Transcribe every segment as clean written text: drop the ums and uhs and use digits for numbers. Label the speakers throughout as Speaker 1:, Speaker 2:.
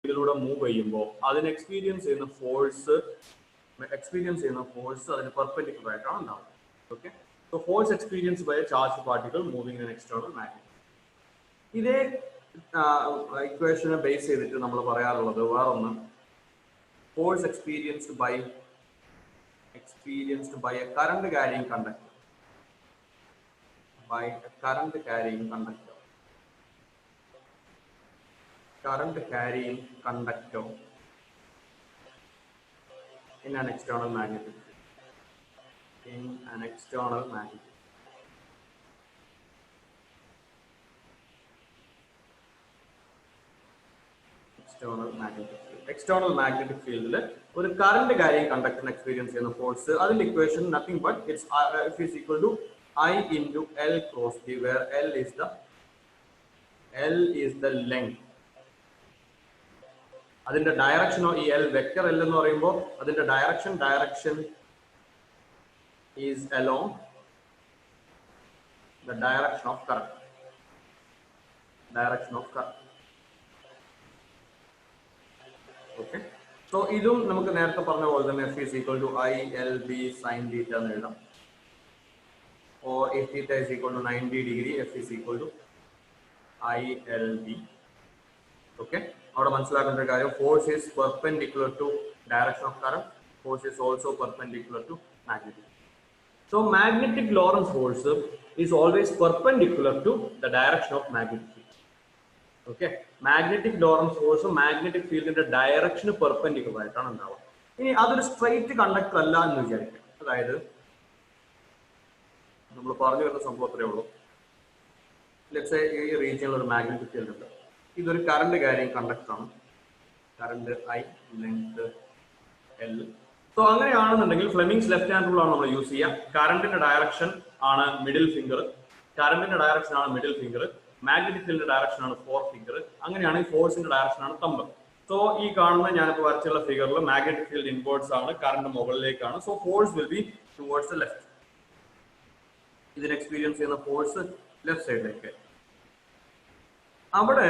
Speaker 1: ഫീൽഡിലൂടെ move ചെയ്യുമ്പോൾ അതിന് experience ചെയ്യുന്ന ഫോഴ്സ് അതിന് പെർപെൻഡിക്കുലർ ആയിട്ടാണ് ഉണ്ടാവുന്നത്. Okay, so force experience by charge particle moving in external magnet. ഇതേ ഇക്വേഷനെ ബേസ് ചെയ്തിട്ട് നമ്മൾ പറയാറുള്ളത് വേറൊന്ന്, force experienced by a current carrying conductor, in an external magnetic field. External magnetic field ഒരു current carrying conductor experience ചെയ്യുന്ന force, അതിന്റെ equation nothing but it's F is equal to I into L cross B, where L is the length. അതിന്റെ direction ഈ L vector L എന്ന് പറയുമ്പോൾ അതിന്റെ direction is along the direction of current. Okay, so ഇതും നമുക്ക് നേരത്തെ പറഞ്ഞ പോലെ തന്നെ F is equal to I L B sin theta എന്ന് എഴുതാം. Or if theta is equal to 90 degree, F is equal to I L B. Okay, അവിടെ മനസ്സിലാക്കേണ്ട ഒരു കാര്യം, force is perpendicular to direction of current. Force is also perpendicular to magnetic. So magnetic Lorentz force is always perpendicular to the direction of magnetic field. Okay, magnetic Lorentz force magnetic field in the direction perpendicular ആയിട്ടാണ് ഉണ്ടാവുക. ഇനി അതൊരു straight conductor അല്ല എന്ന് വിചാരിക്കാം. അതായത് നമ്മൾ പറഞ്ഞു വരുന്ന സംഭവം അത്രേ ഉള്ളൂ. ലെറ്റ്സ് സേ ഈ റീജിയനിൽ ഒരു മാഗ്നറ്റിക് ഫീൽഡ് ഉണ്ട്. ഇതൊരു കറണ്ട് ക്യാരിയിങ് കണ്ടക്ടർ ആണ്. Current I, length L. So അങ്ങനെയാണെന്നുണ്ടെങ്കിൽ ഫ്ലെമിങ്സ് ലെഫ്റ്റ് ഹാൻഡ് റൂൾ ആണ് നമ്മൾ യൂസ് ചെയ്യുക. കറണ്ടിന്റെ ഡയറക്ഷൻ ആണ് മിഡിൽ ഫിംഗർ, മാഗ്നറ്റിക് ഫീൽഡിന്റെ ഡയറക്ഷൻ ആണ് ഫോർ ഫിംഗർ. അങ്ങനെയാണെങ്കിൽ ഫോഴ്സിന്റെ ഡയറക്ഷൻ ആണ് തമ്പ്. സോ ഈ കാണുന്ന ഞാനിപ്പോൾ വരച്ചുള്ള ഫിഗറിൽ മാഗ്നറ്റിക് ഫീൽഡ് ഇൻവേർട്സ് ആണ്, കറണ്ട് മുകളിലേക്കാണ്. So force will be towards the left. ഇതിന് എക്സ്പീരിയൻസ് ചെയ്യുന്ന ഫോഴ്സ് ലെഫ്റ്റ് സൈഡിലേക്ക്. അവിടെ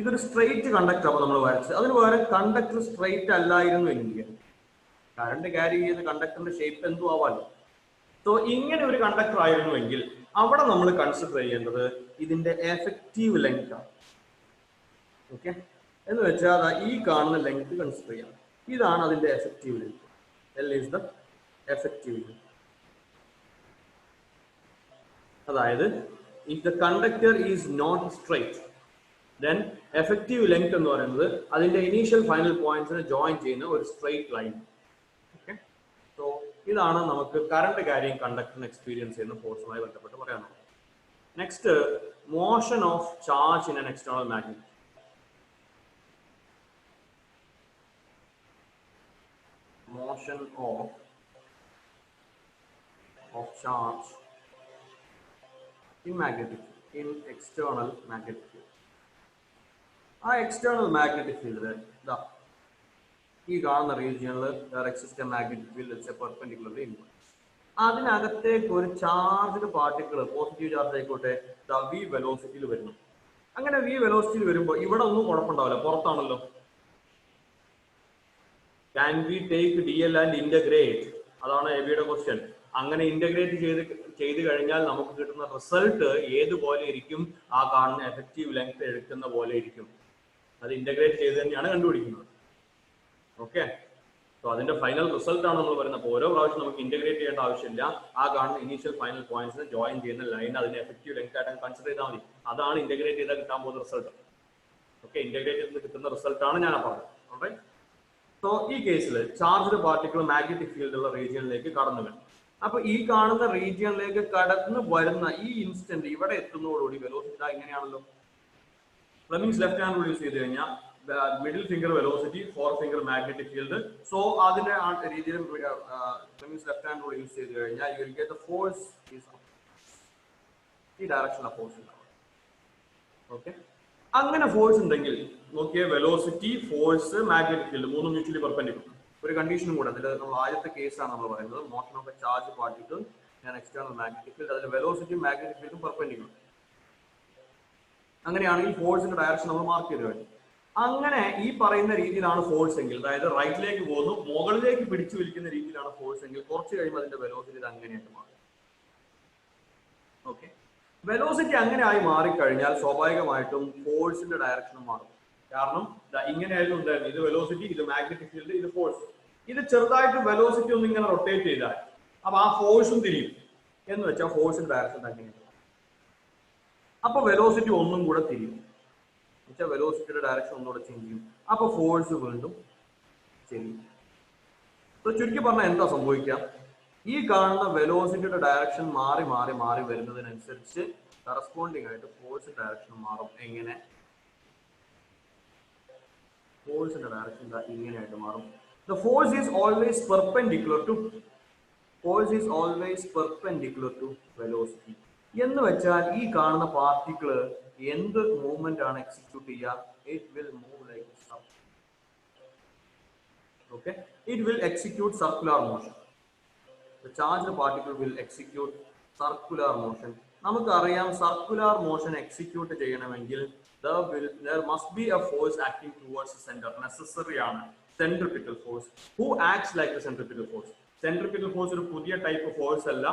Speaker 1: ഇതൊരു സ്ട്രെയിറ്റ് കണ്ടക്ടർ അപ്പോൾ നമ്മൾ വരച്ചത്. അതിന് പകരം കണ്ടക്ടർ സ്ട്രെയിറ്റ് അല്ലായിരുന്നു എങ്കിൽ കറണ്ട് ക്യാരി ചെയ്യുന്ന കണ്ടക്ടറിന്റെ ഷേപ്പ് എന്തോ ആവാലോ. സോ ഇങ്ങനെ ഒരു കണ്ടക്ടർ ആയിരുന്നുവെങ്കിൽ അവിടെ നമ്മൾ കൺസിഡർ ചെയ്യേണ്ടത് ഇതിന്റെ എഫക്റ്റീവ് ലെങ്ത് ആണ്. ഓക്കെ, എന്ന് വെച്ചാൽ ഈ കാണുന്ന ലെങ്ത് കൺസിഡർ ചെയ്യാം. ഇതാണ് അതിന്റെ effective length. L is the effective length. അതായത് if the conductor is not straight, then effective length എന്ന് പറയുന്നത് അതിന്റെ ഇനീഷ്യൽ ഫൈനൽ പോയിന്റ്സിനെ ജോയിൻ ചെയ്യുന്ന ഒരു സ്ട്രെയിറ്റ് ലൈൻ. ഓക്കെ, സോ ഇതാണ് നമുക്ക് കറണ്ട് ക്യാരിയിങ് കണ്ടക്ടറിന് എക്സ്പീരിയൻസ് ചെയ്യുന്ന ഫോഴ്സുമായി ബന്ധപ്പെട്ട് പറയാനുള്ളത്. Next, motion of charge in an external magnet. Motion of charge in external magnetic field. ആ external magnetic field ഈ കാണുന്ന റീജിയനിൽ there exists a magnetic field that's perpendicularly inward. അതിനകത്തേക്ക് ഒരു ചാർജ്ഡ് പാർട്ടിക്കിൾ, പോസിറ്റീവ് ചാർജ് ആയിക്കോട്ടെ, v വെലോസിറ്റിയിൽ വരുന്നു. അങ്ങനെ v വെലോസിറ്റിയിൽ വരുമ്പോൾ ഇവിടെ ഒന്നും കുഴപ്പമുണ്ടാവില്ല, പുറത്താണല്ലോ. Can we take dl and integrate? അതാണ് എബിയുടെ ക്വസ്റ്റ്യൻ. അങ്ങനെ ഇന്റഗ്രേറ്റ് ചെയ്ത് കഴിഞ്ഞാൽ നമുക്ക് കിട്ടുന്ന റിസൾട്ട് ഏതുപോലെ ഇരിക്കും? ആ കാണുന്ന എഫക്റ്റീവ് ലെങ്ത് എടുക്കുന്ന പോലെ ഇരിക്കും. അത് ഇന്റഗ്രേറ്റ് ചെയ്ത് തന്നെയാണ് കണ്ടുപിടിക്കുന്നത്. ഓക്കെ, സോ അതിന്റെ ഫൈനൽ റിസൾട്ട് ആണ് നമ്മൾ പറയുന്നത്. അപ്പോൾ ഓരോ പ്രാവശ്യം നമുക്ക് ഇന്റഗ്രേറ്റ് ചെയ്യേണ്ട ആവശ്യമില്ല. ആ കാണുന്ന ഇനീഷ്യൽ ഫൈനൽ പോയിന്റ്സിനെ ജോയിൻ ചെയ്യുന്ന ലൈൻ അതിന്റെ എഫക്റ്റീവ് ലെങ്ത് ആയിട്ട് കൺസിഡർ ചെയ്താൽ മതി. അതാണ് ഇന്റഗ്രേറ്റ് ചെയ്താൽ കിട്ടാൻ പോകുന്ന റിസൾട്ട്. ഓക്കെ, ഇന്റഗ്രേറ്റ് ചെയ്ത് കിട്ടുന്ന റിസൾട്ട് ആണ് ഞാൻ പറഞ്ഞത്. സോ ഈ കേസിൽ ചാർജ്ഡ് പാർട്ടിക്കിൾ മാഗ്നറ്റിക് ഫീൽഡുള്ള റീജിയനിലേക്ക് കടന്നു വരും. അപ്പൊ ഈ കാണുന്ന റീജിയനിലേക്ക് കടന്നു വരുന്ന ഈ ഇൻസ്റ്റന്റ് ഇവിടെ എത്തുന്നതോടുകൂടി വെലോസിറ്റി ഇങ്ങനെയാണല്ലോ. Fleming's left hand rule use ചെയ്ത് കഴിഞ്ഞാൽ middle finger velocity, forefinger magnetic field. So അതിന്റെ ആ രീതിയിൽ Fleming's left hand rule use ചെയ്ത് കഴിഞ്ഞാൽ you will get the force is ഈ ഡയറക്ഷനിലാണ് ഫോഴ്സ് ഉണ്ടാവും. ഓക്കെ, അങ്ങനെ ഫോഴ്സ് ഉണ്ടെങ്കിൽ നോക്കിയ വെലോസിറ്റി, ഫോഴ്സ്, മാഗ്നറ്റിക് ഫീൽഡ് മൂന്നും മ്യൂച്വലി പെർപെൻഡിക്കുലർ. ഒരു കണ്ടീഷനും കൂടെ അതിൽ നമ്മൾ ആദ്യത്തെ കേസാണ് നമ്മൾ പറയുന്നത്, motion of a charge particle ഞാൻ എക്സ്റ്റേണൽ മാഗ്നറ്റിക് ഫീൽഡ്, അതിൽ വെലോസിറ്റിയും മാഗ്നറ്റിക് ഫീൽഡും പെർപെൻഡിക്കുലർ. അങ്ങനെയാണെങ്കിൽ ഫോഴ്സിന്റെ ഡയറക്ഷൻ നമ്മൾ മാർക്ക് ചെയ്ത് കഴിഞ്ഞു. അങ്ങനെ ഈ പറയുന്ന രീതിയിലാണ് ഫോഴ്സ് എങ്കിൽ, അതായത് റൈറ്റിലേക്ക് പോകുന്നു, മുകളിലേക്ക് പിടിച്ചു വലിക്കുന്ന രീതിയിലാണ് ഫോഴ്സ് എങ്കിൽ കുറച്ച് കഴിയുമ്പോൾ അതിന്റെ വെലോസിറ്റി ഇത് അങ്ങനെയായിട്ട് മാറും. ഓക്കെ, വെലോസിറ്റി അങ്ങനെ ആയി മാറിക്കഴിഞ്ഞാൽ സ്വാഭാവികമായിട്ടും ഫോഴ്സിന്റെ ഡയറക്ഷനും മാറും. കാരണം ഇങ്ങനെയായിരുന്നു ഉണ്ടായിരുന്നു, ഇത് വെലോസിറ്റി, ഇത് മാഗ്നറ്റിക് ഫീൽഡ്, ഇത് ഫോഴ്സ്. ഇത് ചെറുതായിട്ട് വെലോസിറ്റി ഒന്ന് ഇങ്ങനെ റൊട്ടേറ്റ് ചെയ്താൽ അപ്പൊ ആ ഫോഴ്സും തിരിയും എന്ന് വെച്ചാൽ ഫോഴ്സിന്റെ ഡയറക്ഷൻ തന്നെയാണ്. അപ്പൊ വെലോസിറ്റി ഒന്നും കൂടെ തിരിയും, വെച്ചാൽ വെലോസിറ്റിയുടെ ഡയറക്ഷൻ ഒന്നുകൂടെ ചേഞ്ച് ചെയ്യും. അപ്പൊ ഫോഴ്സ് വീണ്ടും ചെയ്യും. ചുരുക്കി പറഞ്ഞാൽ എന്താ സംഭവിക്കുക, ഈ കാണുന്ന വെലോസിറ്റിയുടെ ഡയറക്ഷൻ മാറി മാറി മാറി വരുന്നതിനനുസരിച്ച് കറസ്പോണ്ടിങ് ആയിട്ട് ഫോഴ്സിന്റെ ഡയറക്ഷൻ മാറും. എങ്ങനെ? ഫോഴ്സിന്റെ ഡയറക്ഷൻ ഇങ്ങനെയായിട്ട് മാറും. The force is always perpendicular to velocity. എന്ന് വെച്ചാൽ ഈ കാണുന്ന പാർട്ടിക്കിള് എന്ത് മൂവ്മെന്റ് ആണ് എക്സിക്യൂട്ട് ചെയ്യുക? It will move like a circle. Okay, it will execute circular motion. The charged particle will execute circular motion. നമുക്കറിയാം സർക്കുലർ മോഷൻ എക്സിക്യൂട്ട് ചെയ്യണമെങ്കിൽ there must be a force acting towards the center. Necessary ആണ് centripetal force. Who acts like the centripetal force? Centripetal force ഒരു പുതിയ type force അല്ല.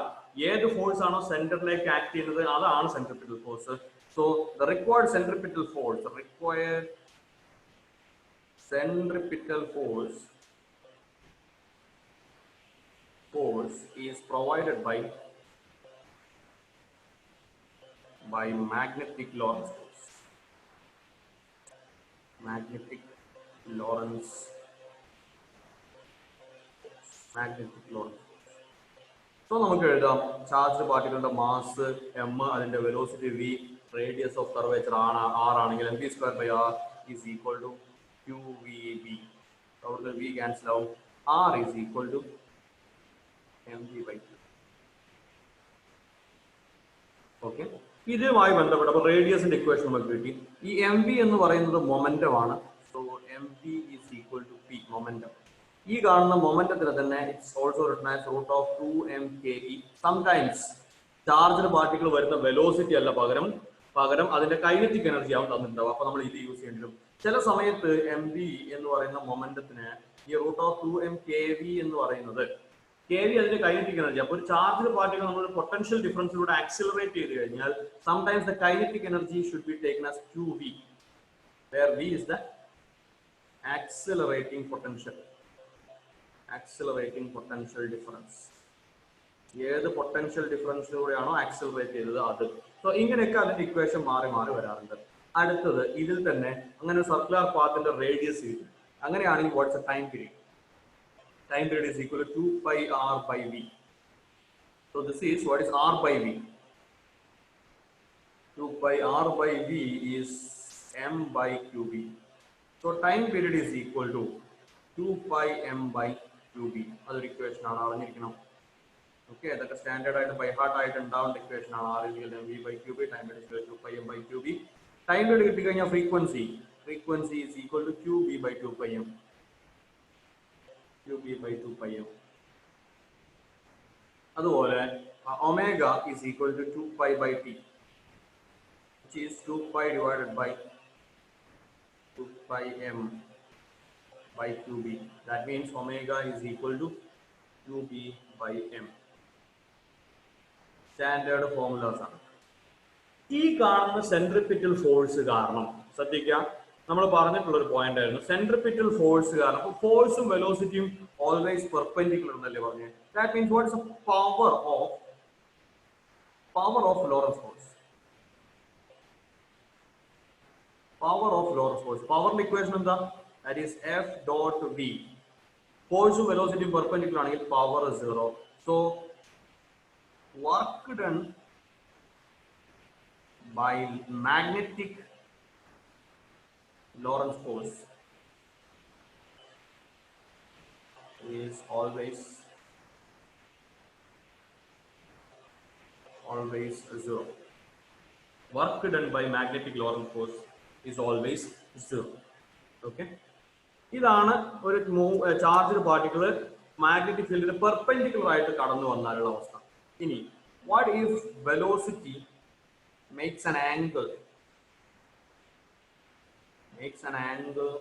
Speaker 1: ഏത് force ആണോ സെന്ററിലേക്ക് act ചെയ്യുന്നത് അതാണ് centripetal force. So the required centripetal force is provided by magnetic Lorentz force. So നമുക്ക് എഴുതാം ചാർജ്ഡ് പാർട്ടിക്കിളിന്റെ മാസ് m, അതിന്റെ velocity v, radius of curvature r ആണെങ്കിൽ mv²r is equal to qvb. അവിടുത്തെ v ക്യാൻസൽ ആവും, r is equal to mv/q. Okay, ഇതുമായി ബന്ധപ്പെട്ട അപ്പോൾ റേഡിയസിന്റെ equation നമുക്ക് കിട്ടി. ഈ എം വി എന്ന് പറയുന്നത് മൊമെന്റം ആണ്. So M V is equal to P, momentum. ഈ കാണുന്ന മൊമെന്റത്തിന് തന്നെ it's also written as √2mke. Sometimes charged particle വരുന്ന വെലോസിറ്റി അല്ല, പകരം അതിന്റെ കൈനറ്റിക് എനർജി ആവും തന്നിട്ടുണ്ടാവും. അപ്പൊ നമ്മൾ ഇത് യൂസ് ചെയ്യേണ്ടി വരും. ചില സമയത്ത് എം വി എന്ന് പറയുന്ന മൊമെന്റത്തിന് ഈ √2mkv എന്ന് പറയുന്നത് kv അതിന്റെ കൈനറ്റിക് എനർജി. അപ്പോൾ ഒരു ചാർജ്ഡ് പാർട്ടിക്കിൾ നമ്മൾ പൊട്ടൻഷ്യൽ ഡിഫറൻസിലൂടെ ആക്സിലറേറ്റ് ചെയ്ത് കഴിഞ്ഞാൽ sometimes the kinetic energy should be taken as qv, where v is the accelerating potential difference. ഏത് പൊട്ടൻഷ്യൽ ഡിഫറൻസിലൂടെയാണോ ആക്സിലറേറ്റ് ചെയ്തത് അത്. സോ ഇങ്ങനെയൊക്കെ അതിന്റെ ഇക്വേഷൻ മാറി മാറി വരാറുണ്ട്. അടുത്തത് ഇതിൽ തന്നെ അങ്ങനെ സർക്കുലർ പാത്തിന്റെ റേഡിയസ് കിട്ടും. അങ്ങനെയാണെങ്കിൽ what's a time period? Time period is equal to 2 pi r by v. So this is what is r by v. 2 pi r by v is m by qb. So time period is equal to 2 pi m by qb. Other equation ആണ് അറിഞ്ഞിരിക്കണം. Okay, that is standard ആയിട്ട് by heart ആയിട്ട് ഉണ്ടാവുന്ന equation ആണ്. r is equal to mv by qb. Time period is equal to 2 pi m by qb. Time period കിട്ടി കഴിഞ്ഞാൽ frequency is equal to qb by 2 pi m. qb by 2 pi m. അതുപോലെ omega is equal to 2 pi by t, which is 2 pi divided by 2 pi m by qb. That means omega is equal to qb by m. Standard formulas ആണ്. ഈ കാണുന്ന centripetal force കാരണം ശ്രദ്ധിക്കുക, നമ്മൾ പറഞ്ഞിട്ടുള്ള ഒരു point ആയിരുന്നു സെൻട്രിപിറ്റൽ ഫോഴ്സ് കാരണം. അപ്പോൾ ഫോഴ്സും വെലോസിറ്റിയും ഓൾവേസ് പെർപെൻഡിക്കുലർ എന്നല്ലേ പറഞ്ഞത്? That means what is power of Lorentz force? പവറിന്റെ ഇക്വേഷൻ എന്താ? That is F dot V. ഫോഴ്സും വെലോസിറ്റിയും പെർപെൻഡിക്കുലർ ആണെങ്കിൽ power 0. So work done by magnetic Lorentz force is always 0. Work done by magnetic Lorentz force is always 0. Okay, ഇതാണ് ഒരു charged particle magnetic ഫീൽഡിന് perpendicular ആയിട്ട് കടന്നു വന്നാലുള്ള അവസ്ഥ. ഇനി what if velocity makes an angle makes an angle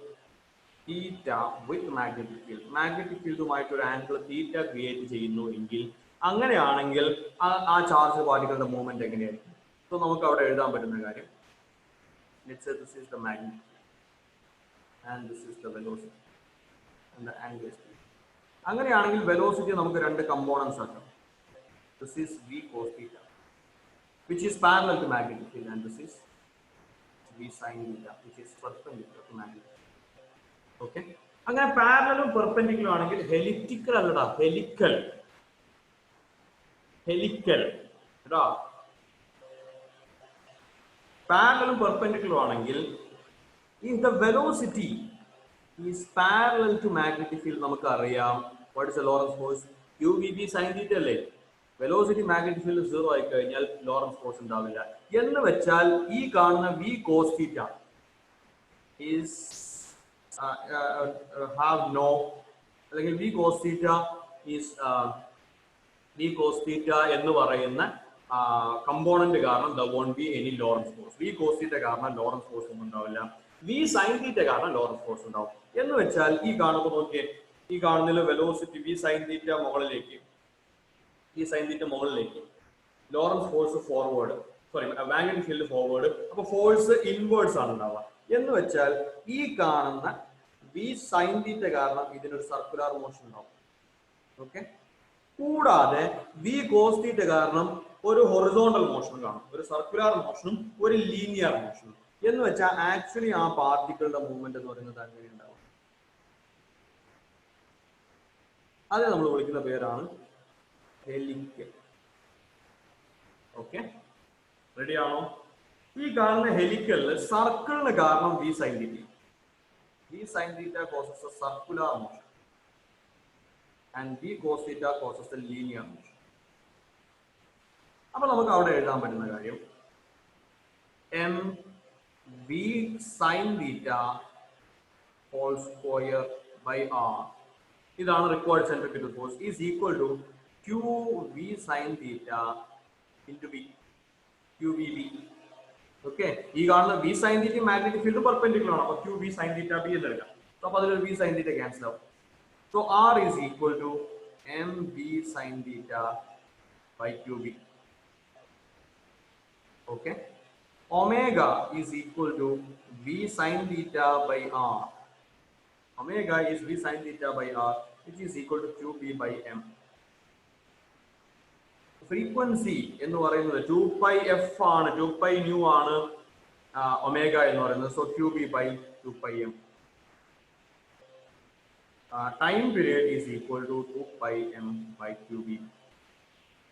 Speaker 1: theta with magnetic field. Magnetic ഫീൽഡുമായിട്ട് ഒരു angle theta create ചെയ്യുന്നു എങ്കിൽ അങ്ങനെയാണെങ്കിൽ ആ ചാർജ് പാർട്ടികളുടെ മൂവ്മെന്റ് എങ്ങനെയായിരിക്കും? സോ നമുക്ക് അവിടെ എഴുതാൻ പറ്റുന്ന കാര്യം, let's say this is the magnetic field and this is the velocity and the angular speed. അങ്ങനെയാണെങ്കിൽ വെലോസിറ്റി നമുക്ക് രണ്ട് കമ്പോണൻസ് ആക്കാം. This is v cos theta which is parallel to magnetic field and this is v sin theta which is perpendicular to magnetic field. Okay, അങ്ങനെ പാരലലും perpendicular ആണെങ്കിൽ ഹെലിപ്റ്റിക്കൽ അല്ലടാ, helical കേട്ടോ. പാരലലും perpendicular ആണെങ്കിൽ if the velocity is parallel to magnetic field നമുക്ക് അറിയാം what is the Lorentz force, qvb sin theta അല്ലേ. Velocity magnetic field 0 ആയി കഴിഞ്ഞാൽ ലോറൻസ് ഫോഴ്സ് ഉണ്ടാവില്ല എന്ന് വെച്ചാൽ ഈ കാണുന്ന v cos theta is have no, അല്ലെങ്കിൽ v cos theta is v cos theta എന്ന് പറയുന്ന കമ്പോണന്റ് കാരണം there won't be any Lorentz force. v cos theta കാരണം ലോറൻസ് ഫോഴ്സ് ഒന്നും ഉണ്ടാവില്ല. v sin theta കാരണം ലോറൻസ് ഫോഴ്സ് ഉണ്ടാവും. എന്ന് വെച്ചാൽ ഈ കാണുമ്പോൾ നോക്കിയേ, ഈ കാണുന്നതിൽ വെലോസിറ്റി v sin theta മുകളിലേക്ക്, ഈ sin theta മുകളിലേക്ക്, Lorentz force forward, sorry magnetic field forward, അപ്പൊ ഫോഴ്സ് ഇൻവേർട്സ് ആണ് ഉണ്ടാവുക. എന്ന് വെച്ചാൽ ഈ കാണുന്ന v sin theta കാരണം ഇതിനൊരു സർക്കുലർ മോഷൻ ഉണ്ടാവും. ഓക്കെ, കൂടാതെ v cos theta കാരണം ഒരു ഹൊറിസോണ്ടൽ മോഷൻ കാണും, ഒരു സർക്കുലർ മോഷനും ഒരു ലീനിയർ മോഷനും. എന്ന് വെച്ചാൽ ആക്ച്വലി ആ പാർട്ടിക്കിളുടെ മൂവ്മെന്റ് എന്ന് പറയുന്നത് അങ്ങനെ ഉണ്ടാവും. അത് നമ്മൾ വിളിക്കുന്ന പേരാണ് ഹെലിക്കൽ. ഓക്കെ, റെഡി ആണോ? ഈ കാണുന്ന ഹെലിക്കലില് സർക്കിളിന് കാരണം v sin theta. v sin theta causes a circular motion and v cos theta causes a linear motion. അപ്പോൾ നമുക്ക് അവിടെ എഴുതാൻ പറ്റുന്ന കാര്യം m v sin theta whole square by r, ഇതാണ് required centrifugal force, is equal to q v sin theta into v qvb. Okay, ഈ കാണുന്ന v sin theta magnetic field perpendicular ആണ്, അപ്പോൾ q v sin theta b എന്ന് എടുക്കാം. അപ്പോൾ അതിൽ v sin theta cancel ആവും. So r is equal to m v sin theta by qb. Okay, omega is equal to v sin theta by r. Omega is v sin theta by r, which is equal to qb by m. Frequency എന്ന് പറയുന്നത് 2πf ആണ്, 2π nu ആണ് omega എന്ന് പറയുന്നത്. So qb by 2πm. Time period is equal to 2πm by qb.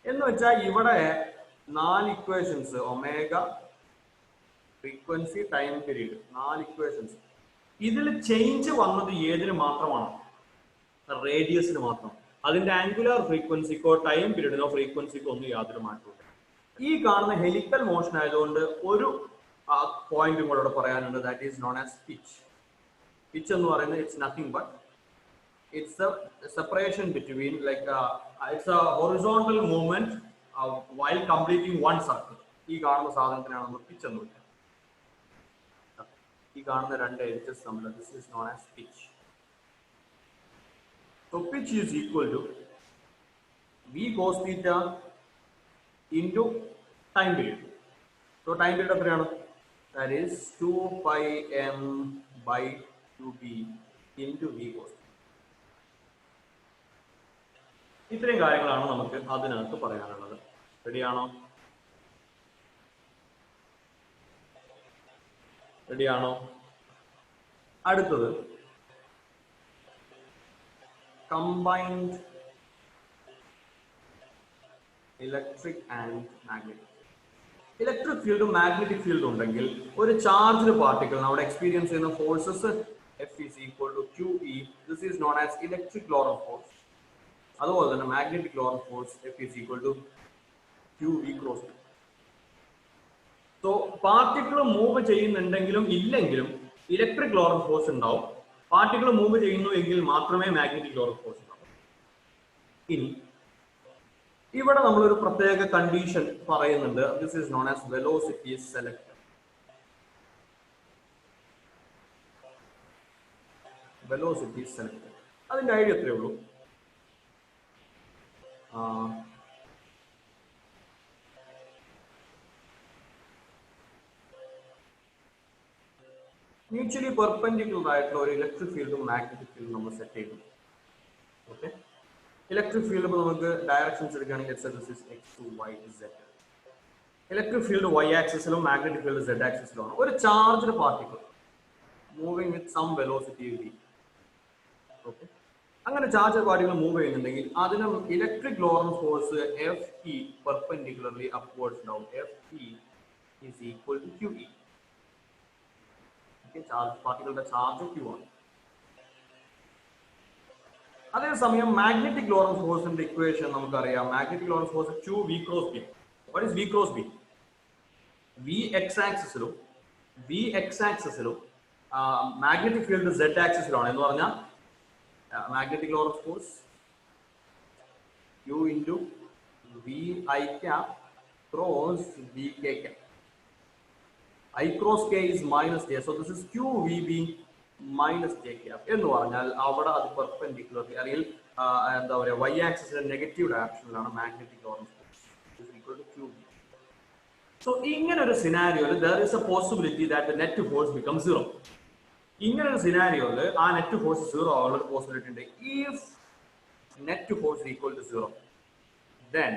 Speaker 1: എന്ന് വെച്ചാൽ ഇവിടെ 4 equations, omega, frequency, time period, 4 equations. ഇതിൽ ചേഞ്ച് വന്നത് ഏതിന് മാത്രമാണ്? റേഡിയസിന് മാത്രം. അതിന്റെ ആംഗുലർ ഫ്രീക്വൻസിക്കോ ടൈം പീരീഡിനോ ഫ്രീക്വൻസിക്കോ ഒന്നും യാതൊരു മാറ്റമില്ല. ഈ കാണുന്ന ഹെലിക്കൽ മോഷൻ ആയതുകൊണ്ട് ഒരു പോയിന്റും കൂടെ പറയാനുണ്ട്, that is known as pitch. Pitch എന്ന് പറയുന്നത് it's nothing but it's A separation between like it's A horizontal movement while completing one circle. ഈ കാണുന്ന സാധനത്തിനാണ് നമ്മൾ പിച്ച് എന്ന് വിളിക്കുന്നത്. ഈ കാണുന്ന രണ്ട് എഡ്ജസ് നമ്മൾ, this is known as pitch. So pitch is equal to v cos theta into time period. So time period എത്രയാണ്? That is 2πm by 2b into v cos theta. ഇത്രയും കാര്യങ്ങളാണ് നമുക്ക് അതിനകത്ത് പറയാനുള്ളത്. റെഡിയാണോ? അടുത്തത് combined electric and magnetic. Electric ഫീൽഡും magnetic ഫീൽഡും ഉണ്ടെങ്കിൽ ഒരു ചാർജ്ഡ് പാർട്ടിക്കിൾ നമ്മുടെ എക്സ്പീരിയൻസ് ചെയ്യുന്ന forces F is equal to QE. This is known as electric Lorentz force. അതുപോലെ തന്നെ magnetic Lorentz force F is equal to QE cross. So particle move ചെയ്യുന്നുണ്ടെങ്കിലും ഇല്ലെങ്കിലും ഇലക്ട്രിക് Lorentz force ഉണ്ടാവും. Particle move ചെയ്യുന്നു എങ്കിൽ മാത്രമേ magnetic Lorentz force ഉണ്ടാവൂ. ഇനി ഇവിടെ നമ്മളൊരു പ്രത്യേക കണ്ടീഷൻ പറയുന്നുണ്ട്. This is known as velocity selector. Velocity select. അതിന്റെ ഐഡിയ എത്രയേ ഉള്ളൂ. മ്യൂച്വലി പെർപെൻഡിക്കുലർ ആയിട്ടുള്ള ഒരു ഇലക്ട്രിക് ഫീൽഡും മാഗ്നറ്റിക് ഫീൽഡും നമ്മൾ സെറ്റ് ചെയ്തു. ഓക്കെ, ഇലക്ട്രിക് ഫീൽഡ് ഇപ്പോൾ നമുക്ക് ഡയറക്ഷൻസ് എടുക്കുകയാണെങ്കിൽ x2y z. Electric field y ആക്സിസിലും മാഗ്നറ്റിക് ഫീൽഡ് z ആക്സിസിലുമാണ്. ഒരു charged particle moving with some velocity v. Okay, അങ്ങനെ ചാർജ്ഡ് പാർട്ടിക്കിൾ മൂവ് ചെയ്യുന്നുണ്ടെങ്കിൽ അതിന് electric Lorentz force Fe perpendicularly upwards down. Fe is equal to QE. Charge പാർട്ടിക്കിളുടെ charge Q ആണ്. അതേസമയം magnetic Lorentz ഫോഴ്സിന്റെ equation നമുക്കറിയാം. Magnetic Lorentz force QV cross B. What is V cross B? V x ആക്സിസിലും magnetic field Z ആക്സിസിലാണ്. എന്ന് പറഞ്ഞാൽ magnetic Lorentz force Q into VI cap cross VK cap. I cross K is minus J. So this is QVB minus J cap. എന്ന് പറഞ്ഞാൽ അവിടെ അത് perpendicularly അല്ലെങ്കിൽ എന്താ പറയുക y ആക്സിസിന്റെ നെഗറ്റീവ് ഡയറക്ഷനിലാണ് magnetic Lorentz force equal to QV. So ഇങ്ങനെ ഒരു സിനാരിയോയിൽ there is a possibility that the net force becomes 0. ഇങ്ങനെ ഒരു സിനാരിയോയിൽ ആ നെറ്റ് ഫോഴ്സ് 0 ആവാനുള്ള ഒരു പോസിബിലിറ്റി ഉണ്ട്. If net force is equal to 0, then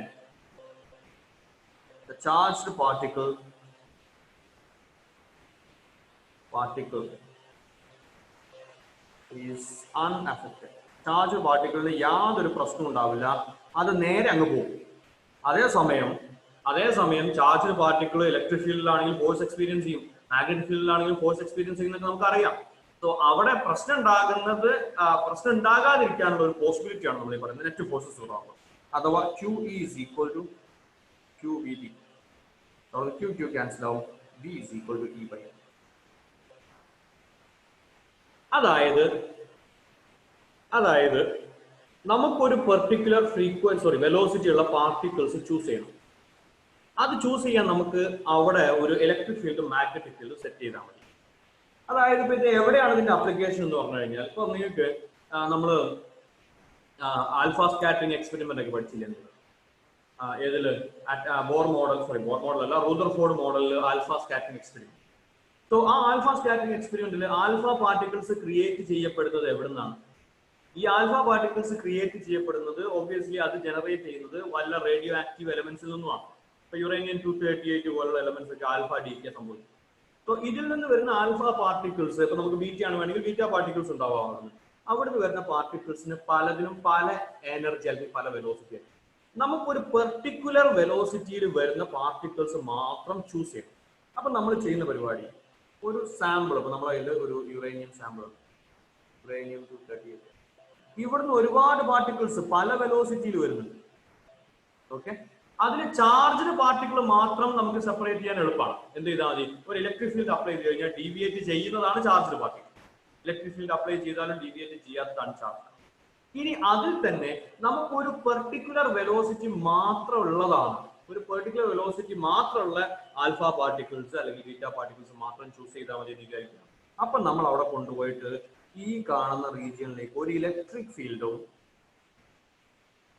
Speaker 1: the charged particle is unaffected. Charge പാർട്ടിക്കിളിന് യാതൊരു പ്രശ്നവും ഉണ്ടാവില്ല, അത് നേരെ അങ്ങ് പോകും. അതേസമയം ചാർജ് പാർട്ടിക്കിൾ ഇലക്ട്രിക് ഫീൽഡിലാണെങ്കിൽ ഫോഴ്സ് എക്സ്പീരിയൻസ് ചെയ്യും, മാഗ്നറ്റിക് ഫീൽഡിലാണെങ്കിൽ ഫോഴ്സ് എക്സ്പീരിയൻസ് ചെയ്യുന്നത് നമുക്കറിയാം. സോ അവിടെ പ്രശ്നം ഉണ്ടാകാതിരിക്കാനുള്ള ഒരു പോസിബിലിറ്റിയാണ് നമ്മൾ ഈ പറയുന്നത് നെറ്റ് ഫോഴ്സ് 0 ആവുക. അഥവാ QE is equal to QVB. Q cancel out, V is equal to E by M. അതായത് നമുക്കൊരു പെർട്ടിക്കുലർ വെലോസിറ്റി ഉള്ള പാർട്ടിക്കിൾസ് ചൂസ് ചെയ്യണം. അത് ചൂസ് ചെയ്യാൻ നമുക്ക് അവിടെ ഒരു electric field magnetic field set ചെയ്താൽ മതി. അതായത് ഇപ്പൊ ഇത് എവിടെയാണ് ഇതിന്റെ അപ്ലിക്കേഷൻ എന്ന് പറഞ്ഞു കഴിഞ്ഞാൽ, ഇപ്പൊ നിങ്ങൾക്ക് നമ്മൾ ആൽഫ സ്കാറ്ററിംഗ് എക്സ്പെരിമെന്റ് ഒക്കെ പഠിച്ചില്ലേ നിങ്ങൾ? ഏതില്? ബോർ മോഡൽ അല്ല, റൂദർഫോർഡ് മോഡലിൽ ആൽഫ സ്കാറ്ററിംഗ് എക്സ്പെരിമെന്റ്. സോ ആ ആൽഫ സ്കാറ്ററിംഗ് എക്സ്പെരിമെന്റിൽ ആൽഫ പാർട്ടിക്കിൾസ് ക്രിയേറ്റ് ചെയ്യപ്പെടുന്നത് എവിടെ നിന്നാണ്? ഈ ആൽഫ പാർട്ടിക്കിൾസ് ക്രിയേറ്റ് ചെയ്യപ്പെടുന്നത് ഒബ്വിയസ്ലി അത് ജനറേറ്റ് ചെയ്യുന്നത് വല്ല റേഡിയോ ആക്റ്റീവ് എലമെന്റ്സിൽ നിന്നുമാണ്. ഇപ്പൊ യുറേനിയം 238 പോലുള്ള എലമെന്റ്സ് ഒക്കെ ആൽഫ ഡീക്കെ സംഭവിക്കും. സോ ഇതിൽ നിന്ന് വരുന്ന ആൽഫ പാർട്ടിക്കിൾസ്, ഇപ്പൊ നമുക്ക് ബീറ്റ ആണ് വേണമെങ്കിൽ ബീറ്റ പാർട്ടിക്കിൾസ് ഉണ്ടാവാറുണ്ട്. അവിടുന്ന് വരുന്ന പാർട്ടിക്കിൾസിന് പലതിനും പല എനർജി അല്ലെങ്കിൽ പല വെലോസിറ്റി. നമുക്കൊരു പെർട്ടിക്കുലർ വെലോസിറ്റിയിൽ വരുന്ന പാർട്ടിക്കിൾസ് മാത്രം ചൂസ് ചെയ്യണം. അപ്പൊ നമ്മൾ ചെയ്യുന്ന പരിപാടി, ഒരു സാമ്പിൾ, ഇപ്പൊ നമ്മളെ കയ്യിൽ ഒരു യുറേനിയം സാമ്പിൾ, യുറേനിയം 238, ഇവിടുന്ന് ഒരുപാട് പാർട്ടിക്കിൾസ് പല വെലോസിറ്റിയിൽ വരുന്നുണ്ട്. ഓക്കെ, അതിന് ചാർജ്ഡ് പാർട്ടിക്കിൾ മാത്രം നമുക്ക് സെപ്പറേറ്റ് ചെയ്യാൻ എളുപ്പമാണ്. എന്ത് ചെയ്താൽ മതി? ഒരു ഇലക്ട്രിക് ഫീൽഡ് അപ്ലൈ ചെയ്ത് കഴിഞ്ഞാൽ ഡീവിയേറ്റ് ചെയ്യുന്നതാണ് charged particle. Electric field apply ചെയ്താലും ഡീവിയേറ്റ് ചെയ്യാത്തതാണ് ചാർജ്. ഇനി അതിൽ തന്നെ നമുക്ക് ഒരു പെർട്ടിക്കുലർ വെലോസിറ്റി മാത്രമുള്ളതാണ്, ഒരു പെർട്ടിക്കുലർ വെലോസിറ്റി മാത്രമുള്ള ആൽഫ പാർട്ടിക്കിൾസ് അല്ലെങ്കിൽ ബീറ്റ പാർട്ടിക്കിൾസ് മാത്രം ചൂസ് ചെയ്താൽ മതി എന്ന് വിചാരിക്കുക. അപ്പൊ നമ്മൾ അവിടെ കൊണ്ടുപോയിട്ട് ഈ കാണുന്ന റീജിയനിലേക്ക് ഒരു ഇലക്ട്രിക് ഫീൽഡും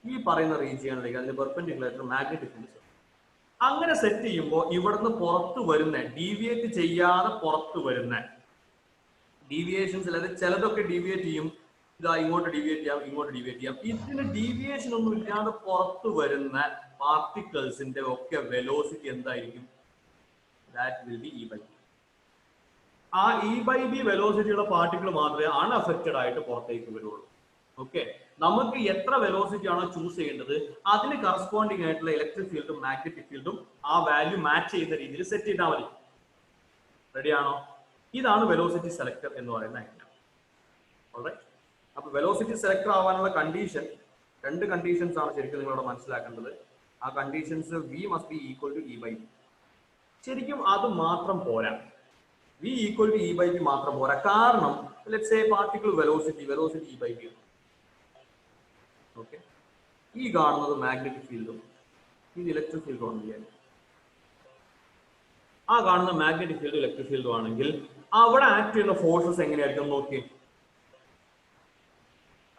Speaker 1: ഈ പറയുന്ന റീജിയനിലേക്ക് അതിന് പെർപെൻഡിക്കുലർ ആയിട്ട് മാഗ്നറ്റിക് ഫീൽഡ് അങ്ങനെ സെറ്റ് ചെയ്യുമ്പോൾ ഇവിടുന്ന് പുറത്തു വരുന്ന, ഡീവിയേറ്റ് ചെയ്യാതെ പുറത്തു വരുന്ന ഡീവിയേഷൻസ്, അതായത് ചിലതൊക്കെ ഡീവിയേറ്റ് ചെയ്യും, ഇതാ ഇങ്ങോട്ട് ഡീവിയേറ്റ് ചെയ്യാം, ഇങ്ങോട്ട് ഡീവിയേറ്റ് ചെയ്യാം, ഇതിന് ഡീവിയേഷൻ ഒന്നും ഇല്ലാതെ പുറത്തു വരുന്ന പാർട്ടിക്കിൾസിന്റെ ഒക്കെ വെലോസിറ്റി എന്തായിരിക്കും? That will B E/B. ആ E/B വെലോസിറ്റിയുള്ള പാർട്ടിക്കിൾ മാത്രമേ അൺഅഫക്റ്റഡ് ആയിട്ട് പുറത്തേക്ക് വരുള്ളൂ. ഓക്കെ, നമുക്ക് എത്ര വെലോസിറ്റി ആണോ ചൂസ് ചെയ്യേണ്ടത് അതിന് കറസ്പോണ്ടിങ് ആയിട്ടുള്ള ഇലക്ട്രിക് ഫീൽഡും മാഗ്നറ്റിക് ഫീൽഡും ആ വാല്യൂ മാച്ച് ചെയ്യുന്ന രീതിയിൽ സെറ്റ് ചെയ്താൽ മതി. റെഡിയാണോ? ഇതാണ് വെലോസിറ്റി സെലക്ടർ എന്ന് പറയുന്ന ഐറ്റം. ഓൾറൈറ്റ്, അപ്പൊ വെലോസിറ്റി സെലക്ടർ ആവാനുള്ള കണ്ടീഷൻ, രണ്ട് കണ്ടീഷൻസ് ആണ് ശരിക്കും നിങ്ങളോട് മനസ്സിലാക്കേണ്ടത്. ആ conditions V must be equal to E/B. ശരിക്കും അത് മാത്രം പോരാ, V equal to E/B മാത്രം പോരാ. കാരണം let's say particle velocity E/B ആണ്. ഓക്കെ, ഈ കാണുന്നത് മാഗ്നറ്റിക് ഫീൽഡും ഇത് ഇലക്ട്രിക് ഫീൽഡും ആണ് വിചാരിക്കും. ആ കാണുന്ന മാഗ്നറ്റിക് ഫീൽഡ് ഇലക്ട്രിക് ഫീൽഡും ആണെങ്കിൽ അവിടെ ആക്ട് ചെയ്യുന്ന ഫോഴ്സസ് എങ്ങനെയായിരിക്കും നോക്കി.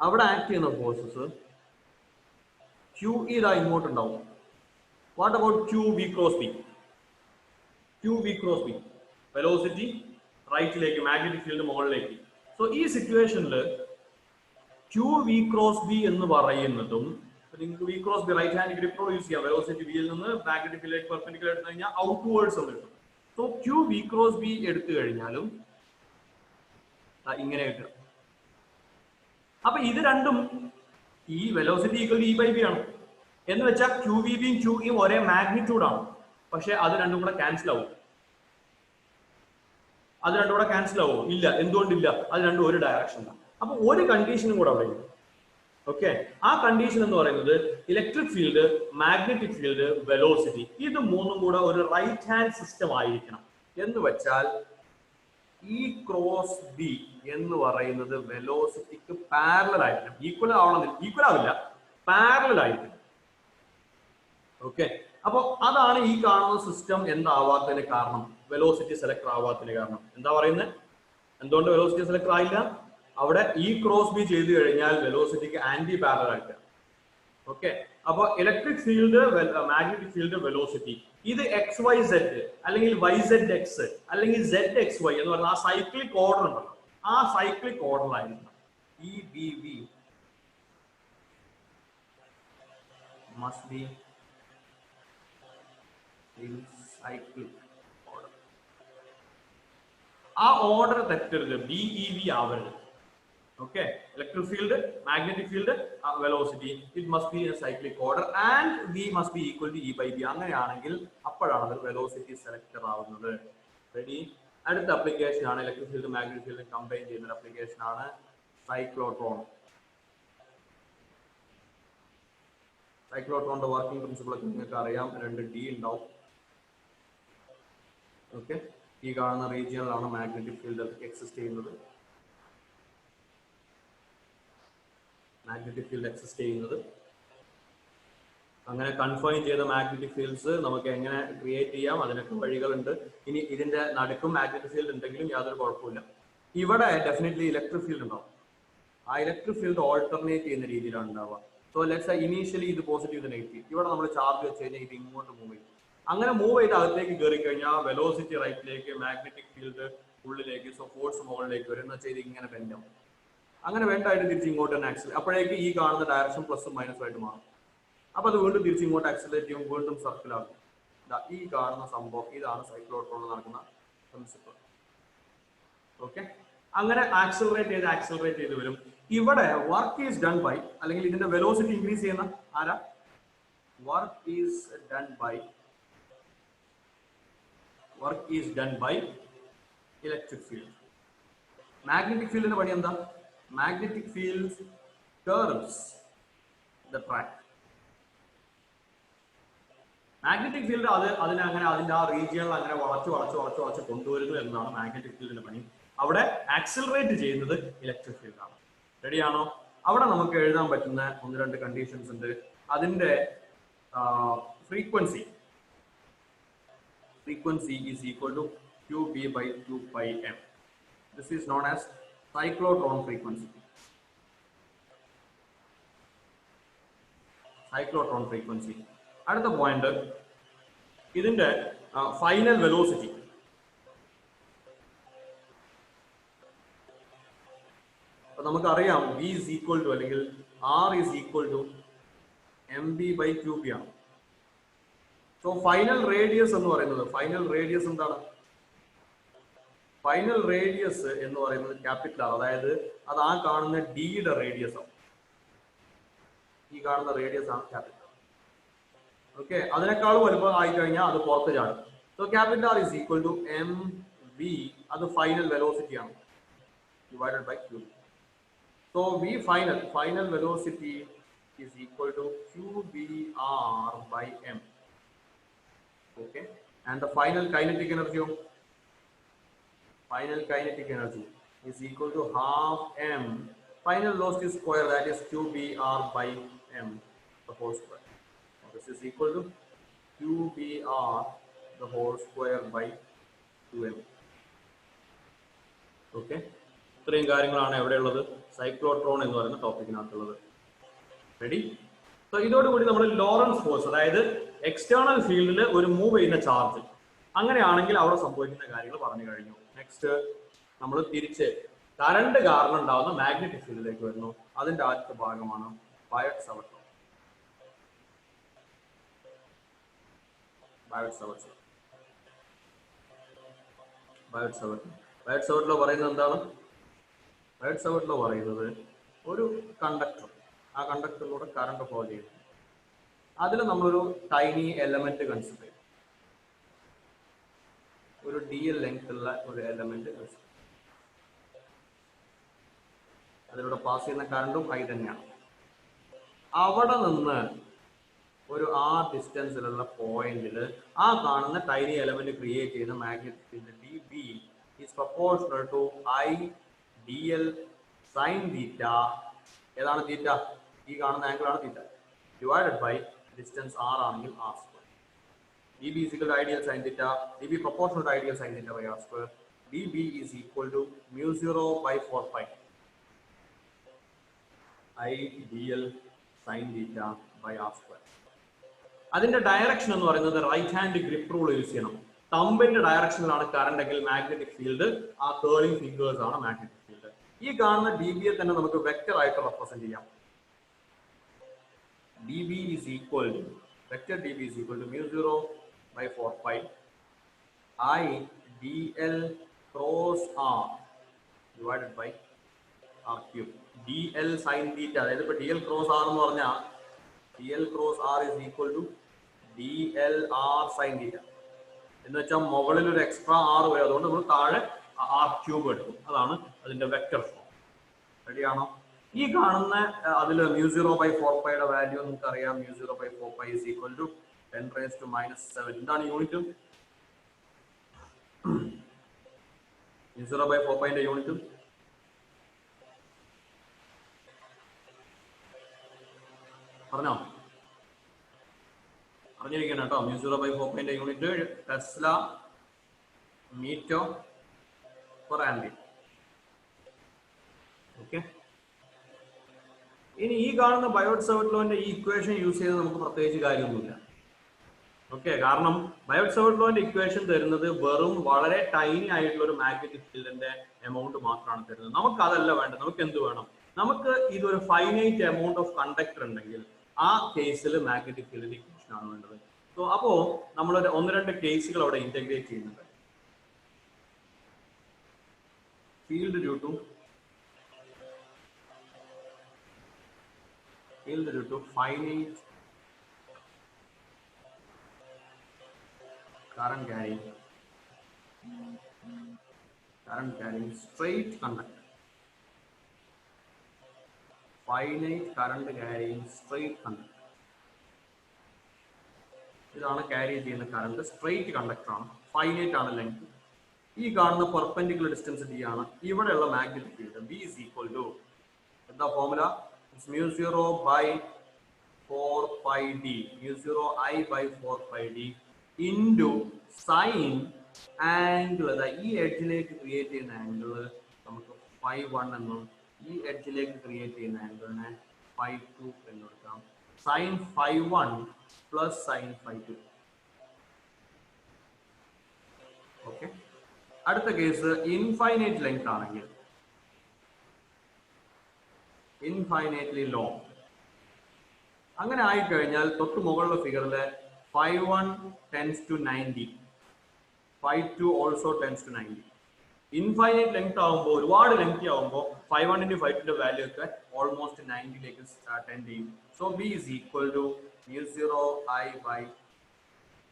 Speaker 1: അവിടെ ആക്ട് ചെയ്യുന്ന ഫോഴ്സസ് ക്യൂ ഇതാ ഇങ്ങോട്ട് ഉണ്ടാവും. What about Q V cross B? Q V cross B velocity റൈറ്റിലേക്ക്, മാഗ്നറ്റിക് ഫീൽഡ് മുകളിലേക്ക്. സോ ഈ സിറ്റുവേഷനിൽ ക്യൂ വി ക്രോസ് ബി എന്ന് പറയുന്നതും നിങ്ങൾക്ക് V cross B right hand grip use ചെയ്യാം. വെലോസിറ്റി വിയിൽ നിന്ന് മാഗ്നറ്റിക് ഫീൽഡിലേക്ക് പെർപെൻഡിക്കുലർ എടുത്തു കഴിഞ്ഞാൽ ഔട്ട്വേർഡ്സ് എന്ന് കിട്ടും. So Q V cross B എടുത്തു കഴിഞ്ഞാലും ഇങ്ങനെ കിട്ടും. അപ്പൊ ഇത് രണ്ടും ഈ velocity equal E by B ആണ് എന്ന് വെച്ചാൽ ക്യൂ വി ബിയും ക്യൂ ഇയും ഒരേ മാഗ്നിറ്റ്യൂഡ് ആണ്. പക്ഷെ അത് രണ്ടും കൂടെ ക്യാൻസൽ ആവും. അത് രണ്ടും കൂടെ ക്യാൻസൽ ആവും? ഇല്ല. എന്തുകൊണ്ടില്ല? അത് രണ്ടും ഒരു ഡയറക്ഷനിലാണ്. അപ്പൊ ഒരു കണ്ടീഷനും കൂടെ അവിടെ ഉണ്ട്. ഓക്കെ, ആ കണ്ടീഷൻ എന്ന് പറയുന്നത് electric field, magnetic field, velocity, ഇത് മൂന്നും കൂടെ ഒരു റൈറ്റ് ഹാൻഡ് സിസ്റ്റം ആയിരിക്കണം. എന്ന് വെച്ചാൽ ഇ ക്രോസ് ബി എന്ന് പറയുന്നത് വെലോസിറ്റിക്ക് പാരലൽ ആയിരിക്കണം. ഈക്വൽ ആവണമെന്നില്ല, ഈക്വൽ ആവില്ല, പാരലൽ ആയിരിക്കണം. ഓക്കെ, അപ്പൊ അതാണ് ഈ കാണുന്ന സിസ്റ്റം എന്താവാത്തതിന് കാരണം, വെലോസിറ്റി സെലക്ടർ ആവാത്തതിന് കാരണം. എന്താ പറയുന്നത്? എന്തുകൊണ്ട് വെലോസിറ്റി സെലക്ടർ ആയില്ല? അവിടെ ഇ ക്രോസ് ബി ചെയ്തു കഴിഞ്ഞാൽ വെലോസിറ്റിക്ക് ആന്റി പാരലൽ ആയിട്ട്. ഓക്കെ, അപ്പൊ electric field, magnetic field, velocity, ഇത് എക്സ് വൈ സെഡ് അല്ലെങ്കിൽ വൈ സെഡ് എക്സ് അല്ലെങ്കിൽ സെഡ് എക്സ് വൈ എന്ന് പറഞ്ഞാൽ ആ സൈക്ലിക് ഓർഡർ ഉണ്ടല്ലോ, ആ സൈക്ലിക് ഓർഡറിലായിരിക്കണം. E B V must be in cyclic order. ആ ഓർഡർ തെറ്റരുത്, ബി ഇ വി ആവരുത്. Okay, electric field, magnetic field, velocity, it must be a cyclic order and V must be equal to E by B. അങ്ങനെയാണെങ്കിൽ അപ്പോഴാണ് അത് velocity selector ആവുന്നത്. Ready? അടുത്ത application ആണ് electric field magnetic field combine ചെയ്യുന്ന application ആണ് cyclotron. സൈക്ലോട്രോണിന്റെ working principle ഒക്കെ നിങ്ങൾക്ക് അറിയാം. 2 ഡി ഉണ്ടാവും. ഓക്കെ, ഈ കാണുന്ന റീജിയനിലാണ് മാഗ്നറ്റിക് ഫീൽഡ് എക്സിസ്റ്റ് ചെയ്യുന്നത്. മാഗ്നറ്റിക് ഫീൽഡ് എക്സിസ്റ്റ് ചെയ്യുന്നത് അങ്ങനെ കൺഫൈൻ ചെയ്ത മാഗ്നറ്റിക് ഫീൽഡ്സ് നമുക്ക് എങ്ങനെ ക്രിയേറ്റ് ചെയ്യാം, അതിനൊക്കെ വഴികളുണ്ട്. ഇനി ഇതിന്റെ നടുക്കും മാഗ്നറ്റിക് ഫീൽഡ് ഉണ്ടെങ്കിലും യാതൊരു കുഴപ്പമില്ല. ഇവിടെ ഡെഫിനറ്റ്ലി ഇലക്ട്രിക് ഫീൽഡ് ഉണ്ടാവും. ആ ഇലക്ട്രിക് ഫീൽഡ് ഓൾട്ടർനേറ്റ് ചെയ്യുന്ന രീതിയിലാണ് ഉണ്ടാവുക. സോ ലെറ്റ്സ് സേ ഇനീഷ്യലി ഇത് പോസിറ്റീവ്, ഇത് നെഗറ്റീവ്. ഇവിടെ നമ്മൾ ചാർജ് വെച്ച് കഴിഞ്ഞാൽ ഇത് ഇങ്ങോട്ട് മൂവ് ചെയ്യും. അങ്ങനെ മൂവ് ചെയ്ത് അകത്തേക്ക് കയറി കഴിഞ്ഞാൽ വെലോസിറ്റി റൈറ്റിലേക്ക്, മാഗ്നറ്റിക് ഫീൽഡ് ഉള്ളിലേക്ക്, സോ ഫോഴ്സ് മുകളിലേക്ക് വരും. എന്ന് വെച്ചാൽ ഇത് ഇങ്ങനെ ബെൻഡാവും. അങ്ങനെ വേണ്ടായിട്ട് തിരിച്ച് ഇങ്ങോട്ട് തന്നെ ആക്സിലേറ്റ്. അപ്പോഴേക്ക് ഈ കാണുന്ന ഡയറക്ഷൻ പ്ലസും മൈനസും ആയിട്ട് മാറും. അപ്പൊ അത് വീണ്ടും തിരിച്ച് ഇങ്ങോട്ട് ആക്സിലേറ്റ് ചെയ്യും, വീണ്ടും സർക്കിൾ ആകും. ഈ കാണുന്ന സംഭവം ഇതാണ് സൈക്ലോട്രോണിൽ നടക്കുന്ന പ്രിൻസിപ്പിൾ. ഓക്കെ, അങ്ങനെ ആക്സിലറേറ്റ് ചെയ്ത് വരും. ഇവിടെ വർക്ക് ഈസ് ഡൺ ബൈ, അല്ലെങ്കിൽ ഇതിന്റെ വെലോസിറ്റി ഇൻക്രീസ് ചെയ്യുന്ന ആരാ? Work is done by electric field. Magnetic ഫീൽഡിന്റെ പണി എന്താ? Magnetic field curves the track. Magnetic field അതിനെ അങ്ങനെ അതിന്റെ ആ റീജിയനിൽ അങ്ങനെ വളച്ച് കൊണ്ടുവരുന്നു എന്നതാണ് മാഗ്നറ്റിക് ഫീൽഡിന്റെ പണി. അവിടെ ആക്സിലറേറ്റ് ചെയ്യുന്നത് ഇലക്ട്രിക് ഫീൽഡ് ആണ്. റെഡിയാണോ? അവിടെ നമുക്ക് എഴുതാൻ പറ്റുന്ന 1-2 കണ്ടീഷൻസ് ഉണ്ട്. അതിന്റെ frequency is equal to QB by 2πm. This is known as cyclotron frequency. Cyclotron frequency. അടുത്ത പോയിന്റ്, ഇതിന്റെ ഫൈനൽ വെലോസിറ്റി. നമുക്കറിയാം V is equal to അല്ലെങ്കിൽ R is equal to mb by qb ആണ്. സോ ഫൈനൽ റേഡിയസ് എന്ന് പറയുന്നത്, final radius എന്താണ്? Final radius എന്ന് പറയുന്നത് ക്യാപിറ്റൽ ആണ്. അതായത് അത് ആ കാണുന്ന ഡിയുടെ റേഡിയസ് ആണ്. ഈ കാണുന്ന റേഡിയസ് ആണ് ക്യാപിറ്റൽ. ഓക്കെ, അതിനേക്കാളും വലുപ്പം ആയി കഴിഞ്ഞാൽ അത് പുറത്ത് ചാടും. So capital R is equal to M V, അത് ഫൈനൽ വെലോസിറ്റി ആണ്, divided by Q. So V final velocity is equal to QBR by M. Okay, and the final kinetic energy is equal to half M final velocity square, that is QBR by M the whole square. This is equal to QBR the whole square by 2M. Okay, ഇത്രയും കാര്യങ്ങളാണ് എവിടെയുള്ളത്, cyclotron എന്ന് പറയുന്ന ടോപ്പിക്കിനകത്തുള്ളത്. Ready? So ഇതോടുകൂടി നമ്മൾ Lorentz force, അതായത് external ഫീൽഡിൽ ഒരു move ചെയ്യുന്ന ചാർജ്, അങ്ങനെയാണെങ്കിൽ അവിടെ സംഭവിക്കുന്ന കാര്യങ്ങൾ പറഞ്ഞു കഴിഞ്ഞു. നെക്സ്റ്റ് നമ്മൾ തിരിച്ച് കറണ്ട് കാരണം ഉണ്ടാവുന്ന മാഗ്നറ്റിക് ഫീൽഡിലേക്ക് വരുന്നു. അതിന്റെ ആദ്യത്തെ ഭാഗമാണ് ബയോട്ട്-സാവർട്ട് ലോ. ബയോട്ട്-സാവർട്ട് ലോ പറയുന്നത് എന്താണ്? ബയോട്ട്-സാവർട്ട് ലോ പറയുന്നത് ഒരു കണ്ടക്ടർ, ആ കണ്ടക്ടറിലൂടെ കറണ്ട് ഫ്ലോ ചെയ്യുന്നു. അതിൽ നമ്മളൊരു ടൈനി എലമെന്റ് കൺസിഡർ ചെയ്യും, ഒരു DL ലെങ്ത് ഉള്ള ഒരു എലമെന്റ് കൺസിഡർ. അതിലൂടെ പാസ് ചെയ്യുന്ന കറണ്ടും I തന്നെയാണ്. അവിടെ നിന്ന് ഒരു ഡിസ്റ്റൻസിലുള്ള പോയിന്റിൽ ആ കാണുന്ന ടൈനി എലമെന്റ് ക്രിയേറ്റ് ചെയ്യുന്ന magnetic field DB is proportional to I DL sine theta. ഏതാണ് തീറ്റ? ഈ കാണുന്ന ആംഗിൾ ആണ് theta, divided by distance r ആണെങ്കിൽ r square. DB is equal to ideal sin theta. DB proportional to ideal sin theta by r square. DB is equal to mu 0 by 4 pi ideal sin theta by r square. അതിന്റെ direction എന്ന് പറയുന്നത് right hand grip rule use ചെയ്യണം. തമ്പിന്റെ ഡയറക്ഷനിലാണ് current എങ്കിൽ magnetic field, ആ curling fingers ആണ് magnetic field. ഈ കാണുന്ന DB യെ തന്നെ നമുക്ക് വെക്ടർ ആയിട്ട് റെപ്രസെന്റ് ചെയ്യാം. DB is equal to vector DB is equal to mu 0 by 4 pi I DL cross R divided by R cube. DL sin theta, അതായത് ഇപ്പൊ DL cross R എന്ന് പറഞ്ഞാൽ DL cross R is equal to DL R sin theta എന്ന് വെച്ചാൽ മുകളിൽ ഒരു extra R വരും, അതുകൊണ്ട് നമ്മൾ താഴെ R ക്യൂബ് എടുക്കും. അതാണ് അതിന്റെ വെക്ടർ ഫോം. റെഡിയാണോ? ഈ കാണുന്ന അതിൽ mu 0 by 4 pi യുടെ വാല്യൂ നമുക്ക് അറിയാം. mu 0 by 4 pi is equal to 10 raised to minus 7. എന്താണ് യൂണിറ്റ്? mu 0 by 4 pi ന്റെ യൂണിറ്റ് പറഞ്ഞോ? അറിഞ്ഞിരിക്കണം കേട്ടോ. mu 0 by 4 pi ന്റെ unit tesla metre per ampere. Okay. ഇനി ഈ കാണുന്ന ബയോട്ട്-സാവർട്ട് ലോന്റെ ഈ ഇക്വേഷൻ യൂസ് ചെയ്ത് നമുക്ക് പ്രത്യേകിച്ച് കാര്യമൊന്നുമില്ല. ഓക്കെ, കാരണം ബയോട്ട്-സാവർട്ട് ലോന്റെ ഇക്വേഷൻ തരുന്നത് വെറും വളരെ ടൈനി ആയിട്ടുള്ള ഒരു മാഗ്നറ്റിക് ഫീൽഡിന്റെ എമൗണ്ട് മാത്രമാണ് തരുന്നത്. നമുക്ക് അതല്ല വേണ്ടത്. നമുക്ക് എന്ത് വേണം? നമുക്ക് ഇതൊരു ഫൈനൈറ്റ് എമൗണ്ട് ഓഫ് കണ്ടക്ടർ ഉണ്ടെങ്കിൽ ആ കേസിൽ മാഗ്നറ്റിക് ഫീൽഡിന്റെ ഇക്വേഷൻ ആണ് വേണ്ടത്. സോ അപ്പോ നമ്മളൊരു 1-2 കേസുകൾ അവിടെ ഇന്റഗ്രേറ്റ് ചെയ്യുന്നുണ്ട്. Field due to finite current carrying straight conductor. Finite current carrying straight conductor. ഇതാണ് ക്യാരി ചെയ്യുന്ന കറണ്ട്. സ്ട്രെയിറ്റ് കണ്ടക്ടർ ആണ്, ഫൈനൈറ്റ് ആണ് ലെങ്ത്. ഈ കാണുന്ന പെർപെൻഡിക്കുലർ ഡിസ്റ്റൻസ് D ആണ്. ഇവിടെയുള്ള magnetic field B is equal to എന്താ formula? mu 0 by 4 pi d, mu 0 I by 4 pi d into sin angle. ഈ എഡ്ജിലേക്ക് ക്രിയേറ്റ് ചെയ്യുന്ന ആംഗിൾ നമുക്ക് phi1 എന്നും ഈ എഡ്ജിലേക്ക് ക്രിയേറ്റ് ചെയ്യുന്ന ആംഗിളിനെ phi2 എന്ന് എടുക്കാം. sin phi1 plus sin phi2. Okay. അടുത്ത കേസ് ഇൻഫൈനൈറ്റ് ലെങ്ത് ആണെങ്കിൽ, ഇൻഫൈനൈറ്റ്ലി ലോങ്, അങ്ങനെ ആയിക്കഴിഞ്ഞാൽ തൊട്ട് മുകളിലെ ഫിഗറിലെ phi1 tends to 90, phi2 also tends to 90. Infinite length ആകുമ്പോൾ, ഒരുപാട് ലെങ്ത് ആകുമ്പോൾ phi1 ന്റെ phi2 ന്റെ വാല്യൂ ഒക്കെ ഓൾമോസ്റ്റ് 90ലേക്ക് ടെൻഡ് ചെയ്യും. So B is equal to mu 0 I by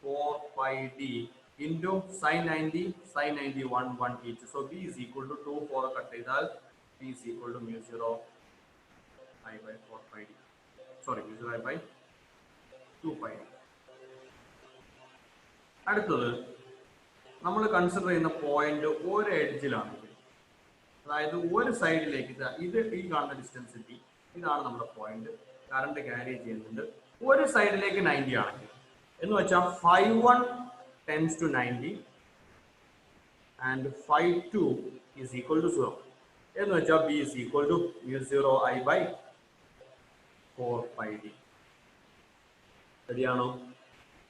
Speaker 1: 4 pi d into sin 90 sin 90 1 each. So B is equal to 2 4 cut ചെയ്താൽ B is equal to mu 0 I by 4 pi d. Sorry, mu 0 I by 2 pi d. അടുത്തത് നമ്മൾ consider ചെയ്യുന്ന point ഒരു എഡ്ജിലാണെങ്കിൽ, അതായത് ഒരു സൈഡിലേക്ക് ഇത് ഈ കാണുന്ന ഡിസ്റ്റൻസ് D, ഇതാണ് നമ്മുടെ പോയിന്റ്. കറണ്ട് ക്യാരി ചെയ്യുന്നുണ്ട്. ഒരു സൈഡിലേക്ക് 90 ആണെങ്കിൽ എന്ന് വെച്ചാൽ phi1 tends to 90 and phi2 is equal to 0. എന്ന് വെച്ചാൽ B is equal to mu 0 I by 4 pi d. ശരിയാണോ?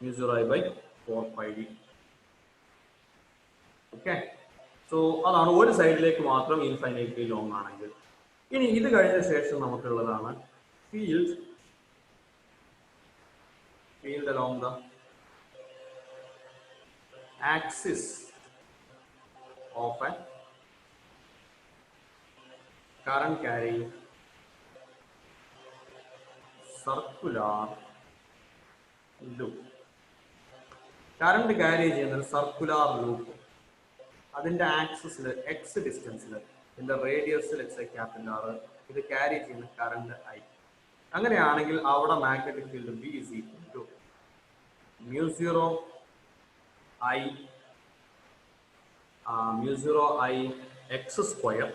Speaker 1: mu 0 I by 4 pi d. Okay, so അതാണ് ഒരു സൈഡിലേക്ക് മാത്രം ഇൻഫൈനൈറ്റ്ലി ലോങ് ആണെങ്കിൽ. ഇനി ഇത് കഴിഞ്ഞ ശേഷം നമുക്കുള്ളതാണ് field along the axis of a current carrying circular loop. Current carry ചെയ്യുന്ന ഒരു സർക്കുലാർ ലൂപ്പ്, അതിന്റെ ആക്സിസിൽ എക്സ് ഡിസ്റ്റൻസിൽ, ഇതിന്റെ റേഡിയസിൽ ക്യാപിറ്റൽ ആർ, ഇത് ക്യാരി ചെയ്യുന്ന കറണ്ട് ഐ. അങ്ങനെയാണെങ്കിൽ അവിടെ magnetic field B is equal to mu 0 I x square,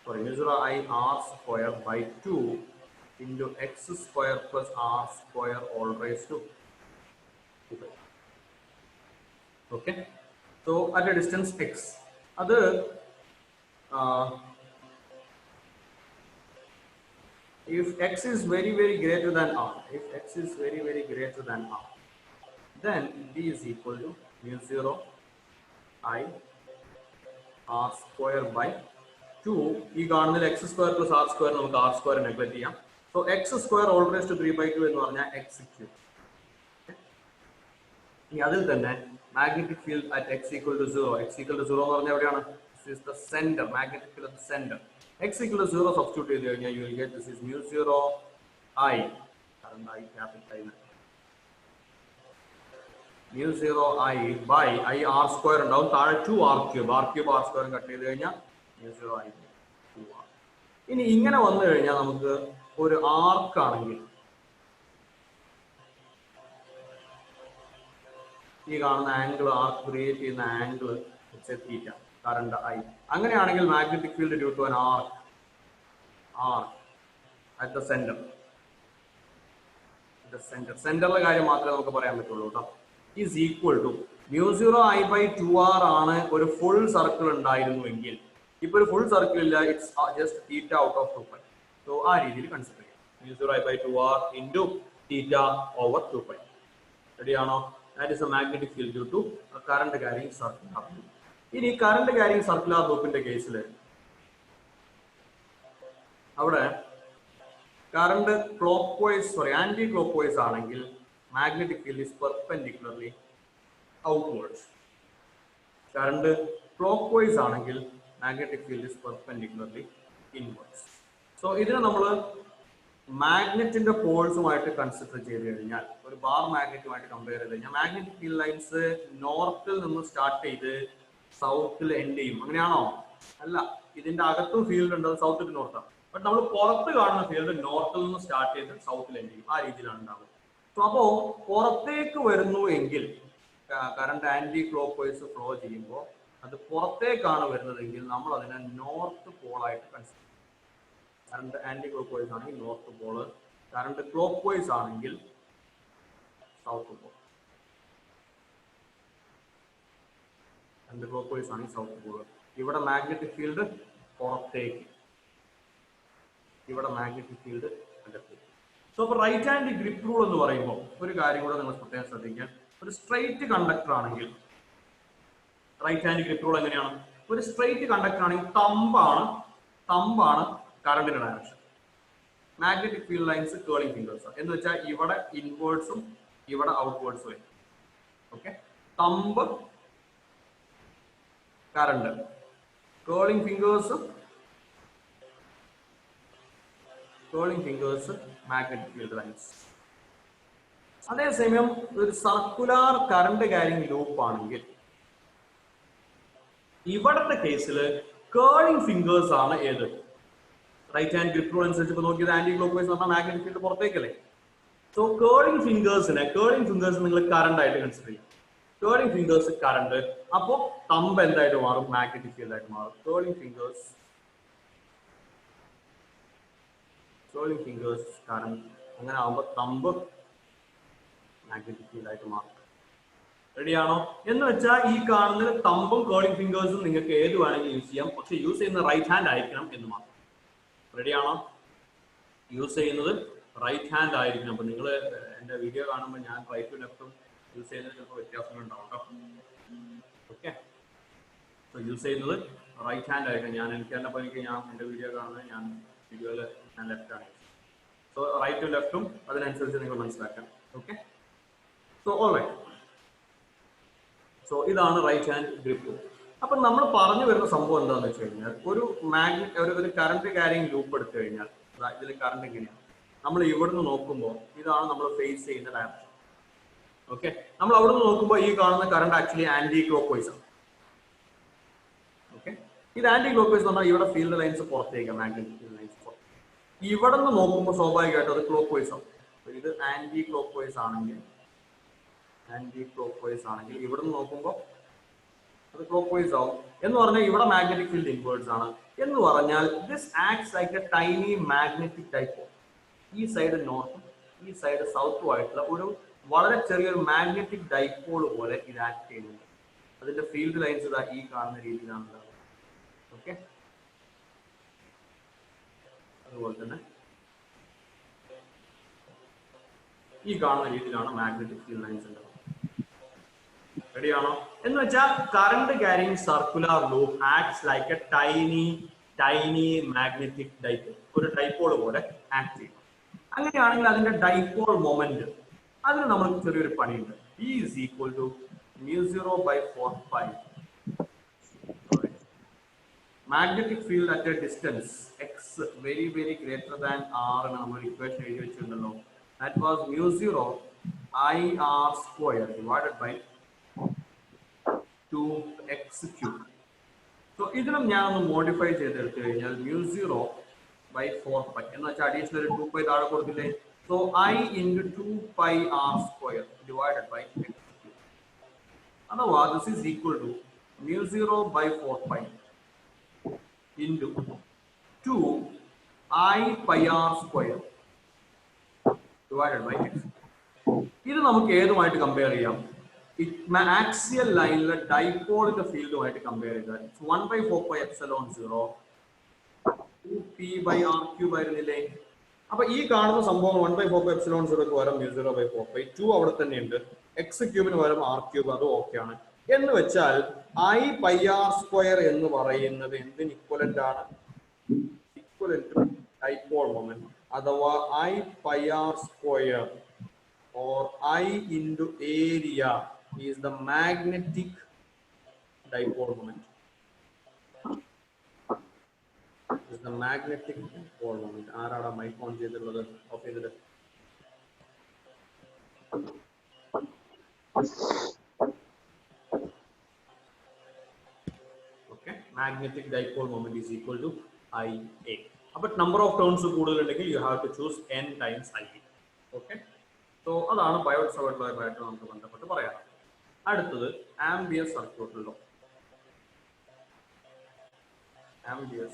Speaker 1: sorry, mu 0 I r square by 2 into x square plus r square all raised to 2. Okay, so at a distance x, other if x is very greater than r, then b is equal to mu 0 I r square by 2. ഈ കാണുന്നതിൽ x square plus r square നമുക്ക് r square neglect ചെയ്യാം. So x square all raised to 3/2 എന്ന് പറഞ്ഞാൽ x cube. ഇനി അതിൽ തന്നെ magnetic field at x equal to 0, x equal to 0 എന്ന് പറഞ്ഞാൽ എവിടെയാണ്? This is the center, magnetic field at the center. X equal to 0 substitute ചെയ്ത് കഴിഞ്ഞാൽ you will get this is mu 0 I, current I capital I, mu 0 I by I r square ഉണ്ടാവും, താഴെ 2r cube, r square cut ചെയ്ത് കഴിഞ്ഞാൽ mu 0 I 2r. ഇനി ഇങ്ങനെ വന്നു കഴിഞ്ഞാൽ നമുക്ക് ഒരു ആർക്ക് ആണെങ്കിൽ ഈ കാണുന്ന ആംഗിൾ, ആർക്ക് ക്രിയേറ്റ് ചെയ്യുന്ന ആംഗിൾ തീറ്റ, കറണ്ട് ഐ. അങ്ങനെയാണെങ്കിൽ magnetic field due to an arc at the centre, സെന്ററിലെ കാര്യം മാത്രമേ നമുക്ക് പറയാൻ പറ്റുള്ളൂ കേട്ടോ, is equal to mu 0 I by 2r ആണ്. ഒരു ഫുൾ സർക്കിൾ ഉണ്ടായിരുന്നുവെങ്കിൽ, ഇപ്പൊ ഒരു ഫുൾ സർക്കിൾ ഇല്ല, it's just theta out of 2π. So ആ രീതിയിൽ കൺസിഡർ ചെയ്യാം, mu 0 I by 2r into theta over 2π. റെഡിയാണോ? That is a magnetic field due to a current carrying circular loop. ഇനി കറണ്ട് ക്യാരിങ് സർക്കുലർ ലൂപ്പിന്റെ കേസിൽ അവിടെ current anti clock vice ആണെങ്കിൽ magnetic field is perpendicularly outwards. Current clock vice ആണെങ്കിൽ magnetic field is perpendicularly inwards. So ഇതിനെ നമ്മൾ മാഗ്നറ്റിന്റെ പോൾസുമായിട്ട് consider ചെയ്ത് കഴിഞ്ഞാൽ, ഒരു ബാർ മാഗ്നറ്റുമായിട്ട് കമ്പയർ ചെയ്ത് കഴിഞ്ഞാൽ മാഗ്നറ്റിക് ഫീൽഡ് ലൈൻസ് നോർത്തിൽ നിന്ന് സ്റ്റാർട്ട് ചെയ്ത് സൗത്തിൽ എൻഡ് ചെയ്യും. അങ്ങനെയാണോ? അല്ല, ഇതിന്റെ അകത്തും ഫീൽഡ് ഉണ്ട്, അത് സൗത്ത് ടു നോർത്താണ്. ബട്ട് നമ്മൾ പുറത്ത് കാണുന്ന ഫീൽഡ് നോർത്തിൽ നിന്ന് സ്റ്റാർട്ട് ചെയ്ത് സൗത്തിൽ എൻഡ് ചെയ്യും. ആ രീതിയിലാണ് ഉണ്ടാവുക. സോ അപ്പോ പുറത്തേക്ക് വരുന്നു എങ്കിൽ current anticlockwise flow ചെയ്യുമ്പോൾ അത് പുറത്തേക്കാണ് വരുന്നതെങ്കിൽ നമ്മൾ അതിനെ നോർത്ത് പോളായിട്ട് കൺസിഡർ ചെയ്യും. കറണ്ട് ആന്റി ക്ലോക്ക് വൈസ് ആണെങ്കിൽ north pole, current clock vice ആണെങ്കിൽ സൗത്ത് പോൾ. ക്ലോക്ക് വൈസ് ആണ് സൗത്ത് പോൾ. ഇവിടെ മാഗ്നറ്റിക് ഫീൽഡ് പുറത്തേക്ക്, ഇവിടെ മാഗ്നറ്റിക് ഫീൽഡ് അകത്തേക്ക്. സോ അപ്പൊ റൈറ്റ് ഹാൻഡ് ഗ്രിപ്പ് റൂൾ എന്ന് പറയുമ്പോൾ ഒരു കാര്യം കൂടെ നിങ്ങൾ പ്രത്യേകം ശ്രദ്ധിക്കാൻ, ഒരു സ്ട്രെയിറ്റ് കണ്ടക്ടർ ആണെങ്കിൽ റൈറ്റ് ഹാൻഡ് ഗ്രിപ്പ് റൂൾ എങ്ങനെയാണ്? ഒരു സ്ട്രെയിറ്റ് കണ്ടക്ടർ ആണെങ്കിൽ തമ്പാണ് കറണ്ടിന്റെ direction. Magnetic field lines curling fingers എന്ന് വെച്ചാൽ ഇവിടെ ഇൻവേർഡ്സും ഇവിടെ ഔട്ട്വേർഡ്സും വരും. Okay, thumb current, curling fingers magnetic field lines. അതേസമയം ഒരു സർക്കുലാർ കറണ്ട് ക്യാരിങ് ലൂപ്പ് ആണെങ്കിൽ ഇവിടത്തെ കേസിൽ കേളിംഗ് ഫിംഗേഴ്സ് ആണ് ഏത്? റൈറ്റ് ഹാൻഡ് ഗ്രിപ്പ് റൂൾ അനുസരിച്ച് ഇപ്പൊ നോക്കിയത് ആന്റി ക്ലോക്ക് വൈസ് പറഞ്ഞാൽ മാഗ്നറ്റിക് ഫീൽഡ് പുറത്തേക്കല്ലേ. സോ കേളിംഗ് ഫിംഗേഴ്സ് നിങ്ങൾ കറണ്ട് ആയിട്ട് കൺസിഡർ ചെയ്യും. കേളിംഗ് ഫിംഗേഴ്സ് കറണ്ട്, അപ്പോ തമ്പ് എന്തായിട്ട് മാറും? മാഗ്നറ്റിക് ഫീൽഡ് ആയിട്ട് മാറും. കേളിംഗ് ഫിംഗേഴ്സ് കറണ്ട്, അങ്ങനെ ആവുമ്പോൾ തമ്പ് മാഗ്നറ്റിക് ഫീൽഡ് ആയിട്ട് മാറും. റെഡിയാണോ? എന്ന് വെച്ചാൽ ഈ കാണുന്ന തമ്പും കേളിംഗ് ഫിംഗേഴ്സും നിങ്ങൾക്ക് ഏത് വേണമെങ്കിലും യൂസ് ചെയ്യാം, പക്ഷെ യൂസ് ചെയ്യുന്ന റൈറ്റ് ഹാൻഡ് ആയിരിക്കണം എന്ന് മാത്രം. റെഡിയാണോ? യൂസ് ചെയ്യുന്നത് റൈറ്റ് ഹാൻഡ് ആയിരിക്കണം. അപ്പൊ നിങ്ങൾ എന്റെ വീഡിയോ കാണുമ്പോൾ ഞാൻ റൈറ്റും ലെഫ്റ്റും യൂസ് ചെയ്യുന്നത് ചിലപ്പോൾ വ്യത്യാസങ്ങൾ ഉണ്ടാവും കേട്ടോ. ഓക്കെ, സോ യൂസ് ചെയ്യുന്നത് റൈറ്റ് ഹാൻഡ് ആയിരിക്കണം. ഞാൻ എനിക്ക് എന്റെ വീഡിയോ കാണുന്നത് ഞാൻ വീഡിയോയിൽ ഞാൻ ലെഫ്റ്റ് ആണ്. സോ റൈറ്റും ലെഫ്റ്റും അതിനനുസരിച്ച് നിങ്ങൾ മനസ്സിലാക്കാം. Okay, so alright. സോ ഇതാണ് റൈറ്റ് ഹാൻഡ് ഗ്രിപ്പ്. അപ്പൊ നമ്മൾ പറഞ്ഞു വരുന്ന സംഭവം എന്താണെന്ന് വെച്ച് കഴിഞ്ഞാൽ, ഒരു കറണ്ട് ക്യാരിങ് ലൂപ്പ് എടുത്തു കഴിഞ്ഞാൽ ഇതിൽ കറണ്ട് എങ്ങനെയാണ് നമ്മൾ ഇവിടുന്ന് നോക്കുമ്പോൾ ഇതാണ് നമ്മൾ ഫേസ് ചെയ്യുന്ന ഡയറക്ഷൻ. ഓക്കെ, നമ്മൾ അവിടുന്ന് നോക്കുമ്പോൾ ഈ കാണുന്ന current actually anti clock vice ആണ്. ഓക്കെ, ഇത് ആന്റി ക്ലോക്ക് വൈസ് എന്ന് പറഞ്ഞാൽ ഇവിടെ ഫീൽഡ് ലൈൻസ് പുറത്തേക്കാണ്, മാഗ്നറ്റിക് ഫീൽഡ് ലൈൻസ് പുറത്ത്. ഇവിടെ നിന്ന് നോക്കുമ്പോൾ സ്വാഭാവികമായിട്ടും അത് ക്ലോക്ക് വൈസ് ആണ്. ഇത് ആന്റി ക്ലോക്ക് വൈസ് ആണെങ്കിൽ ഇവിടുന്ന് നോക്കുമ്പോൾ അത് ക്ലോക്ക് വൈസ് ആവും. എന്ന് പറഞ്ഞാൽ ഇവിടെ മാഗ്നറ്റിക് ഫീൽഡ് ഇൻവേർട്സ് ആണ്. എന്ന് പറഞ്ഞാൽ this acts like A tiny magnetic dipole. ഈ സൈഡ് നോർത്തും ഈ സൈഡ് സൗത്തും ആയിട്ടുള്ള ഒരു വളരെ ചെറിയൊരു മാഗ്നറ്റിക് ഡൈപോൾ പോലെ ഇത് ആക്ട് ചെയ്യുന്നുണ്ട്. അതിന്റെ ഫീൽഡ് ലൈൻസ് ഇതാ ഈ കാണുന്ന രീതിയിലാണ്. ഓക്കെ, അതുപോലെ തന്നെ ഈ കാണുന്ന രീതിയിലാണ് മാഗ്നറ്റിക് ഫീൽഡ് ലൈൻസ് ഉണ്ടാവുക. റെഡിയാണോ? എന്ന് വെച്ചാൽ current carrying circular loop acts like A tiny magnetic dipole. ഒരു ഡൈപോൾ പോലെ ആക്ട് ചെയ്യും. അങ്ങനെയാണെങ്കിൽ അതിന്റെ ഡൈപോൾ മൊമെന്റ്, അതിന് നമ്മൾ ചെറിയൊരു പണിയുണ്ട്. E is equal to μ0/4π. Magnetic field at a distance x very greater than r എന്ന് നമ്മൾ ഇക്വേഷൻ എഴുതി വെച്ചിട്ടുണ്ടല്ലോ. That was μ0 IR² divided by 2x³. So ഇതിനും ഞാൻ ഒന്ന് മോഡിഫൈ ചെയ്തെടുത്തു കഴിഞ്ഞാൽ μ0/4π എന്ന് വെച്ചാൽ അഡീഷണൽ 2π താഴെ കൊടുത്തില്ലേ. So I into 2πr² divided by x³. അഥവാ this is equal to μ0/4π into 2I πr² divided by x. ഇത് നമുക്ക് ഏതുമായിട്ട് കമ്പയർ ചെയ്യാം? ആക്സിയൽ ലൈനിലെ ഡൈപോളിന്റെ ഫീൽഡുമായിട്ട് കമ്പയർ ചെയ്താൽ 1/4πε0 2p/r³ ആയിരുന്നില്ലേ? അപ്പൊ ഈ കാണുന്ന സംഭവം 1/4πε0 പകരം μ0/4π, 2 അവിടെ തന്നെയുണ്ട്, x³ പകരം r³ അത് ഓക്കെ ആണ്. എന്ന് വെച്ചാൽ I πr² എന്ന് പറയുന്നത് എന്തിന് ഇക്വലന്റ് ആണ്? ഇക്വലന്റ് ടു ഡൈപോൾ മൊമെന്റ്, അഥവാ I πr² or I into area is the magnetic dipole moment. Is the magnetic dipole moment. ആരാടാ മൈക്ക് ഓൺ ചെയ്തിട്ടുള്ളത്? ഓഫ് ചെയ്തിട്ട്. Okay, magnetic dipole moment is equal to IA. But number of turns കൂടുതലുണ്ടെങ്കിൽ you have to choose n times IA. Okay, so അതാണ് ബയോട്ട്-സവേർട്ട് നമുക്ക് ബന്ധപ്പെട്ട് പറയാം. അടുത്തത് Ampere circuit law. Ampere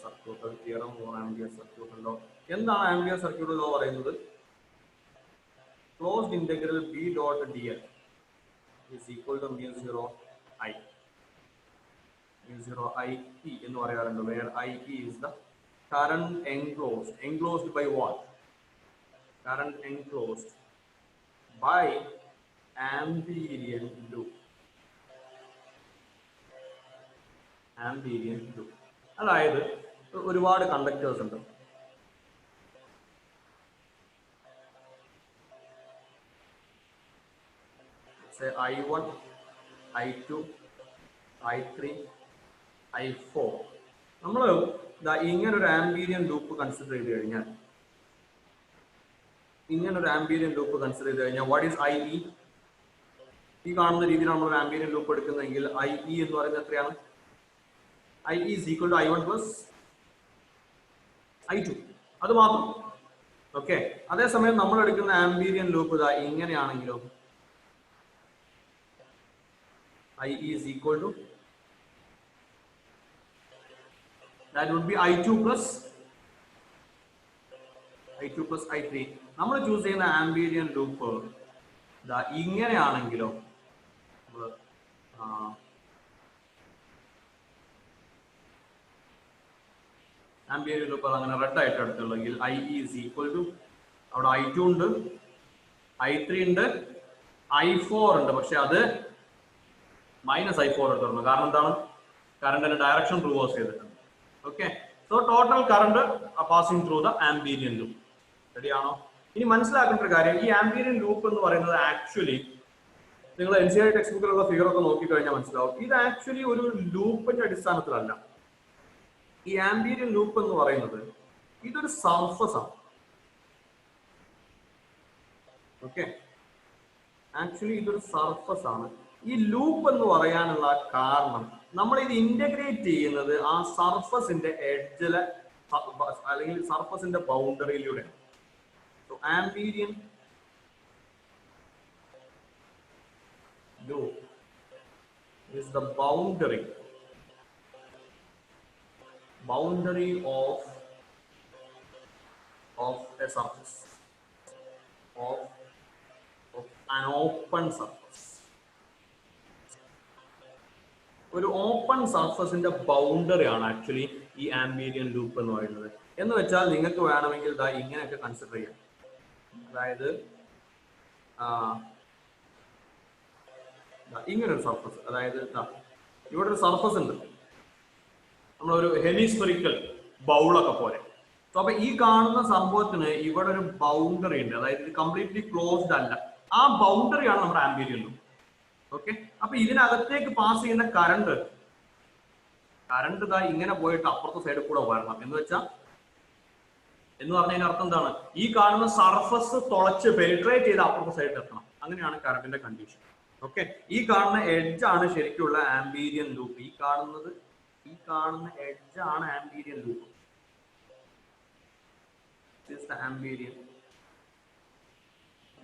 Speaker 1: circuit theorem for Ampere circuit law. എന്താണ് Ampere circuit law പറയുന്നത്? Closed integral B dot dl is equal to μ0 I. μ0 I E എന്ന് പറയാറുണ്ട്, where I E is the current enclosed by what? Current enclosed by Amberian loop. അതായത് ഒരുപാട് conductors ഉണ്ട്. I1, I2, I3, I4. നമ്മൾ ഇങ്ങനെ ഒരു ആംബീരിയൻ loop consider ചെയ്ത് കഴിഞ്ഞാൽ വാട്ട് ഈസ് IE? ഈ കാണുന്ന രീതിയിൽ നമ്മൾ ഒരു ആംബീരിയൻ ലൂപ്പ് എടുക്കുന്നതെങ്കിൽ IE എന്ന് പറയുന്നത് എത്രയാണ്? IE is equal to I1 plus I2. അത് മാത്രം. ഓക്കെ, അതേസമയം നമ്മൾ എടുക്കുന്ന ആംബീരിയൻ loop ഇങ്ങനെയാണെങ്കിലോ IE is equal to, that would be I2 plus I2 plus I3. നമ്മൾ ചൂസ് ചെയ്യുന്ന ആംബീരിയൻ ലൂപ്പ് ഇങ്ങനെയാണെങ്കിലോ ആംബിയന്റ് ലൂപ്പ് അങ്ങനെ റെഡ് ആയിട്ട് എടുത്തുള്ളെങ്കിൽ I ഈസ് ഈക്വൽ ടു അവിടെ I2 ഉണ്ട്, I3 ഉണ്ട്, I4 ഉണ്ട്. പക്ഷെ അത് -I4 എടുത്തിട്ടുണ്ട്. കാരണം എന്താണ്? കറണ്ടിന്റെ ഡയറക്ഷൻ റിവേഴ്സ് ചെയ്തിട്ടുണ്ട്. Okay, so total current passing through the Amperian loop. റെഡിയാണോ? ഇനി മനസ്സിലാക്കേണ്ട ഒരു കാര്യം, ഈ ആംബീരിയൻ ലൂപ്പ് എന്ന് പറയുന്നത് ആക്ച്വലി നിങ്ങൾ NCERT ടെക്സ്റ്റ് ബുക്കിലുള്ള ഫിഗർ ഒക്കെ നോക്കിക്കഴിഞ്ഞാൽ മനസ്സിലാവും, ഇത് ആക്ച്വലി ഒരു ലൂപ്പിന്റെ അടിസ്ഥാനത്തിലല്ല. ഈ ആംബീരിയൻ ലൂപ്പ് എന്ന് പറയുന്നത് ഇതൊരു സർഫസ് ആണ്. ഓക്കെ, ആക്ച്വലി ഇതൊരു സർഫസ് ആണ്. ഈ ലൂപ്പ് എന്ന് പറയാനുള്ള കാരണം നമ്മൾ ഇത് ഇന്റഗ്രേറ്റ് ചെയ്യുന്നത് ആ സർഫസിന്റെ എഡ്ജിലെ അല്ലെങ്കിൽ സർഫസിന്റെ ബൗണ്ടറിയിലൂടെയാണ്. So Amperian loop is the boundary of a surface of an open surface. ഒരു ഓപ്പൺ സർഫസിന്റെ ബൗണ്ടറി ആണ് ആക്ച്വലി ഈ ആംബീരിയൻ ലൂപ്പ് എന്ന് പറയുന്നത്. എന്ന് വെച്ചാൽ നിങ്ങൾക്ക് വേണമെങ്കിൽ ഇതാ ഇങ്ങനെയൊക്കെ കൺസിഡർ ചെയ്യാം. അതായത് ഇങ്ങനെ ഒരു സർഫസ്, അതായത് ഇവിടെ ഒരു സർഫസ് ഉണ്ട്, നമ്മളൊരു ഹെമിസ്ഫെറിക്കൽ ബൗളൊക്കെ പോലെ. സോ അപ്പൊ ഈ കാണുന്ന സംഭവത്തിന് ഇവിടെ ഒരു ബൗണ്ടറി ഉണ്ട്, അതായത് ഇത് കംപ്ലീറ്റ്ലി ക്ലോസ്ഡ് അല്ല. ആ ബൗണ്ടറിയാണ് നമ്മുടെ ആംബീരിയൻ ലൂപ്പ്. ഓക്കെ, അപ്പൊ ഇതിനകത്തേക്ക് പാസ് ചെയ്യുന്ന കറണ്ട് ഇതാ ഇങ്ങനെ പോയിട്ട് അപ്പുറത്തെ സൈഡിൽ കൂടെ വരണം. എന്ന് വെച്ചാൽ എന്ന് പറഞ്ഞതിന്റെ അർത്ഥം എന്താണ്? ഈ കാണുന്ന സർഫസ് തുളച്ച് പെനിട്രേറ്റ് ചെയ്ത് അപ്പുറത്തെ സൈഡിൽ എത്തണം. അങ്ങനെയാണ് കറണ്ടിന്റെ കണ്ടീഷൻ. ഓക്കെ, ഈ കാണുന്ന എഡ്ജ് ആണ് ശരിക്കുള്ള ആംബീരിയൻ ലൂപ്പ്. ഈ കാണുന്ന എഡ്ജ് ആണ് ആംബീരിയൻ loop. This is the ambient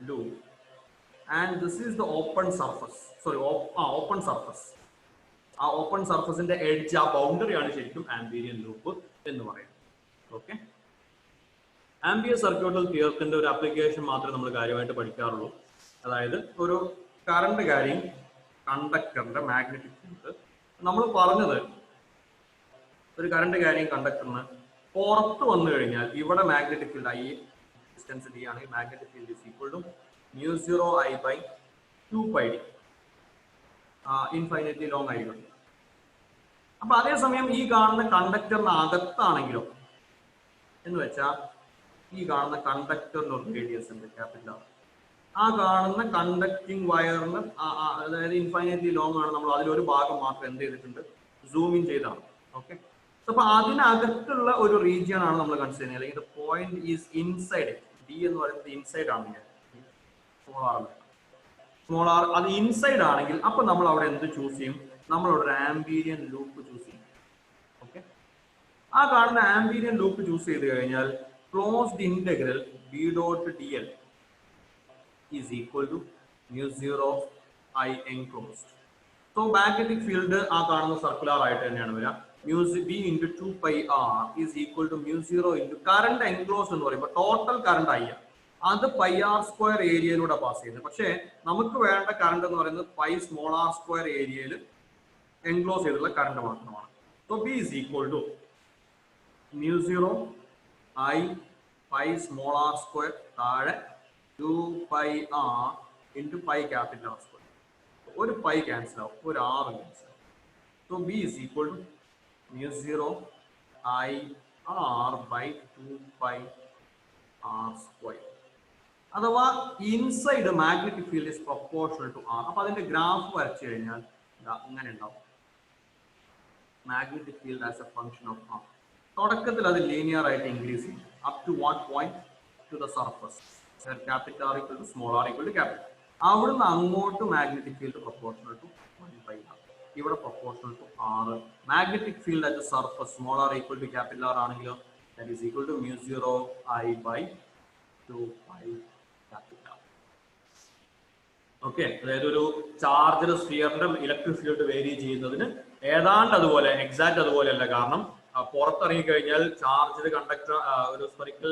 Speaker 1: loop and this is the open surface. Open surface. ആ ഓപ്പൺ സർഫസിന്റെ എഡ്ജ്, ആ ബൗണ്ടറി ആണ് ശരിക്കും ആംബീരിയൻ ലൂപ്പ് എന്ന് പറയുന്നത്. ഓക്കെ, ആംബിയർ സർക്യൂട്ടൽ തിയറത്തിന്റെ ഒരു ആപ്ലിക്കേഷൻ മാത്രമേ നമ്മൾ കാര്യമായിട്ട് പഠിക്കാറുള്ളൂ. അതായത് ഒരു കറണ്ട് ക്യാരിങ് കണ്ടക്ടറിന്റെ മാഗ്നറ്റിക് ഫീൽഡ്. നമ്മൾ പറഞ്ഞത് ഒരു കറണ്ട് ക്യാരിങ് കണ്ടക്ടറിന് പുറത്ത് വന്നു കഴിഞ്ഞാൽ ഇവിടെ magnetic field I distance D ആണെങ്കിൽ magnetic field is equal to μ0I/2πd, infinitely long ആയിരിക്കും. അപ്പൊ അതേസമയം ഈ കാണുന്ന കണ്ടക്ടറിന് അകത്താണെങ്കിലോ എന്ന് വെച്ചാൽ ഈ കാണുന്ന കണ്ടക്ടറിന് ഒരു റേഡിയസ് ഉണ്ട്, ക്യാപിറ്റൽ R. ആ കാണുന്ന കണ്ടക്ടിങ് വയറിന് അതായത് ഇൻഫൈനൈറ്റ്ലി ലോങ് ആണ്. നമ്മൾ അതിലൊരു ഭാഗം മാത്രം എന്ത് ചെയ്തിട്ടുണ്ട്, സൂം ഇൻ ചെയ്താണ്. ഓക്കെ, അപ്പൊ അതിനകത്തുള്ള ഒരു റീജിയൻ ആണ് നമ്മൾ കൺസിഡർ ചെയ്യുന്നത്. അല്ലെങ്കിൽ പോയിന്റ് ഈസ് ഇൻസൈഡ്. D എന്ന് പറയുന്നത് ഇൻസൈഡ് ആണെങ്കിൽ സ്മോൾ ആർ അത് ഇൻസൈഡ് ആണെങ്കിൽ അപ്പൊ നമ്മൾ അവിടെ എന്ത് ചൂസ് ചെയ്യും? നമ്മൾ ഒരു ആംബീരിയൻ ലൂപ്പ് ചൂസ് ചെയ്യും. ഓക്കെ, ആ കാണുന്ന ആംബീരിയൻ ലൂപ്പ് ചൂസ് ചെയ്ത് കഴിഞ്ഞാൽ closed integral B.dl is equal to μ0I enclosed. So magnetic field ആ കാണുന്ന സർക്കുലർ ആയിട്ട് തന്നെയാണ് വരിക. B into 2πr is equal to μ0 into current enclosed എന്ന് പറയുമ്പോൾ ടോട്ടൽ കറണ്ട് I അത് πr² ഏരിയയിലൂടെ പാസ് ചെയ്യുന്നത്. പക്ഷേ നമുക്ക് വേണ്ട കറണ്ട് എന്ന് പറയുന്നത് πr² ഏരിയയിൽ എൻക്ലോസ് ചെയ്തിട്ടുള്ള കറണ്ട് മാത്രമാണ്. So B is equal to μ0I πr² താഴെ 2πr into π capital R². ഒരു π ക്യാൻസൽ ആവും, ഒരു r ക്യാൻസൽ ആവും. So B is equal to μ0IR/2πr². അഥവാ inside magnetic field is proportional to R. അപ്പൊ അതിന്റെ ഗ്രാഫ് വരച്ചു കഴിഞ്ഞാൽ ഇങ്ങനെ ഉണ്ടാവും, magnetic field as a function of R. തുടക്കത്തിൽ അത് ലീനിയർ ആയിട്ട് ഇൻക്രീസ് ചെയ്യും. Up to what point? To the surface. Capital R equal to small r equal to capital. അവിടുന്ന് അങ്ങോട്ട് magnetic field proportional to 1/r. ഇവിടെ proportional to R. Magnetic field at the surface small r equal to capital R ആണെങ്കിലോ that is equal to μ0I/2π capital R. Okay, അതായത് ഒരു charge സ്ഫിയറിന്റെ electric field vary ചെയ്യുന്നതിന് ഏതാണ്ട് അതുപോലെ, exact അതുപോലെയല്ല. കാരണം പുറത്തിറങ്ങി കഴിഞ്ഞാൽ ചാർജ് കണ്ടക്ടർ ഒരു സ്ഫെറിക്കൽ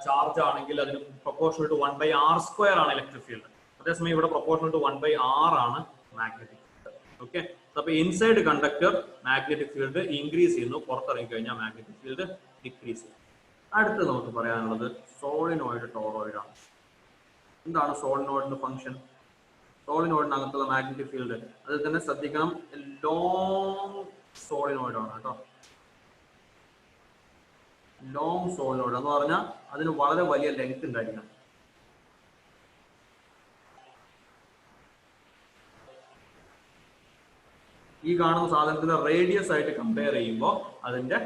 Speaker 1: ചാർജ് ആണെങ്കിൽ അതിന് പ്രൊപ്പോർഷണൽ ടു 1/r² ആണ് ഇലക്ട്രിക് ഫീൽഡ്. അതേസമയം ഇവിടെ പ്രൊപ്പോർഷണൽ ടു 1/r ആണ് മാഗ്നറ്റിക് ഫീൽഡ്. ഓക്കെ, അപ്പൊ inside conductor magnetic field increase ചെയ്യുന്നു, പുറത്തിറങ്ങി കഴിഞ്ഞാൽ മാഗ്നറ്റിക് ഫീൽഡ് ഡിക്രീസ് ചെയ്യും. അടുത്ത് നമുക്ക് പറയാനുള്ളത് സോളിനോയിഡ് ടോറോയിഡ് ആണ്. എന്താണ് സോളിനോയിഡിന്റെ ഫംഗ്ഷൻ? സോളിനോയിഡിനകത്തുള്ള മാഗ്നറ്റിക് ഫീൽഡ് അതിൽ തന്നെ ശ്രദ്ധിക്കണം, ലോങ് സോളിനോയിഡ് ആണ് കേട്ടോ. ലോങ് സോളിനോയിഡ് എന്ന് പറഞ്ഞാൽ അതിന് വളരെ വലിയ ലെങ്ത് ഉണ്ടായിരിക്കണം. ഈ കാണുന്ന സാധനത്തിന്റെ റേഡിയസ് ആയിട്ട് കമ്പയർ ചെയ്യുമ്പോൾ അതിന്റെ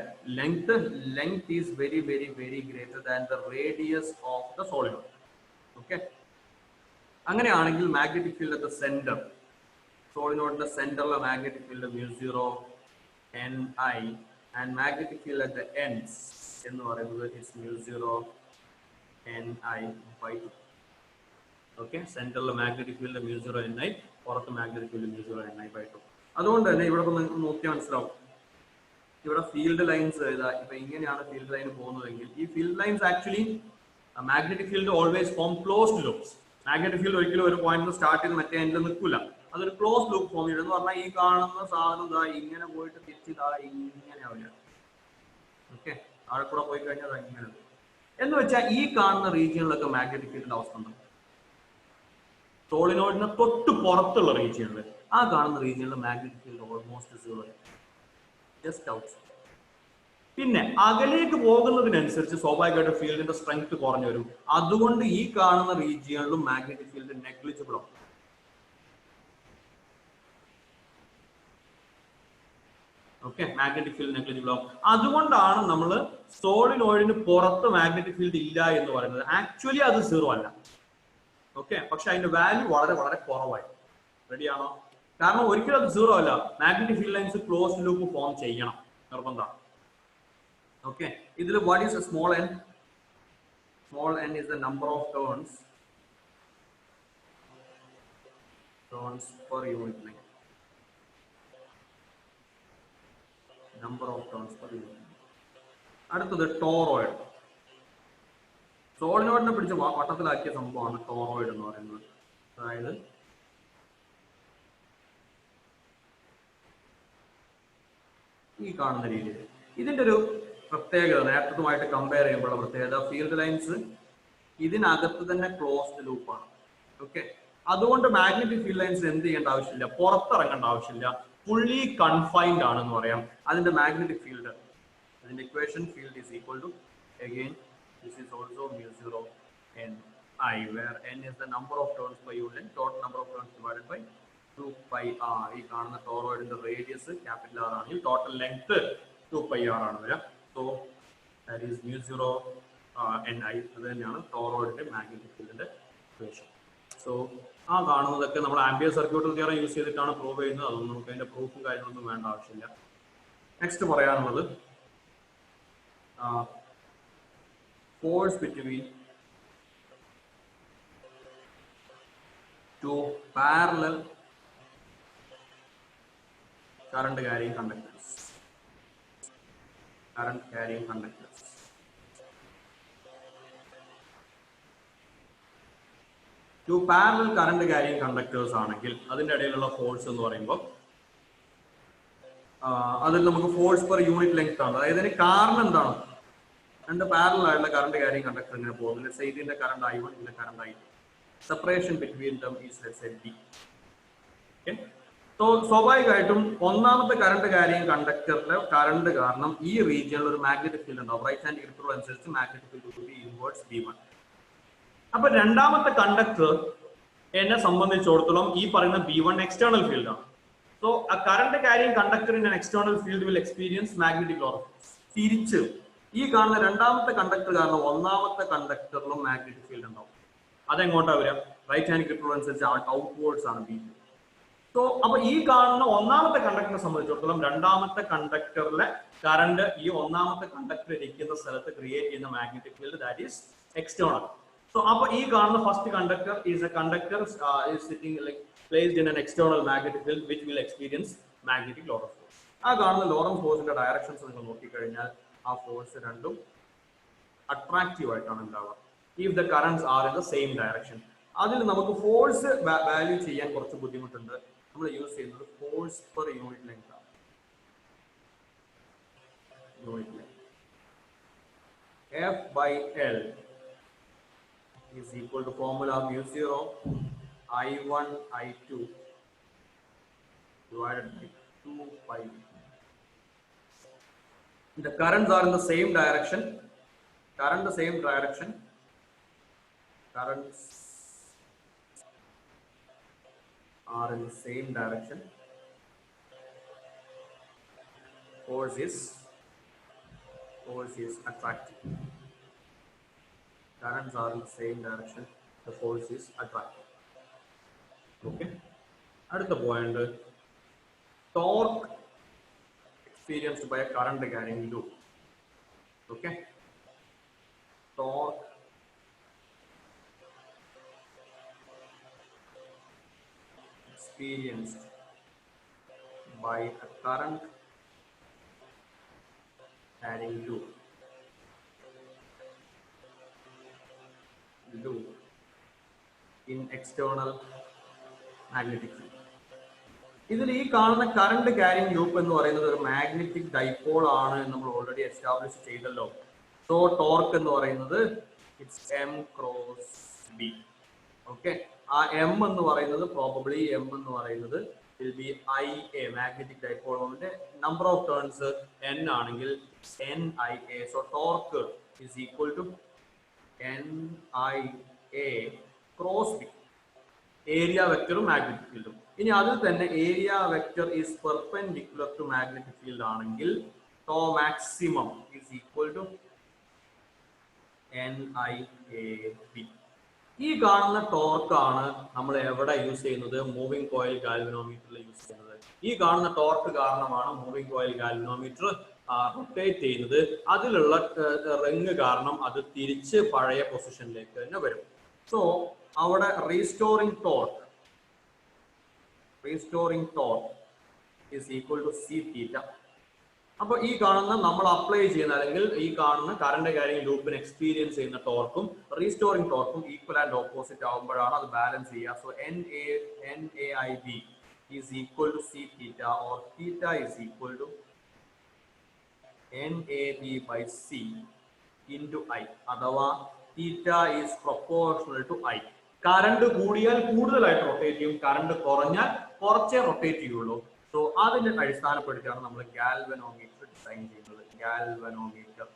Speaker 1: length is very very very greater than the radius of the solenoid. Okay, അങ്ങനെയാണെങ്കിൽ magnetic field at the centre, സോളിനോയിഡിന്റെ സെന്ററിലെ magnetic field μ0 Ni and magnetic field at the ends എന്ന് പറയുന്നത് ഇസ് μ0 Ni/2. ഓക്കെ, സെന്ററിലെ magnetic field μ0 Ni, പുറത്ത് magnetic field μ0 Ni/2. അതുകൊണ്ട് തന്നെ ഇവിടെ നോക്കിയാൽ മനസ്സിലാവും, ഇവിടെ ഫീൽഡ് ലൈൻസ് ഇപ്പൊ ഇങ്ങനെയാണ് ഫീൽഡ് ലൈൻ പോകുന്നതെങ്കിൽ ഈ field lines actually magnetic field always form closed loops. Magnetic field ഒരിക്കലും ഒരു പോയിന്റ് സ്റ്റാർട്ട് ചെയ്ത് മറ്റേ എൻഡിൽ നിൽക്കില്ല, അതൊരു ക്ലോസ് ലൂപ്പ് ഫോം ചെയ്യും. എന്ന് പറഞ്ഞാൽ ഈ കാണുന്ന സാധനം ഇങ്ങനെ പോയിട്ട് തിരിച്ച് ഇങ്ങനെ ആവില്ല. ഓക്കെ, താഴെ കൂടെ പോയി കഴിഞ്ഞാൽ ഇങ്ങനെ എന്ന് വെച്ചാൽ ഈ കാണുന്ന റീജിയനിലൊക്കെ മാഗ്നറ്റിക് ഫീൽഡിന്റെ അവസ്ഥ ഉണ്ടാവും. സോളിനോയിഡിന് തൊട്ട് പുറത്തുള്ള റീജിയനിൽ, ആ കാണുന്ന റീജിയനിൽ magnetic field almost 0, just out. പിന്നെ അകലേക്ക് പോകുന്നതിനനുസരിച്ച് സ്വാഭാവികമായിട്ട് ഫീൽഡിന്റെ സ്ട്രെങ്ത് കുറഞ്ഞു വരും. അതുകൊണ്ട് ഈ കാണുന്ന റീജിയനിലും മാഗ്നറ്റിക് ഫീൽഡ് നെഗ്ലിജിബിൾ ആവും. ഓക്കെ, മാഗ്നറ്റിക് ഫീൽഡ് നെഗ്ലിജിബിൾ ആവും. അതുകൊണ്ടാണ് നമ്മൾ സോളിനോയിഡിന് പുറത്ത് മാഗ്നറ്റിക് ഫീൽഡ് ഇല്ല എന്ന് പറയുന്നത്. ആക്ച്വലി അത് 0 അല്ല. ഓക്കെ, പക്ഷെ അതിന്റെ വാല്യൂ വളരെ വളരെ കുറവായി. റെഡിയാണോ? കാരണം ഒരിക്കലും അത് 0 അല്ല. Magnetic field lines closed loop form ചെയ്യണം, നിർബന്ധമാണ്. ഓക്കെ, ഇതിൽ what is small n? Small n is the number of turns per unit length. Number of turns per unit length. അടുത്തത് ടോറോയിഡ്. സോളിനോയിഡിനെ പിടിച്ച് വട്ടത്തിലാക്കിയ സംഭവമാണ് ടോറോയിഡ് എന്ന് പറയുന്നത്. അതായത് ഈ കാണുന്ന രീതിയിൽ. ഇതിന്റെ ഒരു പ്രത്യേകത, നേരത്തുമായിട്ട് കമ്പയർ ചെയ്യുമ്പോഴുള്ള പ്രത്യേകത, ഫീൽഡ് ലൈൻസ് ഇതിനകത്ത് തന്നെ ക്ലോസ്ഡ് ലൂപ്പാണ്. ഓക്കെ, അതുകൊണ്ട് മാഗ്നറ്റിക് ഫീൽഡ് ലൈൻസ് എന്ത് ചെയ്യേണ്ട ആവശ്യമില്ല, പുറത്തിറങ്ങേണ്ട ആവശ്യമില്ല, ഫുള്ളി കൺഫൈൻഡ് ആണെന്ന് പറയാം. അതിന്റെ മാഗ്നറ്റിക് ഫീൽഡ്, അതിന്റെ equation, field is equal to again this is also μ0 Ni, where n is the number of turns per unit, total number of turns divided by 2πr. ഈ കാണുന്ന ടോറോയിഡിന്റെ റേഡിയസ് ക്യാപിറ്റൽ R ആണെങ്കിൽ total length 2πr ആണ് വരിക. So that is μ0 Ni. അത് തന്നെയാണ് ടോറോയിഡിന്റെ magnetic ഫീൽഡിന്റെ ഇക്വേഷൻ. സോ ആ കാണുന്നതൊക്കെ നമ്മൾ ആംപിയർ സർക്യൂട്ടൽ തിയറം യൂസ് ചെയ്തിട്ടാണ് പ്രൂവ് ചെയ്യുന്നത്. അതൊന്നും നമുക്ക് അതിന്റെ പ്രൂഫും കാര്യങ്ങളൊന്നും വേണ്ട ആവശ്യമില്ല. നെക്സ്റ്റ് പറയാനുള്ളത് force between two parallel current carrying conductors. Two parallel current carrying conductors ആണെങ്കിൽ അതിന്റെ ഇടയിലുള്ള ഫോഴ്സ് എന്ന് പറയുമ്പോൾ അതിൽ നമുക്ക് ഫോഴ്സ് പെർ യൂണിറ്റ് ലെങ്ത് ആണ്. അതായത് ഇതിന് കാരണം എന്താണ്? രണ്ട് പാരലൽ ആയിട്ടുള്ള കറണ്ട് ക്യാരിങ് കണ്ടക്ടർ ഇങ്ങനെ പോകുന്നു. ലെറ്റ്സ് സേ ഇതിന്റെ കറണ്ട് I1, ഇതിന്റെ current I2. Separation between them is let's say D. Okay, so സ്വാഭാവികമായിട്ടും ഒന്നാമത്തെ കറണ്ട് ക്യാരിങ് കണ്ടക്ടറിലെ കറണ്ട് കാരണം ഈ റീജിയനിൽ ഒരു മാഗ്നറ്റിക് ഫീൽഡ് ഉണ്ടാവും. റൈറ്റ് ഹാൻഡ് ഇലക്ട്രോൺ അനുസരിച്ച് magnetic field to B inverts B1. അപ്പൊ രണ്ടാമത്തെ കണ്ടക്ടർ എന്നെ സംബന്ധിച്ചിടത്തോളം ഈ പറയുന്ന B1 എക്സ്റ്റേണൽ ഫീൽഡ് ആണ്. So a current carrying conductor in an external field will experience magnetic loss. തിരിച്ച് ഈ കാണുന്ന രണ്ടാമത്തെ കണ്ടക്ടർ കാരണം ഒന്നാമത്തെ കണ്ടക്ടറിലും മാഗ്നറ്റിക് ഫീൽഡ് ഉണ്ടാവും. അതെങ്ങോട്ടാ വരിക? റൈറ്റ് ഹാൻഡ് ഇലക്ട്രോൺ അനുസരിച്ച് ഔട്ട്വേർഡ്സ് ആണ് B2. സോ അപ്പൊ ഈ കാണുന്ന ഒന്നാമത്തെ കണ്ടക്ടറിനെ സംബന്ധിച്ചിടത്തോളം രണ്ടാമത്തെ കണ്ടക്ടറിലെ കറണ്ട് ഈ ഒന്നാമത്തെ കണ്ടക്ടർ ഇരിക്കുന്ന സ്ഥലത്ത് ക്രിയേറ്റ് ചെയ്യുന്ന magnetic field that is external. So അപ്പൊ ഈ കാണുന്ന first conductor is A conductor is sitting like placed in an external magnetic field which will experience magnetic Lorentz force. ആ കാണുന്ന ലോറൻസ് ഫോഴ്സിന്റെ ഡയറക്ഷൻസ് നിങ്ങൾ നോക്കിക്കഴിഞ്ഞാൽ ആ ഫോഴ്സ് രണ്ടും അട്രാക്റ്റീവ് ആയിട്ടാണ് ഉണ്ടാവുക. If the currents are in the same direction. അതിൽ നമുക്ക് ഫോഴ്സ് വാല്യൂ ചെയ്യാൻ കുറച്ച് ബുദ്ധിമുട്ടുണ്ട്. നമ്മൾ യൂസ് ചെയ്യുന്നത് ഫോഴ്സ് പെർ യൂണിറ്റ് ലെങ്ത് ആണ്. Unit length F by L is equal to formula mu 0 I1 I2 divided by 2 pi. The currents are in the same direction. Currents are in the same direction. Force is attractive. Currents are in the same direction. The force is attractive. Okay. Another point, torque experienced by a current carrying loop. Okay. Torque experienced by a current carrying loop in external magnetic field. ഇതിൽ ഈ കാണുന്ന current carrying loop എന്ന് പറയുന്നത് ഒരു magnetic dipole ആണ് എന്ന് നമ്മൾ already establish ചെയ്തല്ലോ. സോ ടോർക്ക് എന്ന് പറയുന്നത് it's M cross B. Okay, ആ എം എന്ന് പറയുന്നത് പ്രോബബ്ലി എം എന്ന് പറയുന്നത് will be IA, magnetic dipole moment. Number of turns n ആണെങ്കിൽ NIA. So torque is equal to NIA cross B. Area vector magnetic field. ഇനി അതിൽ തന്നെ area vector is perpendicular to magnetic field ആണെങ്കിൽ tau maximum is equal to NIAB. ഈ കാണുന്ന torque ആണ് നമ്മൾ എവിടെ യൂസ് ചെയ്യുന്നത്? മൂവിംഗ് കോയിൽ ഗാൽവനോമീറ്ററിൽ യൂസ് ചെയ്യുന്നത്. ഈ കാണുന്ന ടോർക്ക് കാരണമാണ് മൂവിംഗ് കോയിൽ ഗാൽവനോമീറ്റർ റൊട്ടേറ്റ് ചെയ്യുന്നത്. അതിലുള്ള റിങ് കാരണം അത് തിരിച്ച് പഴയ പൊസിഷനിലേക്ക് തന്നെ വരും. സോ അവിടെ restoring torque is equal to C theta. അപ്പോൾ ഈ കാണുന്ന നമ്മൾ അപ്ലൈ ചെയ്യുന്ന അല്ലെങ്കിൽ ഈ കാണുന്ന കറണ്ട് ക്യാരിങ് ലൂപ്പിന് എക്സ്പീരിയൻസ് ചെയ്യുന്ന ടോർക്കും റീസ്റ്റോറിംഗ് ടോർക്കും ഈക്വൽ ആൻഡ് ഓപ്പോസിറ്റ് ആകുമ്പോഴാണ് അത് ബാലൻസ് ചെയ്യുക. So NAIB is equal to C theta or theta is equal to NAB by C into I. അഥവാ theta is proportional to I. Current കൂടിയാൽ കൂടുതലായിട്ട് rotate ചെയ്യും, current കുറഞ്ഞാൽ കുറച്ചേ റൊട്ടേറ്റ് ചെയ്യുള്ളൂ. സോ അതിനെ അടിസ്ഥാനപ്പെടുത്തിയാണ് നമ്മൾ ഗാൽവനോമീറ്റർ ഡിസൈൻ ചെയ്യുന്നത്. ഗാൽവനോമീറ്റർ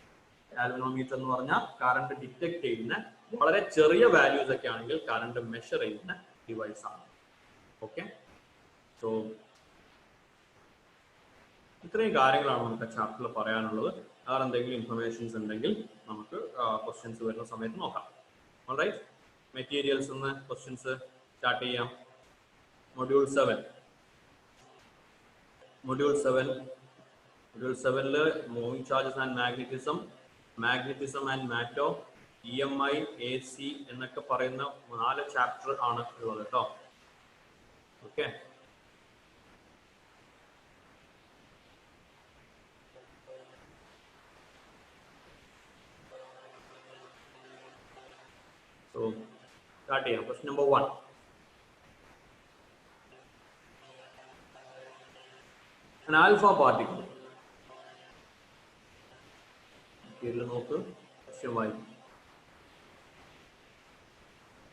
Speaker 1: എന്ന് പറഞ്ഞാൽ കറണ്ട് ഡിറ്റക്ട് ചെയ്യുന്ന വളരെ ചെറിയ വാല്യൂസ് ഒക്കെ ആണെങ്കിൽ കറണ്ട് മെഷർ ചെയ്യുന്ന ഡിവൈസ് ആണ്. ഓക്കെ, സോ ഇത്രയും കാര്യങ്ങളാണ് നമുക്ക് ചാപ്റ്ററിൽ പറയാനുള്ളത്. വേറെ എന്തെങ്കിലും ഇൻഫർമേഷൻസ് ഉണ്ടെങ്കിൽ നമുക്ക് ക്വസ്റ്റ്യൻസ് വരുന്ന സമയത്ത് നോക്കാം. ഓൾറൈറ്റ്, മെറ്റീരിയൽസ് നിന്ന് ക്വസ്റ്റ്യൻസ് സ്റ്റാർട്ട് ചെയ്യാം. Module 7 moving charges and magnetism and മാറ്റോ, EMI, AC എന്നൊക്കെ പറയുന്ന 4 ചാപ്റ്റർ ആണ് ഉള്ളത് കേട്ടോ. ഓക്കെ, സോ സ്റ്റാർട്ട് ചെയ്യാം. Question number 1. An alpha particle. നോക്ക്,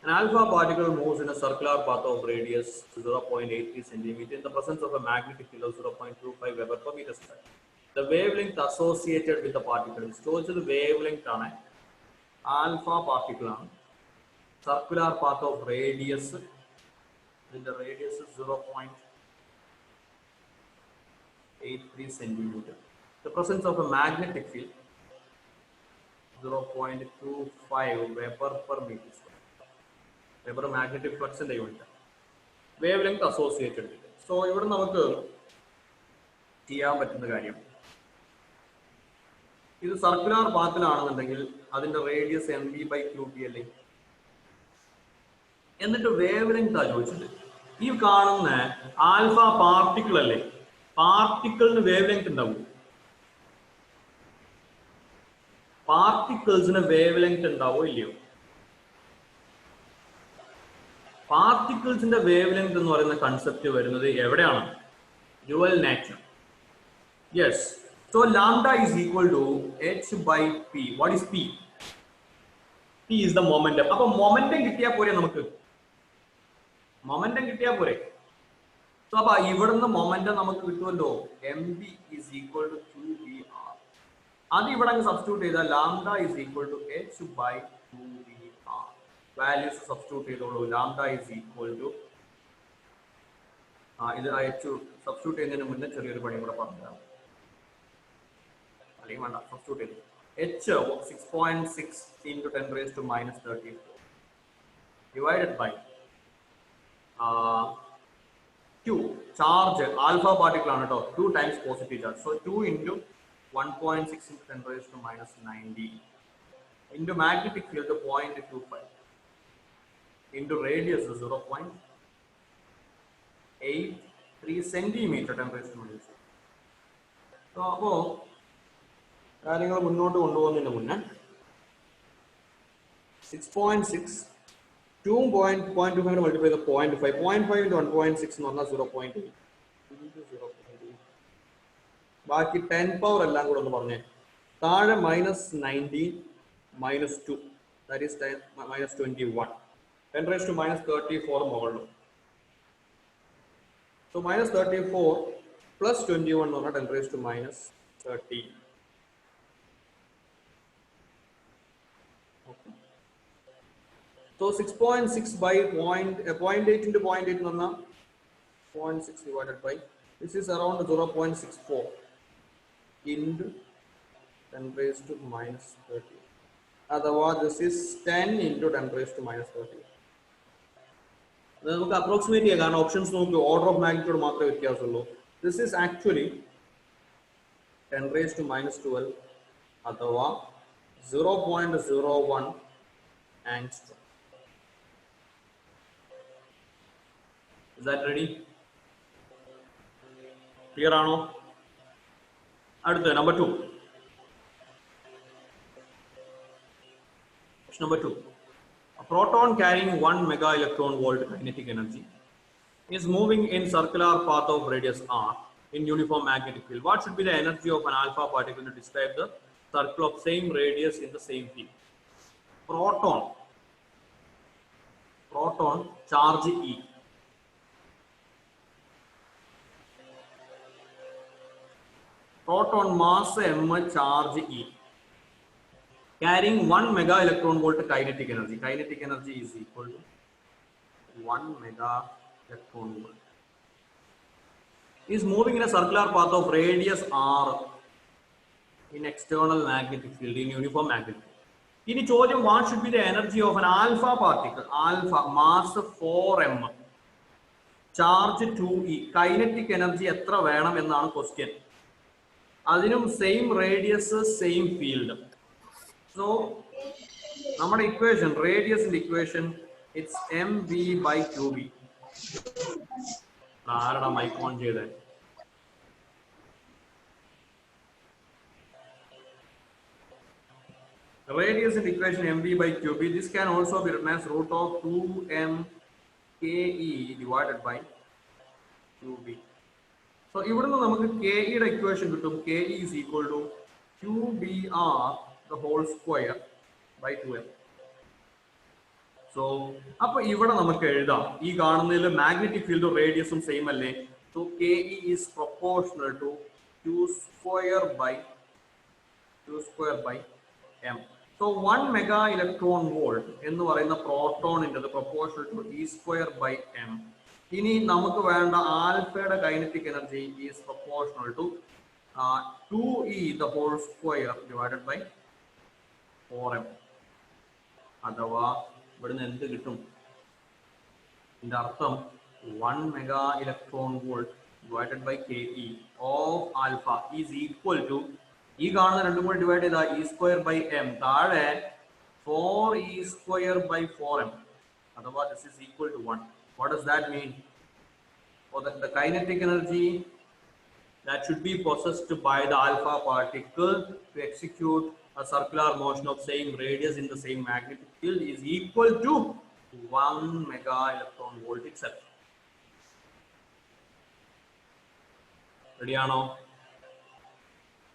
Speaker 1: An alpha particle moves in a circular path of radius 0.83 cm in the presence of a magnetic field of 0.25 Weber per meter square. The wavelength associated with the particle is ചോദിച്ചത് wavelength ആണ്. Alpha particle ആണ്. Circular path of radius, ഇതിന്റെ radius 0.83 centimeter. The presence of a magnetic field 0.25 Weber per meter square. Weber magnetic flux in the unit. Wavelength associated with it. So ഇവിടെ നമുക്ക് ചെയ്യാൻ പറ്റുന്ന കാര്യം, ഇത് സർക്കുലർ പാത്തിലാണെന്നുണ്ടെങ്കിൽ അതിന്റെ റേഡിയസ് MB/QB അല്ലേ. എന്നിട്ട് വേവ്ലെങ്ത് ആ ചോദിച്ചത്. ഈ കാണുന്ന ആൽഫ പാർട്ടിക്കിൾ അല്ലേ, പാർട്ടിക്കിളിന് വേവ് ലെങ്ത് ഉണ്ടാവും. പാർട്ടിക്കിൾസിന് വേവ് ലെങ്ത് ഉണ്ടാവോ ഇല്ലയോ? പാർട്ടിക്കിൾസിന്റെ വേവ് ലെങ്ത് എന്ന് പറയുന്ന കൺസെപ്റ്റ് വരുന്നത് എവിടെയാണ്? Dual nature. Yes. So lambda is equal to h by p. What is p? p is the momentum. അപ്പൊ മൊമെന്റം കിട്ടിയാൽ പോരെ നമുക്ക്? മൊമെന്റം കിട്ടിയാൽ പോരെ? സോ അപ്പൊ ഇവിടുന്ന് മൊമെന്റം നമുക്ക് കിട്ടുമല്ലോ. mb is equal to 2vr. അത് ഇവിടെ അങ്ങ് സബ്സ്റ്റിറ്റ്യൂട്ട് ചെയ്താൽ lambda is equal to h by 2vr. Values substitute ചെയ്തോളൂ. ലാംഡ is equal to ഇത് h സബ്സ്റ്റിറ്റ്യൂട്ട് ചെയ്യുന്നതിന് മുന്നേ ചെറിയൊരു പണി കൂടെ പറഞ്ഞുതരാം. അല്ലെങ്കിൽ വേണ്ട, സബ്സ്റ്റിറ്റ്യൂട്ട് ചെയ്തു. h 6.6 into 10 raised to minus 34 divided by q, charge alpha particle ആണ് കേട്ടോ, 2 times positive charge. So 2 into 1.6 into 10 raised to minus 90 into magnetic field 0.25 into radius 0.83 centimeter 10 raised to minus 6. So അപ്പോൾ കാര്യങ്ങൾ മുന്നോട്ട് കൊണ്ടുപോകുന്നതിന് മുന്നേ 6.6 2.25 multiply the 0.5 0.5 into 1.6 എന്ന് പറഞ്ഞാൽ 0.8 ബാക്കി 10 power എല്ലാം കൂടെ ഒന്ന് പറഞ്ഞേ. താഴെ -19 -2 that is -21 10 raised to minus 34 മുകളിലും. So -34 plus 21 എന്ന് പറഞ്ഞാൽ 10 raised to minus 30. So 6.6 by 0.8 into 0.8 എന്ന് പറഞ്ഞാൽ 0.6 divided by this is around 0.64 into 10 raised to minus 30. അഥവാ this is 10 into 10 raised to minus 30. അത് നമുക്ക് അപ്രോക്സിമേറ്റ് ചെയ്യാം, കാരണം ഓപ്ഷൻസ് നോക്കി ഓർഡർ ഓഫ് മാഗ്നിറ്റ്യൂഡ് മാത്രമേ വ്യത്യാസമുള്ളൂ. This is actually 10 raised to minus 12 അഥവാ 0.01 angstrom. Is that ready? Clear ആണോ? അടുത്ത number 2. Question number 2. A proton carrying 1 mega electron volt kinetic energy is moving in circular path of radius r in uniform magnetic field. What should be the energy of an alpha particle to describe the circle of same radius in the same field? Proton charge E. Proton mass m, charge E, carrying 1 mega electron volt kinetic energy. Kinetic energy is equal to 1 mega electron volt. Is moving in a circular path of radius r in external magnetic field, in uniform magnetic field. In ചോദ്യം, what should be the energy of an alpha particle? Alpha mass 4m, charge 2e, kinetic energy എത്ര വേണം എന്നാണ് question. അതിനും same radius same field. So നമ്മുടെ equation, റേഡിയസിന്റെ equation, it's mv by qb. ആരുടെ mike on ചെയ്തേ? Radius in equation mv by qb. This can also be written as root of 2m ke divided by qb. So ഇവിടുന്ന് നമുക്ക് ke യുടെ equation കിട്ടും. ke is equal to qbr the whole square by 2m. So അപ്പൊ ഇവിടെ നമുക്ക് എഴുതാം, ഈ കാണുന്നതിൽ മാഗ്നറ്റിക് ഫീൽഡും റേഡിയസും സെയിം അല്ലേ? So ke is proportional to q square by m. So 1 mega electron volt എന്ന് പറയുന്ന പ്രോട്ടോണിന്റെ proportional to e square by m. ഇനി നമുക്ക് വേണ്ട ആൽഫയുടെ kinetic energy is proportional to 2e the whole square divided by 4m. അഥവാ ഇവിടുന്ന് എന്ത് കിട്ടും? ഇതിന്റെ അർത്ഥം 1 mega electron volt divided by ke of alpha is equal to, ഈ കാണുന്ന രണ്ടും കൂടി ഡിവൈഡ് ചെയ്താൽ e square by m, താഴെ 4e square by 4m, അഥവാ this is equal to 1. What does that mean? For the kinetic energy that should be possessed by the alpha particle to execute a circular motion of same radius in the same magnetic field is equal to 1 mega electron volt itself. Ready ആണോ?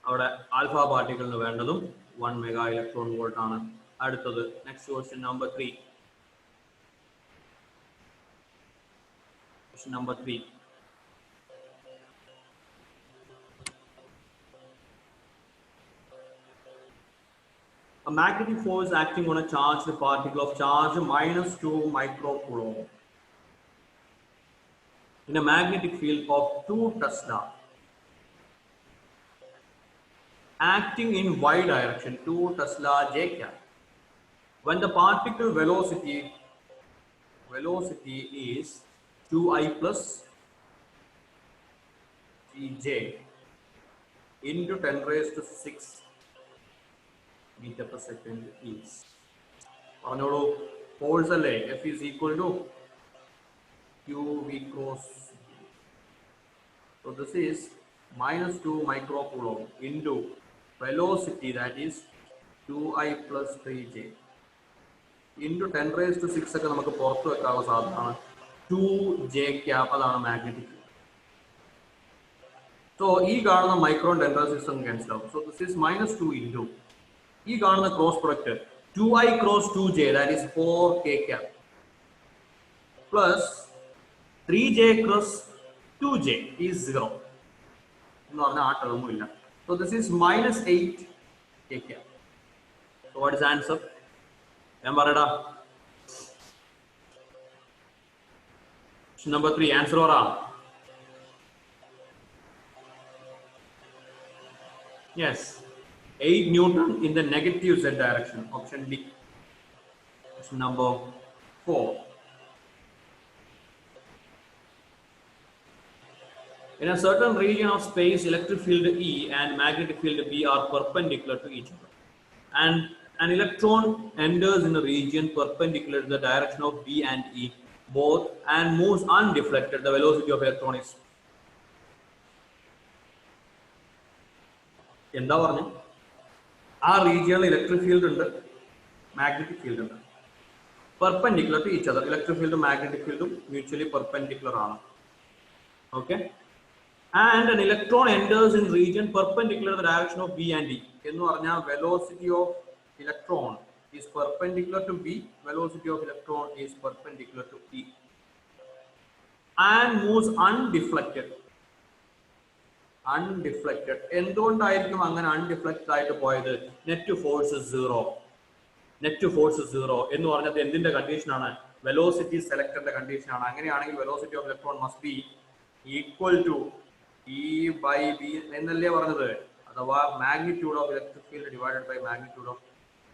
Speaker 1: അവിടെ alpha പാർട്ടിക്കിളിന് വേണ്ടതും 1 mega electron volt ആണ്. അടുത്തത് next question number 3. Question number 3. A magnetic force acting on a charged particle of charge -2 microcoulomb in a magnetic field of 2 Tesla acting in y direction 2 Tesla j cap when the particle velocity is 2I plus Tj into 10 raised to 6 meter per second is. പറഞ്ഞോളൂ, force അല്ലേ F is equal to QV cross. So this is -2 microcoulomb into velocity that is 2I plus 3j into 10 raised to 6 ഒക്കെ നമുക്ക് പുറത്ത് വെക്കാനുള്ള സാധനമാണ് 2j cap, അതാണ് magnetic. So ഈ കാണുന്ന മൈക്രോൺ ടെൻഡർ സിസ്റ്റം ക്യാൻസൽ ആവും. So this is -2 into ഈ കാണുന്ന cross product 2I cross 2j that is 4k cap plus 3j cross 2j is 0 എന്ന് പറഞ്ഞാൽ ആ ടേമും ഇല്ല. So this is -8k cap. So what is the answer? ഞാൻ പറയടാ. Number 3, answer or yes, 8 Newton in the negative z direction. Option D. Question number 4. In a certain region of space, electric field E and magnetic field B are perpendicular to each other, and an electron enters in a region perpendicular to the direction of B and E both and moves undeflected. The velocity of electron is. എന്താ പറഞ്ഞു? ആ റീജിയണിൽ electric field ഉണ്ട്, magnetic field ഉണ്ട്, perpendicular to each other. Electric ഫീൽഡും magnetic ഫീൽഡും mutually perpendicular ആണ്. Okay, and an electron enters in region perpendicular to the direction of B and E എന്ന് പറഞ്ഞാൽ velocity of electron is perpendicular to B, velocity of electron is perpendicular to E and moves undeflected. എന്തുകൊണ്ടായിരിക്കും അങ്ങനെ അൺഡിഫ്ലക്റ്റഡ് ആയിട്ട് പോയത്? Net force 0 എന്ന് പറഞ്ഞത് എന്തിന്റെ കണ്ടീഷനാണ്? വെലോസിറ്റി സെലക്ടറിന്റെ കണ്ടീഷനാണ്. അങ്ങനെയാണെങ്കിൽ velocity of electron must be equal to E by B എന്നല്ലേ പറഞ്ഞത്? അഥവാ magnitude of electric field divided by magnitude of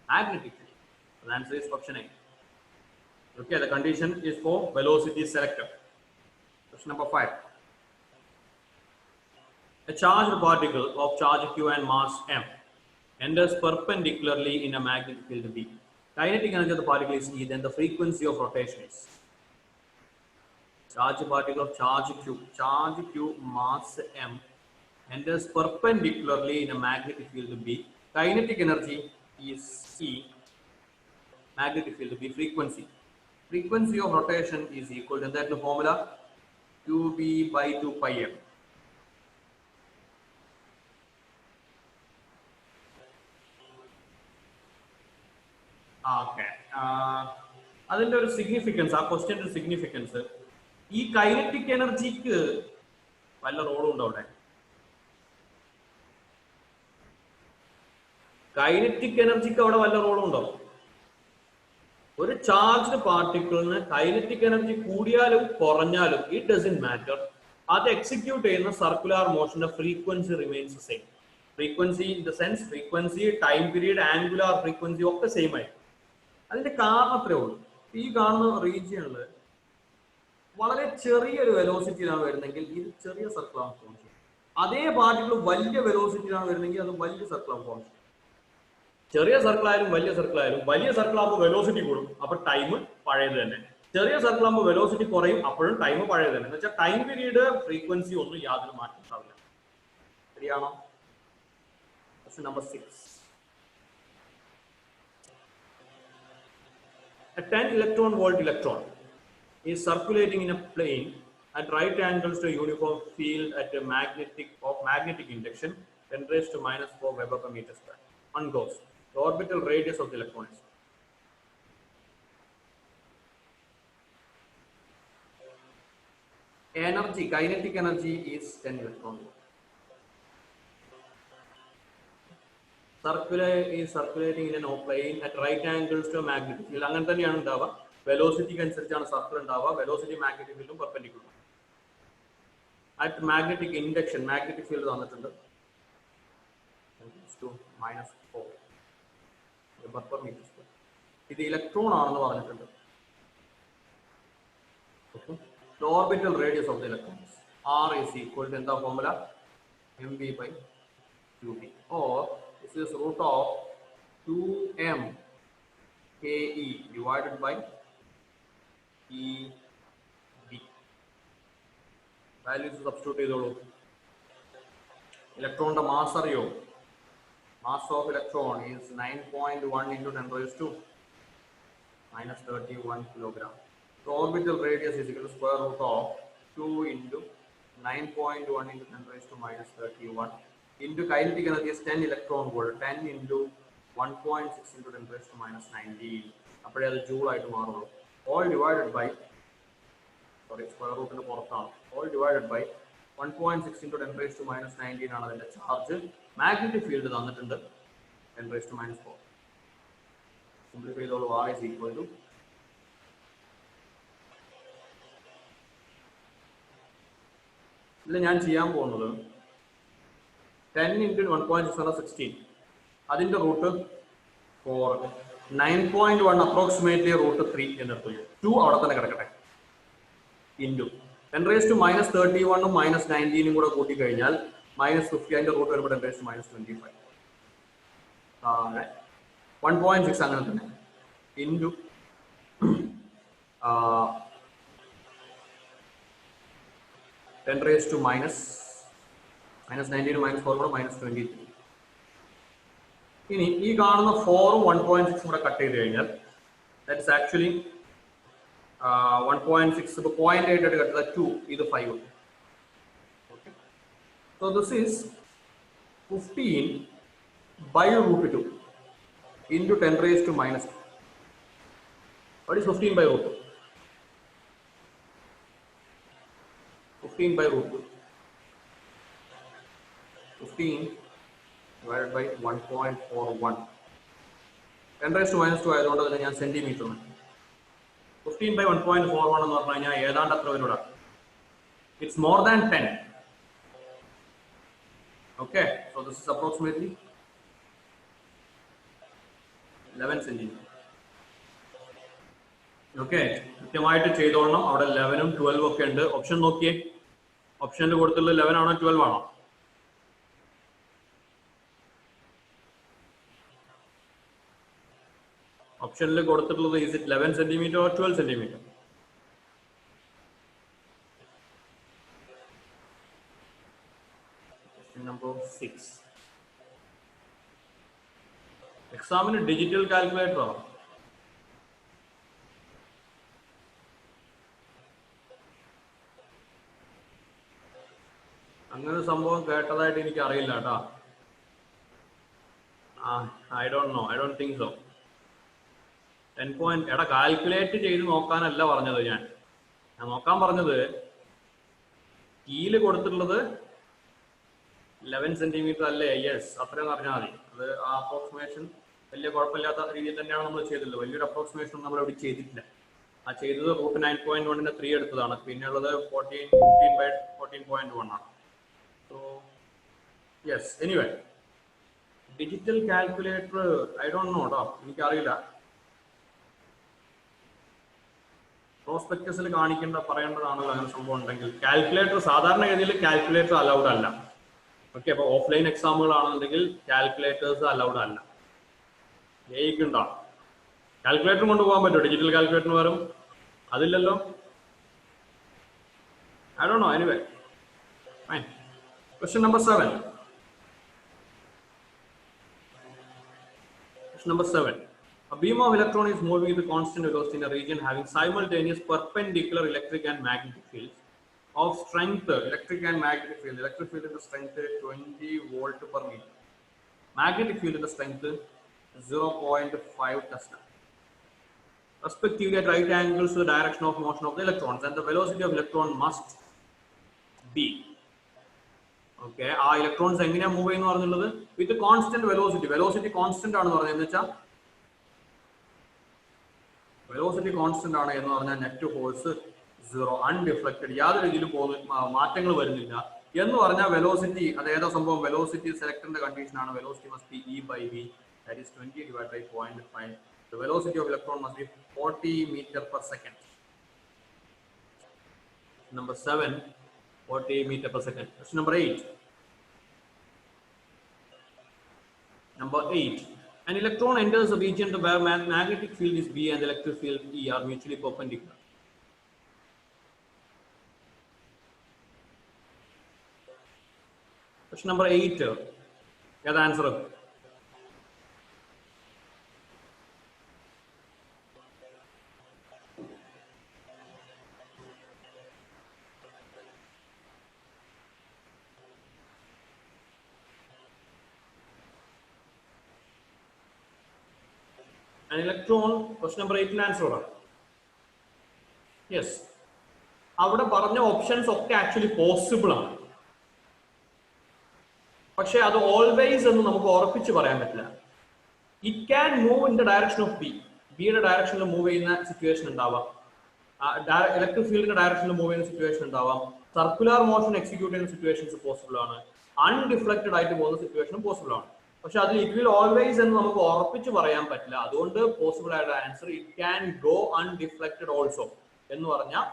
Speaker 1: magnetic field. The answer is option A. Okay, the condition is for velocity selector. Question number 5. A charged particle of charge Q and mass m enters perpendicularly in a magnetic field B. Kinetic energy of the particle is E, then the frequency of rotation is. Charged particle of charge Q, mass m enters perpendicularly in a magnetic field B. Kinetic energy is E, magnetic field B, frequency of rotation is equal to that formula QB by 2 pi m. Okay, അതിന്റെ ഒരു significance, ആ ക്വസ്റ്റ്യന്റെ significance, ഈ kinetic എനർജിക്ക് വല്ല റോളും ഉണ്ടോ അവിടെ? Kinetic എനർജിക്ക് അവിടെ വല്ല റോളും ഉണ്ടോ? ഒരു ചാർജ്ഡ് പാർട്ടിക്കിളിന് കൈനറ്റിക് എനർജി കൂടിയാലും കുറഞ്ഞാലും ഇറ്റ് ഡസന്റ് മാറ്റർ. അത് എക്സിക്യൂട്ട് ചെയ്യുന്ന സർക്കുലർ മോഷന്റെ frequency remains same. Frequency in the sense frequency, time period, angular frequency ഒക്കെ സെയിം ആയി. അതിന്റെ കാരണം അത്രേ ഉള്ളൂ. ഈ കാണുന്ന റീജിയനിൽ വളരെ ചെറിയൊരു വെലോസിറ്റിയിലാണ് വരുന്നെങ്കിൽ ഇത് ചെറിയ സർക്കുലർ ഫോം ചെയ്യും. അതേ പാർട്ടിക്കിൾ വലിയ വെലോസിറ്റിയിലാണ് വരുന്നെങ്കിൽ അത് വലിയ സർക്കുലർ ഫോം ചെയ്യും. ചെറിയ സർക്കിൾ ആയാലും വലിയ സർക്കിൾ ആയാലും, വലിയ സർക്കിൾ ആകുമ്പോൾ വെലോസിറ്റി കൂടും, അപ്പൊ ടൈം പഴയത് തന്നെ. ചെറിയ സർക്കിൾ ആകുമ്പോൾ വെലോസിറ്റി കുറയും, അപ്പോഴും ടൈം പഴയത് തന്നെ. എന്ന് വെച്ചാൽ ടൈം പീരീഡ്, ഫ്രീക്വൻസി ഒന്നും യാതൊരു മാറ്റം ഉണ്ടാവില്ല. ശരിയാണോ? Question number 6. A 10 electron volt electron is circulating in a plane at right angles to a uniform field at a magnetic induction 10 raised to minus 4 Weber per meter square. One goes. The orbital radius of the electron is. Energy, kinetic energy is 10 electron volt. Circulating in an plane at right angles to a magnetic field. അങ്ങനെ തന്നെയാണ് ഉണ്ടാവുക. വെലോസിറ്റിക്ക് അനുസരിച്ചാണ് circle ഉണ്ടാവുക. Velocity magnetic ഫീൽഡും perpendicular. At magnetic induction, magnetic field തന്നിട്ടുണ്ട്. to minus 4 Weber per meter square. ഇത് electron ആണെന്ന് പറഞ്ഞിട്ടുണ്ട്. Okay. The orbital radius of the electron is R is equal to എന്താ formula mv by qb, or this is root of 2m ke divided by eb. Values substitute ചെയ്തോളൂ. ഇലക്ട്രോണിന്റെ mass അറിയോ? Mass of electron is 9.1 into 10 raised to minus 31 kilogram. The orbital radius is equal to square root of 2 into 9.1 into 10 raised to minus 31 into kinetic energy is 10 electron volt. 10 into 1.6 into 10 raised to minus 90. അപ്പോൾ അത് joule ആയിട്ട് മാറുള്ളൂ. All divided by square root ന്റെ പുറത്താണ്. All divided by 1.6 into 10 raised to minus 19 ആണ് അതിന്റെ charge. Magnetic field തന്നിട്ടുണ്ട് 10 raised to minus 4. Simplify ചെയ്തോളൂ. R is equal to ഇതിൽ ഞാൻ ചെയ്യാൻ പോകുന്നത് 10 into 1.6 ആണ് 16. അതിന്റെ റൂട്ട് 4. 9.1 approximately root 3 എന്നെടുത്തു. 2 അവിടെ തന്നെ കിടക്കട്ടെ. ഇൻറ്റു 10 raised to minus 31 ഉം minus 19 കൂടെ കൂട്ടി കഴിഞ്ഞാൽ minus 50 അതിന്റെ റൂട്ട് വരുമ്പോൾ 10 raised to minus 25. 1.6 അങ്ങനെ തന്നെ into 10 raised to minus 19 minus 4 കൂടെ minus 23. ഇനി ഈ കാണുന്ന 4 ഉം 1.6 കൂടെ കട്ട് ചെയ്ത് കഴിഞ്ഞാൽ that is actually 1.6 ഇപ്പോൾ 0.8 ആയിട്ട് കട്ട് ചെയ്താൽ 2 ഇത് 5. Okay. So this is 15 by root 2 into 10 raised to minus 2. What is 15 by root 2? 15 by root 2. 15 divided by 1.41. 10 raised to minus 2 ആയതുകൊണ്ട് തന്നെ ഞാൻ സെന്റിമീറ്റർ. 15 by 1.41 എന്ന് പറഞ്ഞു കഴിഞ്ഞാൽ ഏതാണ്ട് അത്ര വരൂടാ. It's more than 10. Okay, so this is approximately 11 centimeter. Okay, കൃത്യമായിട്ട് ചെയ്തോളണം. അവിടെ 11 ഉം 12 ഒക്കെ ഉണ്ട്. ഓപ്ഷൻ നോക്കിയേ. ഓപ്ഷനിൽ കൊടുത്തുള്ളത് 11 ആണോ 12 ആണോ? ഓപ്ഷനിൽ കൊടുത്തിട്ടുള്ളത് is it 11 centimeter or 12 centimeter? Question number 6. എക്സാമിന് ഡിജിറ്റൽ കാൽക്കുലേറ്റർ ആണ്. അങ്ങനെ ഒരു സംഭവം കേട്ടതായിട്ട് എനിക്ക് അറിയില്ല കേട്ടോ. I don't know. I don't think so. 10 point എടാ കാൽക്കുലേറ്റ് ചെയ്ത് നോക്കാനല്ല പറഞ്ഞത്. ഞാൻ നോക്കാൻ പറഞ്ഞത് കീല് കൊടുത്തിട്ടുള്ളത് 11 സെന്റിമീറ്റർ അല്ലേ? യെസ്, അത്രയും അറിഞ്ഞാൽ മതി. അത് ആ അപ്രോക്സിമേഷൻ വലിയ കുഴപ്പമില്ലാത്ത രീതിയിൽ തന്നെയാണ് നമ്മൾ ചെയ്തിട്ടുള്ളത്. വലിയൊരു അപ്രോക്സിമേഷൻ നമ്മൾ ഇവിടെ ചെയ്തിട്ടില്ല. ആ ചെയ്തത് റൂട്ട് 9.1 3 എടുത്തതാണ്. പിന്നെ ഉള്ളത് 14.1 ആണ്. So yes, anyway digital calculator I don't know കേട്ടോ, എനിക്കറിയില്ല. പ്രോസ്പെക്ടസിൽ പറയേണ്ടതാണല്ലോ അങ്ങനെ സംഭവം ഉണ്ടെങ്കിൽ. കാൽക്കുലേറ്റർ സാധാരണഗതിയിൽ കാൽക്കുലേറ്റർ അലൗഡ് അല്ല. ഓക്കെ, അപ്പോൾ ഓഫ്ലൈൻ എക്സാമുകളാണെന്നുണ്ടെങ്കിൽ കാൽക്കുലേറ്റേഴ്സ് അലൗഡ് അല്ല. ജയിക്കുണ്ടോ? കാൽക്കുലേറ്റർ കൊണ്ടുപോകാൻ പറ്റുമോ? ഡിജിറ്റൽ കാൽക്കുലേറ്ററിന് വരും അതില്ലല്ലോ. I don't know. Anyway fine. Question number 7. Question number 7. A beam of electron is moving with constant velocity in a region having simultaneous perpendicular electric and magnetic fields of strength. Electric and magnetic field. Electric field in the strength 20 volt per meter. Magnetic field in the strength 0.5 Tesla. Respectively at right angles to the direction of motion of the electrons, and the velocity of electron must be. Okay, ആ electrons എങ്ങനെയാ move ചെയ്യുന്നു പറഞ്ഞുള്ളത് with constant velocity. Velocity constant ആണെന്ന് പറഞ്ഞതെന്ന് വെച്ചാൽ velocity constant ആണ് എന്ന് പറഞ്ഞാൽ നെറ്റ് ഫോഴ്സ് സീറോ, അൺഡിഫ്ലക്റ്റഡ്, യാതൊരു രീതിയിലും മാറ്റങ്ങൾ വരുന്നില്ല എന്ന് പറഞ്ഞാൽ വെലോസിറ്റി അത് ഏതാ സംഭവം? വെലോസിറ്റി സെലക്ടറിന്റെ കണ്ടീഷൻ ആണ്. Velocity must be E by V, that is 20 divided by 0.5. The velocity of electron must be 40 meter per second. Number 7, 40 meter per second. Question number 8. Number 8. An electron enters a region where magnetic field is B and the electric field E are mutually perpendicular. Question number 8. Get the answer. An electron, question number 8 answer. Yes. അവിടെ പറഞ്ഞ options ഒക്കെ actually possible ആണ്, പക്ഷെ അത് always എന്ന് നമുക്ക് ഉറപ്പിച്ച് പറയാൻ പറ്റില്ല. It can move in the direction of B. ബിയുടെ ഡയറക്ഷനിൽ മൂവ് ചെയ്യുന്ന സിറ്റുവേഷൻ ഉണ്ടാവാം, ഇലക്ട്രിക് ഫീൽഡിന്റെ ഡയറക്ഷനിൽ മൂവ് ചെയ്യുന്ന സിറ്റുവേഷൻ ഉണ്ടാവാം, സർക്കുലർ മോഷൻ എക്സിക്യൂട്ട് ചെയ്യുന്ന സിറ്റുവേഷൻസ് പോസിബിൾ ആണ്, അൺഡിഫ്ലക്റ്റഡ് ആയിട്ട് പോകുന്ന സിറ്റുവേഷനും പോസിബിൾ ആണ്. പക്ഷെ അതിൽ ഇറ്റ് വിൽ ഓൾവേസ് എന്ന് നമുക്ക് ഉറപ്പിച്ച് പറയാൻ പറ്റില്ല. അതുകൊണ്ട് പോസിബിൾ ആയിട്ടുള്ള answer it can go undeflected also എന്ന് പറഞ്ഞാൽ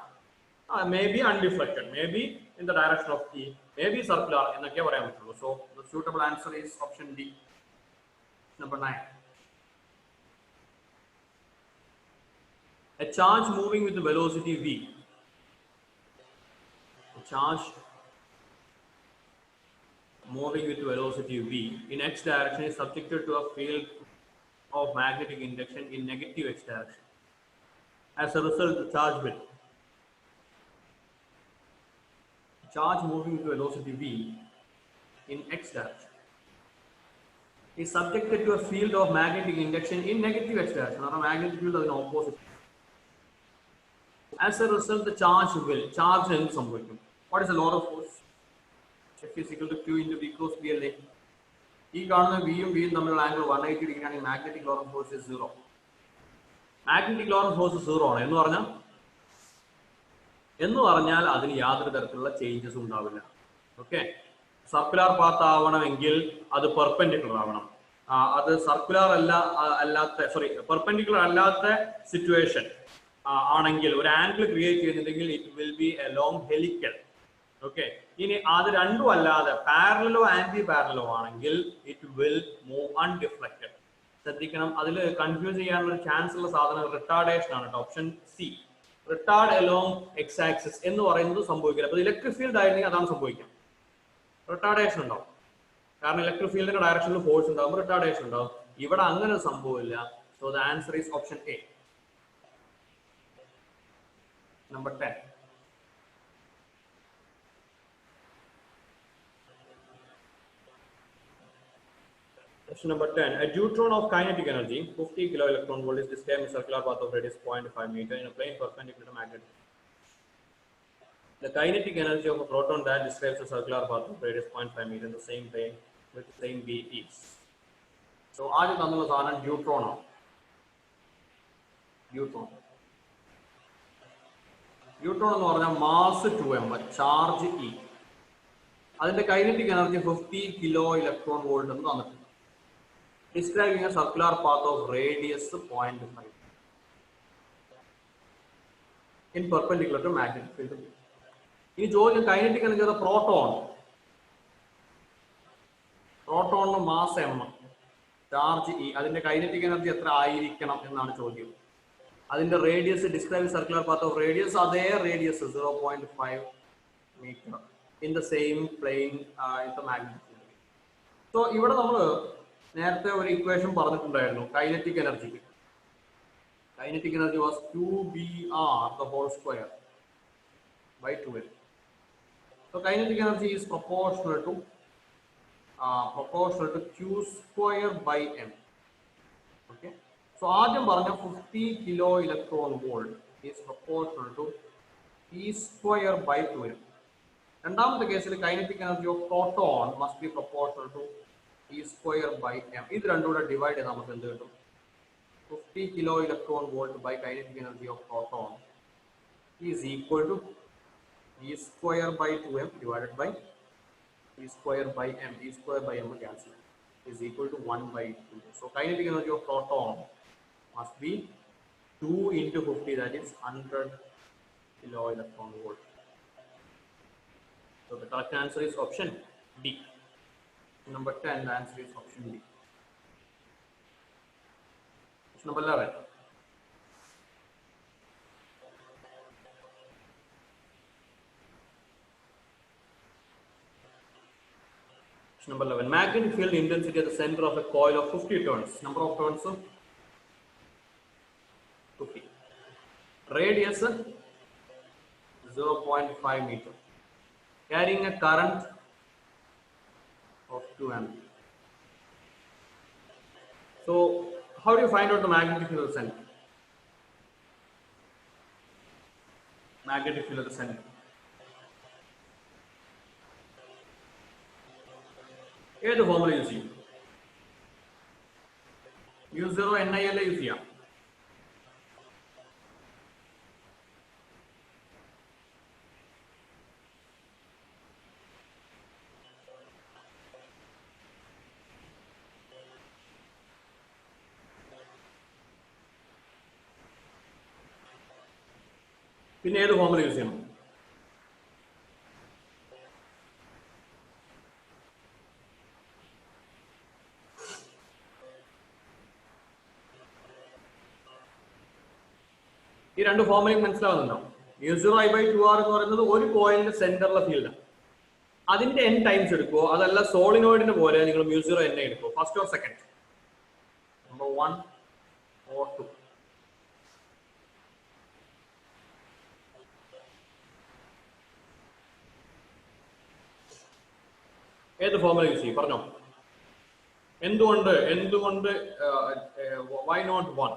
Speaker 1: may be undeflected, may be in the direction of E, may be circular എന്നൊക്കെ പറയാൻ പറ്റുള്ളൂ. So the suitable answer is option D. Number 9. A charge moving with the velocity v. A charge moving with velocity v in x direction is subjected to a field of magnetic induction in negative x direction. As a result, the charge moving with velocity v in x direction is subjected to a field of magnetic induction in negative x direction. Or a magnetic field is opposite. As a result, the charge എന്ത് സംഭവിക്കും? What is the law of force? F is equal to Q into V cross B അല്ലേ? ഈ കാണുന്ന വിയും വിയും തമ്മിലുള്ള angle 180 degree ആണെങ്കിൽ magnetic law of force 0. Magnetic law of force 0 ആണ് എന്ന് പറഞ്ഞാൽ അതിന് യാതൊരു തരത്തിലുള്ള ചേഞ്ചസ് ഉണ്ടാവില്ല. ഓക്കെ, സർക്കുലർ പാത്ത് ആവണമെങ്കിൽ അത് പെർപെൻഡിക്കുലർ ആവണം. അത് സർക്കുലർ പെർപെൻഡിക്കുലർ അല്ലാത്ത സിറ്റുവേഷൻ ആണെങ്കിൽ ഒരു ആംഗിൾ ക്രിയേറ്റ് ചെയ്യുന്നുണ്ടെങ്കിൽ it will B A long helical. Okay, ഇനി അത് രണ്ടും അല്ലാതെ പാരലലോ ആന്റി പാരലലോ ആണെങ്കിൽ ഇറ്റ് വിൽ മൂവ് അൺഡിഫ്ലക്റ്റഡ്. ശ്രദ്ധിക്കണം, അതിൽ കൺഫ്യൂസ് ചെയ്യാനുള്ള ചാൻസ് ഉള്ള സാധനം റിട്ടാർഡേഷൻ ആണ്. Option C, retarded along X axis എന്ന് പറയുന്നത് സംഭവിക്കില്ല. അപ്പൊ ഇലക്ട്രിക് ഫീൽഡ് ആയിരുന്നെങ്കിൽ അതാണ് സംഭവിക്കാം, റിട്ടാർഡേഷൻ ഉണ്ടാവും. കാരണം ഇലക്ട്രിക് ഫീൽഡിന്റെ ഡയറക്ഷനിൽ ഫോഴ്സ് ഉണ്ടാവും, റിട്ടാർഡേഷൻ ഉണ്ടാവും. ഇവിടെ അങ്ങനെ സംഭവമില്ല. So the answer is option A. Number 10. Question number 10. A deuteron of kinetic energy 50 kilo electron volt is described in circular path of radius 0.5 meter in a plane perpendicular to magnet. The kinetic energy of a proton that describes a circular path of radius 0.5 meter in the same plane with the same B is. So ആദ്യം തന്നുള്ള സാധനം deuteron ആണ്. Neutron എന്ന് പറഞ്ഞാൽ mass 2m, charge E. അതിന്റെ kinetic energy 50 kilo electron volt എന്ന് തന്നിട്ടുണ്ട്. Describing a circular path of radius 0.5 in perpendicular to magnetic field. ഈ ചോദ്യം കൈനറ്റിക് എനർജി ഓഫ് പ്രോട്ടോണിന് മാസ് m, ചാർജ് E. അതിന്റെ കൈനറ്റിക് എനർജി എത്ര ആയിരിക്കണം എന്നാണ് ചോദ്യം. അതിന്റെ radius describe circular path of radius, അതേ radius 0.5 metre in the same plane in the magnetic field. So ഇവിടെ നമ്മൾ നേരത്തെ ഒരു ഇക്വേഷൻ പറഞ്ഞിട്ടുണ്ടായിരുന്നു kinetic എനർജിക്ക്. Kinetic energy was QBR the whole square by 12. So kinetic energy is proportional to Q square by M. Okay. So ആദ്യം പറഞ്ഞ 50 kilo electron volt is proportional to E square by 12. രണ്ടാമത്തെ കേസിൽ kinetic energy of proton must be proportional to E square by M. ഇത് രണ്ടും കൂടെ divide ചെയ്താൽ നമുക്ക് എന്ത് കിട്ടും? 50 kilo electron volt by kinetic energy of proton is equal to E square by 2M divided by E square by M. E square by M cancel is equal to 1 by 2. So kinetic energy of proton must be 2 into 50, that is 100 kilo electron volt. So the correct answer is option D. Number 10, the answer is option D. Number 11. Number 11. Magnetic field intensity at the center of a coil of 50 turns. Number of turns 50. Radius 0.5 meter. Carrying a current of 2 ampere. So, how do you find out the magnetic field at the center? Magnetic field at the center. ഏത് formula use ചെയ്യും? U0 NIL use ചെയ്യാം. പിന്നെ ഏത് formula use ചെയ്യണം? ഈ രണ്ട് ഫോർമുലയും മനസ്സിലാവുന്നുണ്ടോ? U0I/2R എന്ന് പറയുന്നത് ഒരു കോയിലിന്റെ സെന്ററിലെ ഫീൽഡ്. അതിന്റെ n ടൈംസ് എടുക്കുമോ, അതല്ല സോളിനോയിഡിന് പോലെ നിങ്ങൾ mu0 n എടുക്കുമോ? First or second? Number 1 or 2? ഏത് ഫോർമുല യൂസ് ചെയ്യും? പറഞ്ഞോ. എന്തുകൊണ്ട് why not 1?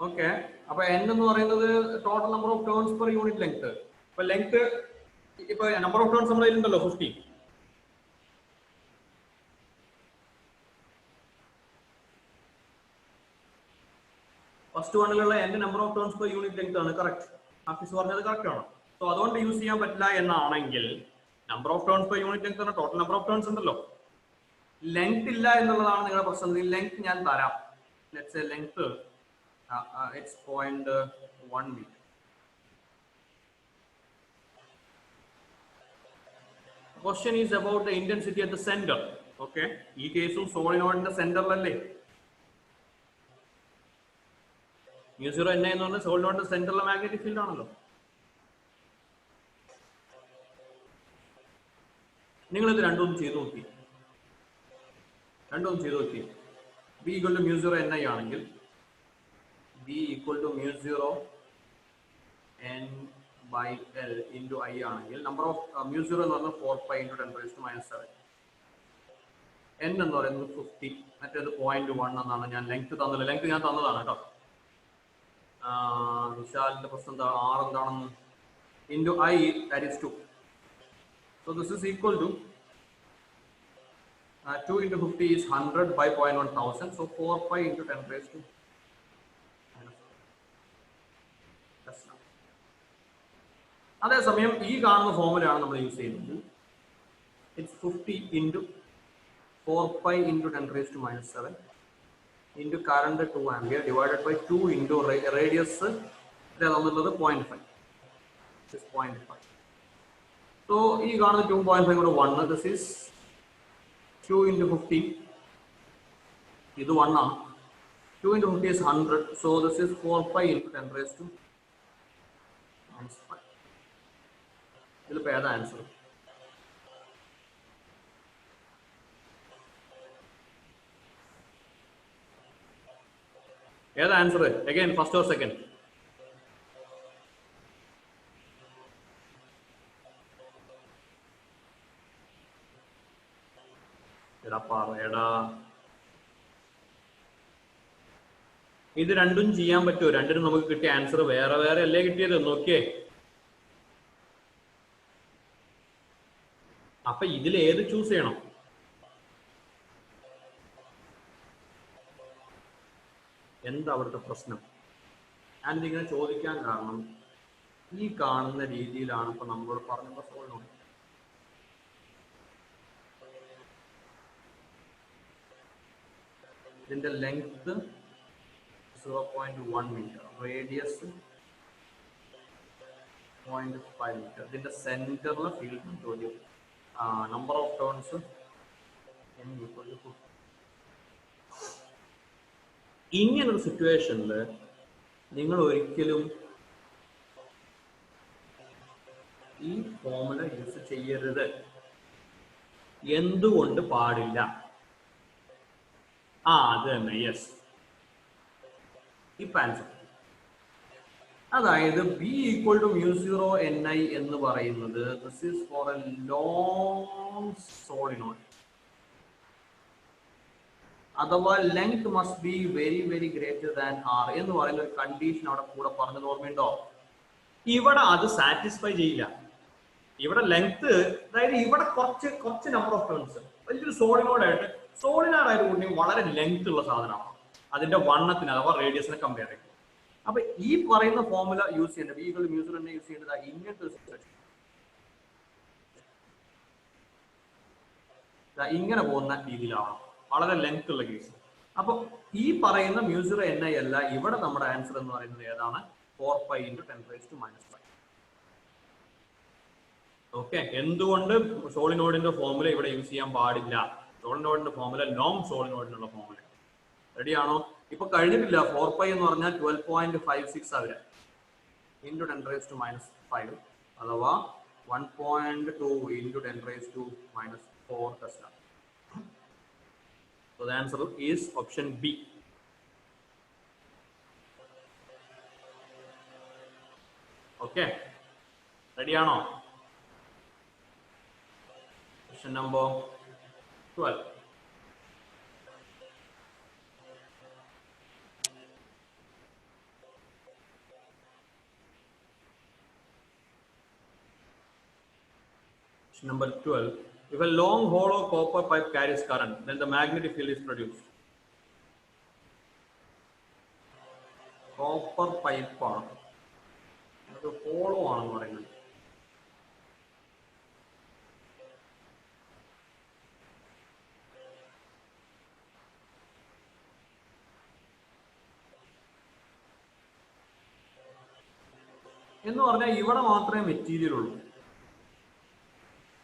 Speaker 1: ഓക്കെ, അപ്പൊ n എന്ന് പറയുന്നത് total number of turns per unit length. ഇപ്പൊ ലെങ്ത്, ഇപ്പൊ നമ്പർ ഓഫ് ടേൺസ് നമ്മുടെ കയ്യിലുണ്ടല്ലോ 50. ഫസ്റ്റ് വണ്ണിലുള്ള n number of turns per unit length ആണ്. കറക്റ്റ്, ആഫീസ് പറഞ്ഞത് കറക്റ്റ് ആണ്. സോ അതുകൊണ്ട് യൂസ് ചെയ്യാൻ പറ്റില്ല എന്നാണെങ്കിൽ number of turns per unit length ആണ്. ടോട്ടൽ നമ്പർ ഓഫ് ടേൺസ് ഉണ്ടല്ലോ, ലെങ്ത് ഇല്ല എന്നുള്ളതാണ് നിങ്ങളുടെ പ്രശ്നം. ലെങ്ത് ഞാൻ തരാം. Let's say length it's 0.1 meter. Question is about the intensity at the center. Okay, ഈ കേസും സോളിനോയിഡിന്റെ സെന്ററിലല്ലേ? U0 N എന്ന് പറഞ്ഞാൽ സോളിനോയിഡിന്റെ സെന്ററിലെ മാഗ്നറ്റിക് ഫീൽഡ് ആണല്ലോ. നിങ്ങൾ ഇത് രണ്ടും ചെയ്തു നോക്കി. B equal to mu0 Ni ആണെങ്കിൽ B equal to mu0 n by L into I ആണെങ്കിൽ നമ്പർ ഓഫ് mu0 എന്ന് പറഞ്ഞാൽ 4 pi into 10⁻⁻⁷. n എന്ന് പറയുന്നത് 50, മറ്റേത് 0.1 എന്നാണ്. ഞാൻ ലെങ്ത് തന്നില്ല, ലെങ്ത് ഞാൻ തന്നതാണ് കേട്ടോ. വിശാലിന്റെ പ്രശ്നം എന്താ, R എന്താണെന്ന്, into I, that is 2. So this is equal to 2 into 50 is 100 by 0.1000. So 4 pi into 10⁻⁻⁷. അതേസമയം ഈ കാണുന്ന ഫോർമുലയാണ് നമ്മൾ യൂസ് ചെയ്യുന്നത്. It's 50 into 4 pi into 10⁻⁻⁷ into current 2 ampere divided by 2 into radius തന്നുള്ളത് 0.5. This is 0.5. So ഈ കാണുന്ന 2.5 കൂടെ 1. This is 2 into 50. ഇത് 1 ആണ്. 2 into 50 is 100. So this is 4 pi into 10⁻⁻⁵. ഇതിലിപ്പോൾ ഏതാ ആൻസർ? ഏതാ answer? Again first or second? എടാ പറയടാ. ഇത് രണ്ടും ചെയ്യാൻ പറ്റുമോ? രണ്ടിനും നമുക്ക് കിട്ടിയ ആൻസർ വേറെ വേറെ അല്ലേ കിട്ടിയത്? നോക്കിയേ. അപ്പൊ ഇതിൽ ഏത് ചൂസ് ചെയ്യണം? എന്താ അവിടുത്തെ പ്രശ്നം? ഞാനിതിങ്ങനെ ചോദിക്കാൻ കാരണം ഈ കാണുന്ന രീതിയിലാണ് ഇപ്പൊ നമ്മളോട് പറഞ്ഞ സോൾവ്. ഇതിന്റെ ലെങ്ത് 0.1 മീറ്റർ, റേഡിയസ് 0.5 മീറ്റർ. ഇതിന്റെ സെന്ററിൽ ഫീൽഡ് ചോദ്യം. നമ്പർ ഓഫ് ടേൺസ് ഇങ്ങനൊരു സിറ്റുവേഷനിൽ നിങ്ങൾ ഒരിക്കലും ഈ ഫോർമുല യൂസ് ചെയ്യരുത്. എന്തുകൊണ്ട് പാടില്ല? അത് തന്നെ, യെസ്. ഇപ്പൊ ആൻസർ. അതായത് ബി ഈക്വൽ ടു μ0 ni എന്ന് പറയുന്നത് this is for a long solenoid. അഥവാ length must be very very greater than R എന്ന് പറയുന്ന ഒരു കണ്ടീഷൻ അവിടെ കൂടെ പറഞ്ഞത് ഓർമ്മയുണ്ടോ? ഇവിടെ അത് സാറ്റിസ്ഫൈ ചെയ്യില്ല. ഇവിടെ ലെങ്ത്, അതായത് ഇവിടെ കുറച്ച് നമ്പർ ഓഫ് ടേൺസ്, വലിയൊരു സോളിനോയിഡ് ആയിട്ട് വളരെ ലെങ്ത് ഉള്ള സാധനമാണ് അതിന്റെ വണ്ണത്തിന് അഥവാ റേഡിയസിനെ കമ്പയർ ചെയ്യും. അപ്പൊ ഈ പറയുന്ന ഫോർമുല യൂസ് ചെയ്യേണ്ടത് ബി ഈക്വൽ μ0 തന്നെ യൂസ് ചെയ്യേണ്ടത് ഇങ്ങനത്തെ ഇങ്ങനെ പോകുന്ന രീതിയിലാണ്, വളരെ ലെങ്ത് ഉള്ള കേസ്. അപ്പൊ ഈ പറയുന്ന μ0 ni അല്ല ഇവിടെ നമ്മുടെ ആൻസർ എന്ന് പറയുന്നത് ഏതാണ്? 4π × 10⁻⁵. ഓക്കെ. എന്തുകൊണ്ട് സോളിനോയിഡിന്റെ ഫോർമുല ഇവിടെ യൂസ് ചെയ്യാൻ പാടില്ല? സോളിനോയിഡിന്റെ ഫോർമുല ലോങ് സോളിനോയിഡിനുള്ള ഫോർമുല. റെഡിയാണോ? ഇപ്പൊ കഴിഞ്ഞിട്ടില്ല. 4π എന്ന് പറഞ്ഞാൽ 12.56 അവര് ഇൻറ്റു 10⁻⁵, അഥവാ 1.2 into 10⁻⁴ Tesla. So the answer is option B. Okay, റെഡിയാണോ? Question number 12. Question number 12. If a long hollow copper pipe carries current, then the magnetic field is produced. Copper pipe ആണ്, അത് ഹോളോ ആണെന്ന് പറയുന്നത്. എന്ന് പറഞ്ഞാൽ ഇവിടെ മാത്രമേ മെറ്റീരിയൽ ഉള്ളൂ.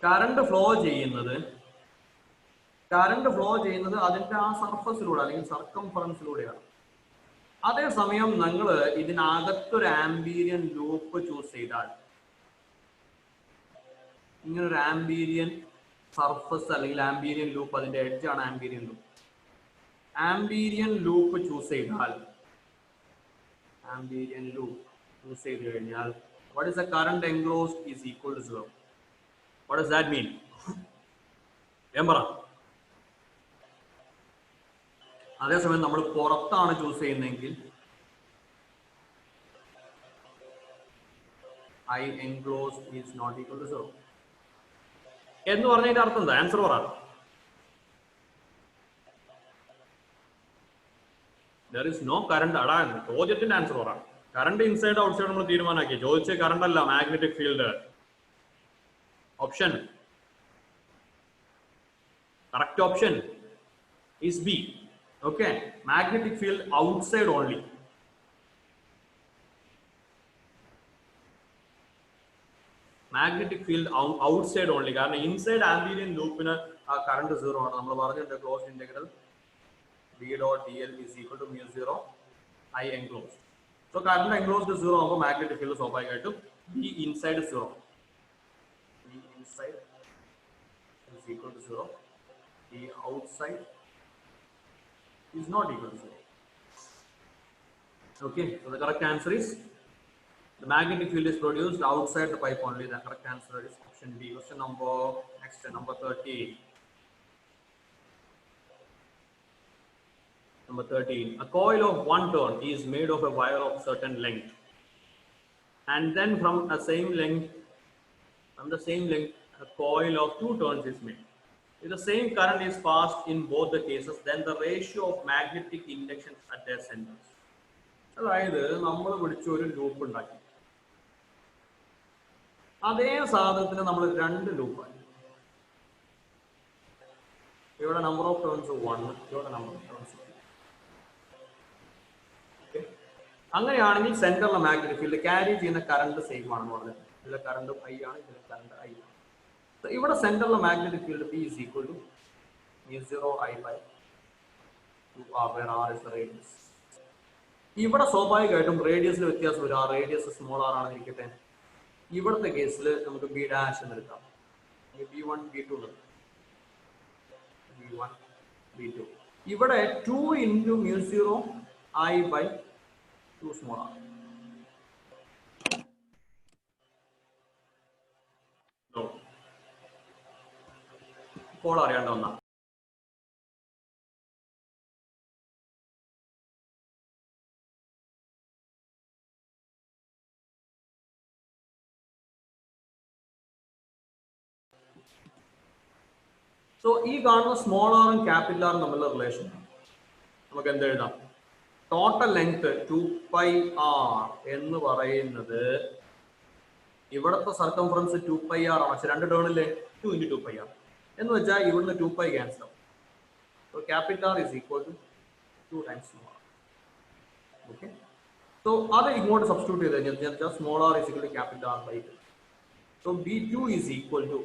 Speaker 1: കറണ്ട് ഫ്ലോ ചെയ്യുന്നത് അതിന്റെ ആ സർഫസിലൂടെ അല്ലെങ്കിൽ സർക്കംഫറൻസിലൂടെയാണ്. അതേസമയം നിങ്ങൾ ഇതിനകത്തൊരു ആംബീരിയൻ ലൂപ്പ് ചൂസ് ചെയ്താൽ, ഇങ്ങനൊരു ആംബീരിയൻ സർഫസ് അല്ലെങ്കിൽ ആംബീരിയൻ ലൂപ്പ്, അതിന്റെ എഡ്ജാണ് ആംബീരിയൻ ലൂപ്പ്. ആംബീരിയൻ ലൂപ്പ് ചൂസ് ചെയ്ത് കഴിഞ്ഞാൽ what is the current enclosed is equal to 0. What does that mean? പറ. അതേസമയം നമ്മൾ പുറത്താണ് ചൂസ് ചെയ്യുന്നതെങ്കിൽ I enclosed is not equal to 0 എന്ന് പറഞ്ഞതിന്റെ അർത്ഥം എന്താ? ആൻസർ പറ. There is no current. അടാ ചോദ്യത്തിന്റെ ആൻസർ പറ. കറണ്ട് ഇൻസൈഡ് ഔട്ട്സൈഡ് നമ്മൾ തീരുമാനമാക്കി. ചോദിച്ച കറണ്ട് അല്ല, magnetic field. Option, correct option is B. Okay, magnetic field outside only. Magnetic field outside only. കാരണം ഇൻസൈഡ് ആംബീരിയൻ ലൂപ്പിന് കറണ്ട് 0 ആണ്. നമ്മൾ പറഞ്ഞിട്ടുണ്ട് closed integral B dot dl is equal to μ0 I enclosed. So current enclosed is 0 ആകുമ്പോൾ magnetic field സ്വാഭാവികമായിട്ടും B inside is 0. B inside is equal to 0. B outside is not equal to 0. Okay, so the correct answer is the magnetic field is produced outside the pipe only. The correct answer is option B. Question number 13. Number 13. A coil of 1 turn is made of a wire of certain length, and then from the same length, a coil of 2 turns is made. If the same current is passed in both the cases, then the ratio of magnetic induction at their centers. അതായത് നമ്മൾ പിടിച്ച ഒരു loop ഉണ്ടാക്കി, അതേ സാധനത്തിന് നമ്മൾ 2 ലൂപ്പായി. ഇവിടെ number of turns 1, ഇവിടെ നമ്പർ ഓഫ് ടേൺസ് 2. അങ്ങനെയാണെങ്കിൽ സെന്ററിലെ മാഗ്നറ്റിക് ഫീൽഡ് ക്യാരി ചെയ്യുന്ന കറണ്ട് സെയിം ആണെന്ന് പറഞ്ഞത്. ഇതിലെ കറണ്ട് ഐ ആണ്, ഇതിലെ കറണ്ട് ഐ ആണ്. ഇവിടെ സെന്ററിലെ magnetic field P is equal to mu0I/2R, where R is the radius. ഇവിടെ സ്വാഭാവികമായിട്ടും റേഡിയസിൽ വ്യത്യാസം വരും. ആ റേഡിയസ് സ്മോൾ ആർ ആണെന്നിരിക്കട്ടെ. ഇവിടുത്തെ കേസിൽ നമുക്ക് B' എന്ന് എടുക്കാം. B1 B2 B1 B2. ഇവിടെ 2 into mu0I/2 small r. ഇപ്പോൾ അറിയേണ്ട ഒന്നാണ്. സോ ഈ കാണുന്ന സ്മോൾ ആറും ക്യാപിറ്റൽ ആറും തമ്മിലുള്ള റിലേഷൻ നമുക്ക് എന്ത് എഴുതാം? ടോട്ടൽ ലെങ്ത് 2πr എന്ന് പറയുന്നത് ഇവിടുത്തെ സർക്കംഫറൻസ് 2πr ആണ്. പക്ഷെ 2 ടേണില്ലേ, 2 into 2πr എന്ന് വെച്ചാൽ ഇവിടുന്ന് 2π ക്യാൻസൽ ആവും. So capital R is equal to 2 times small R. Okay, so അത് ഇങ്ങോട്ട് സബ്സ്റ്റിറ്റ്യൂട്ട് ചെയ്ത് കഴിഞ്ഞാൽ small R is equal to capital R by 2. So B2 is equal to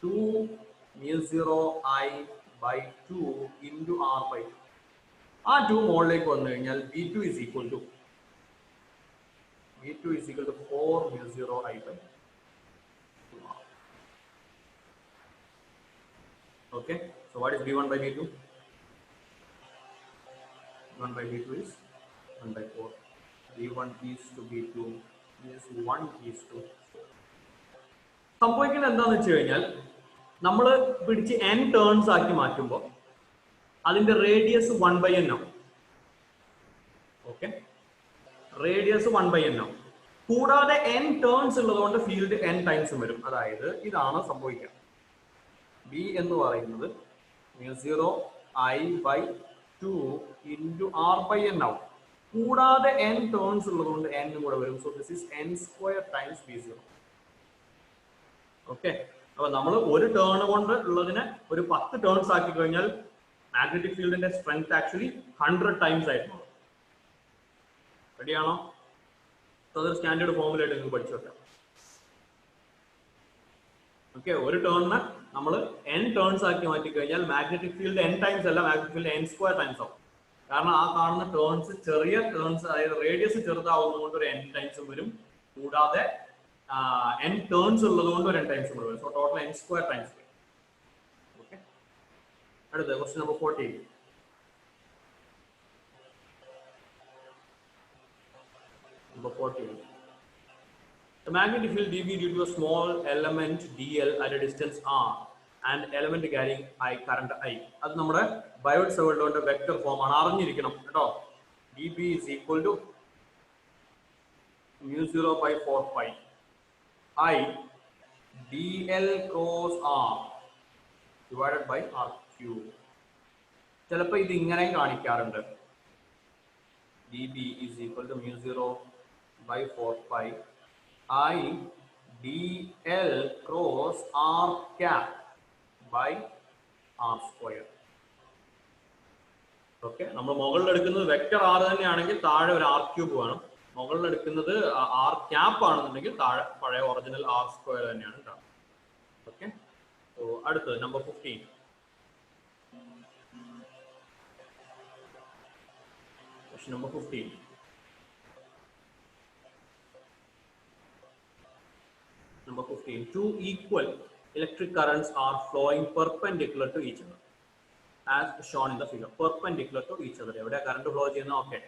Speaker 1: 2 mu0I/2 into R by 2. ആ 2 മോളിലേക്ക് വന്നു കഴിഞ്ഞാൽ B2 is equal to 4 mu0I/2R. Okay, so what is B1 by B2? B1 by B2 is 1 by 4. B1 is to B2 is 1 is to 4. സംഭവിക്കുന്നത് എന്താണെന്ന് വെച്ച് കഴിഞ്ഞാൽ നമ്മൾ പിടിച്ച് n turns ആക്കി മാറ്റുമ്പോൾ അതിന്റെ റേഡിയസ് 1/n ആവും. ഓക്കെ, റേഡിയസ് 1/n ആവും. കൂടാതെ n ടേൺസ് ഉള്ളതുകൊണ്ട് ഫീൽഡ് n ടൈംസും വരും. അതായത് ഇതാണ് സംഭവിക്കുക. B എന്ന് പറയുന്നത് mu0I/2 into R/n ആവും. കൂടാതെ n ടേൺസ് ഉള്ളതുകൊണ്ട് n കൂടെ വരും. So this is n² times B0. Okay, അപ്പൊ നമ്മൾ ഒരു ടേൺ കൊണ്ട് ഉള്ളതിനെ ഒരു 10 ടേൺസ് ആക്കി കഴിഞ്ഞാൽ മാഗ്നറ്റിക് ഫീൽഡിന്റെ സ്ട്രെങ്ത് ആക്ച്വലി 100 ടൈംസ് ആയിരുന്നു. റെഡിയാണോ? അതൊരു സ്റ്റാൻഡേർഡ് ഫോമിലായിട്ട് നിങ്ങൾക്ക് പഠിച്ചു വെക്കാം. ഓക്കെ, ഒരു ടേണിനെ നമ്മൾ n ടേൺസ് ആക്കി മാറ്റി കഴിഞ്ഞാൽ മാഗ്നറ്റിക് ഫീൽഡ് n ടൈംസ് അല്ല, മാഗ്നറ്റിക് ഫീൽഡ് n² ടൈംസ് ആവും. കാരണം ആ കാണുന്ന ടേൺസ് ചെറിയ ടേൺസ്, അതായത് റേഡിയസ് ചെറുതാവുന്നതുകൊണ്ട് ഒരു n ടൈംസും വരും. കൂടാതെ n ടേൺസ് ഉള്ളതുകൊണ്ട് ഒരു n ടൈംസും കൂടെ വരും. സോ ടോട്ടൽ n² ടൈംസ് വരും. ഓക്കെ, അടുത്ത question number 14. Number 14. The magnetic field dB due to a small element dl at a distance r and element carrying current I. അത് നമ്മുടെ ബയോട്ട് സവേർഡ് വെക്ടർ ഫോം ആണ്, അറിഞ്ഞിരിക്കണം കേട്ടോ. dB is equal to mu0/4π I dl cross r divided by r cube. ചിലപ്പോൾ ഇത് ഇങ്ങനെ കാണിക്കാറുണ്ട്. dB is equal to mu0/4π I dl cross r cap by r square. Okay, നമ്മൾ മുകളിൽ എടുക്കുന്നത് വെക്ടർ r തന്നെയാണെങ്കിൽ താഴെ ഒരു r ക്യൂബ് വേണം. മുകളിൽ എടുക്കുന്നത് r ക്യാപ്പ് ആണെന്നുണ്ടെങ്കിൽ താഴെ പഴയ ഒറിജിനൽ r സ്ക്വയർ തന്നെയാണ് ഉണ്ടാവുക. ഓക്കെ, സോ അടുത്തത് number 15. Question number 15. Number 15. Two equal electric currents are flowing perpendicular to each other, as shown in the figure. Perpendicular to each other. എവിടെ കറണ്ട് ഫ്ലോ ചെയ്യുന്ന? Okay,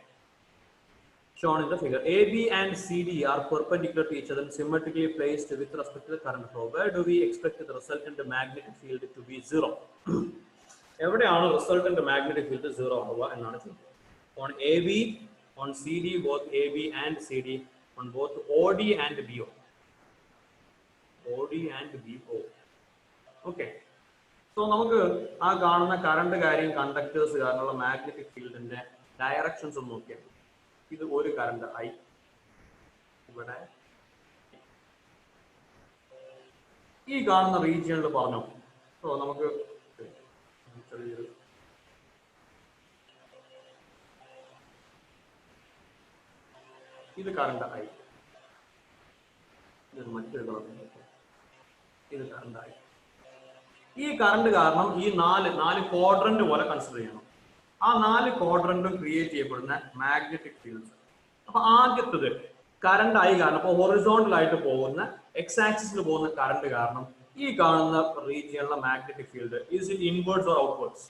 Speaker 1: shown in the figure. AB and CD are perpendicular to each other and symmetrically placed with respect to the current flow. Where do we expect the resultant magnetic field to be zero? എവിടെയാണ് resultant magnetic field zero ആവുക എന്നാണ് ചോദ്യം. On A B, on C D, both A B and C D, on both O D and B O. O D and B O. Okay, so നമുക്ക് ആ കാണുന്ന current കാര്യം conductors കാരണമുള്ള magnetic ഫീൽഡിന്റെ directions ഒന്ന് നോക്കിയാൽ, ഇത് ഒരു കറണ്ട് ഐ, ഇവിടെ ഈ കാണുന്ന റീജിയണിൽ പറഞ്ഞു. സോ നമുക്ക് ഇത് കറണ്ട് ഐ, ഇത് മറ്റൊരു കളർ, ഇത് കറണ്ട് ഐ. ഈ കറണ്ട് കാരണം ഈ നാല് ക്വാഡ്രന്റ് പോലെ കൺസിഡർ ചെയ്യണം. ആ 4 ക്വാഡ്രന്റും ക്രിയേറ്റ് ചെയ്യപ്പെടുന്ന മാഗ്നറ്റിക് ഫീൽഡ്സ്. അപ്പൊ ആദ്യത്തത് കറണ്ട് ഐ കാരണം, അപ്പൊ ഹൊറിസോണ്ടൽ ആയിട്ട് പോകുന്ന എക്സ് ആക്സിസിൽ പോകുന്ന കറണ്ട് കാരണം ഈ കാണുന്ന റീജിയണിലെ magnetic field is it inwards or outwards?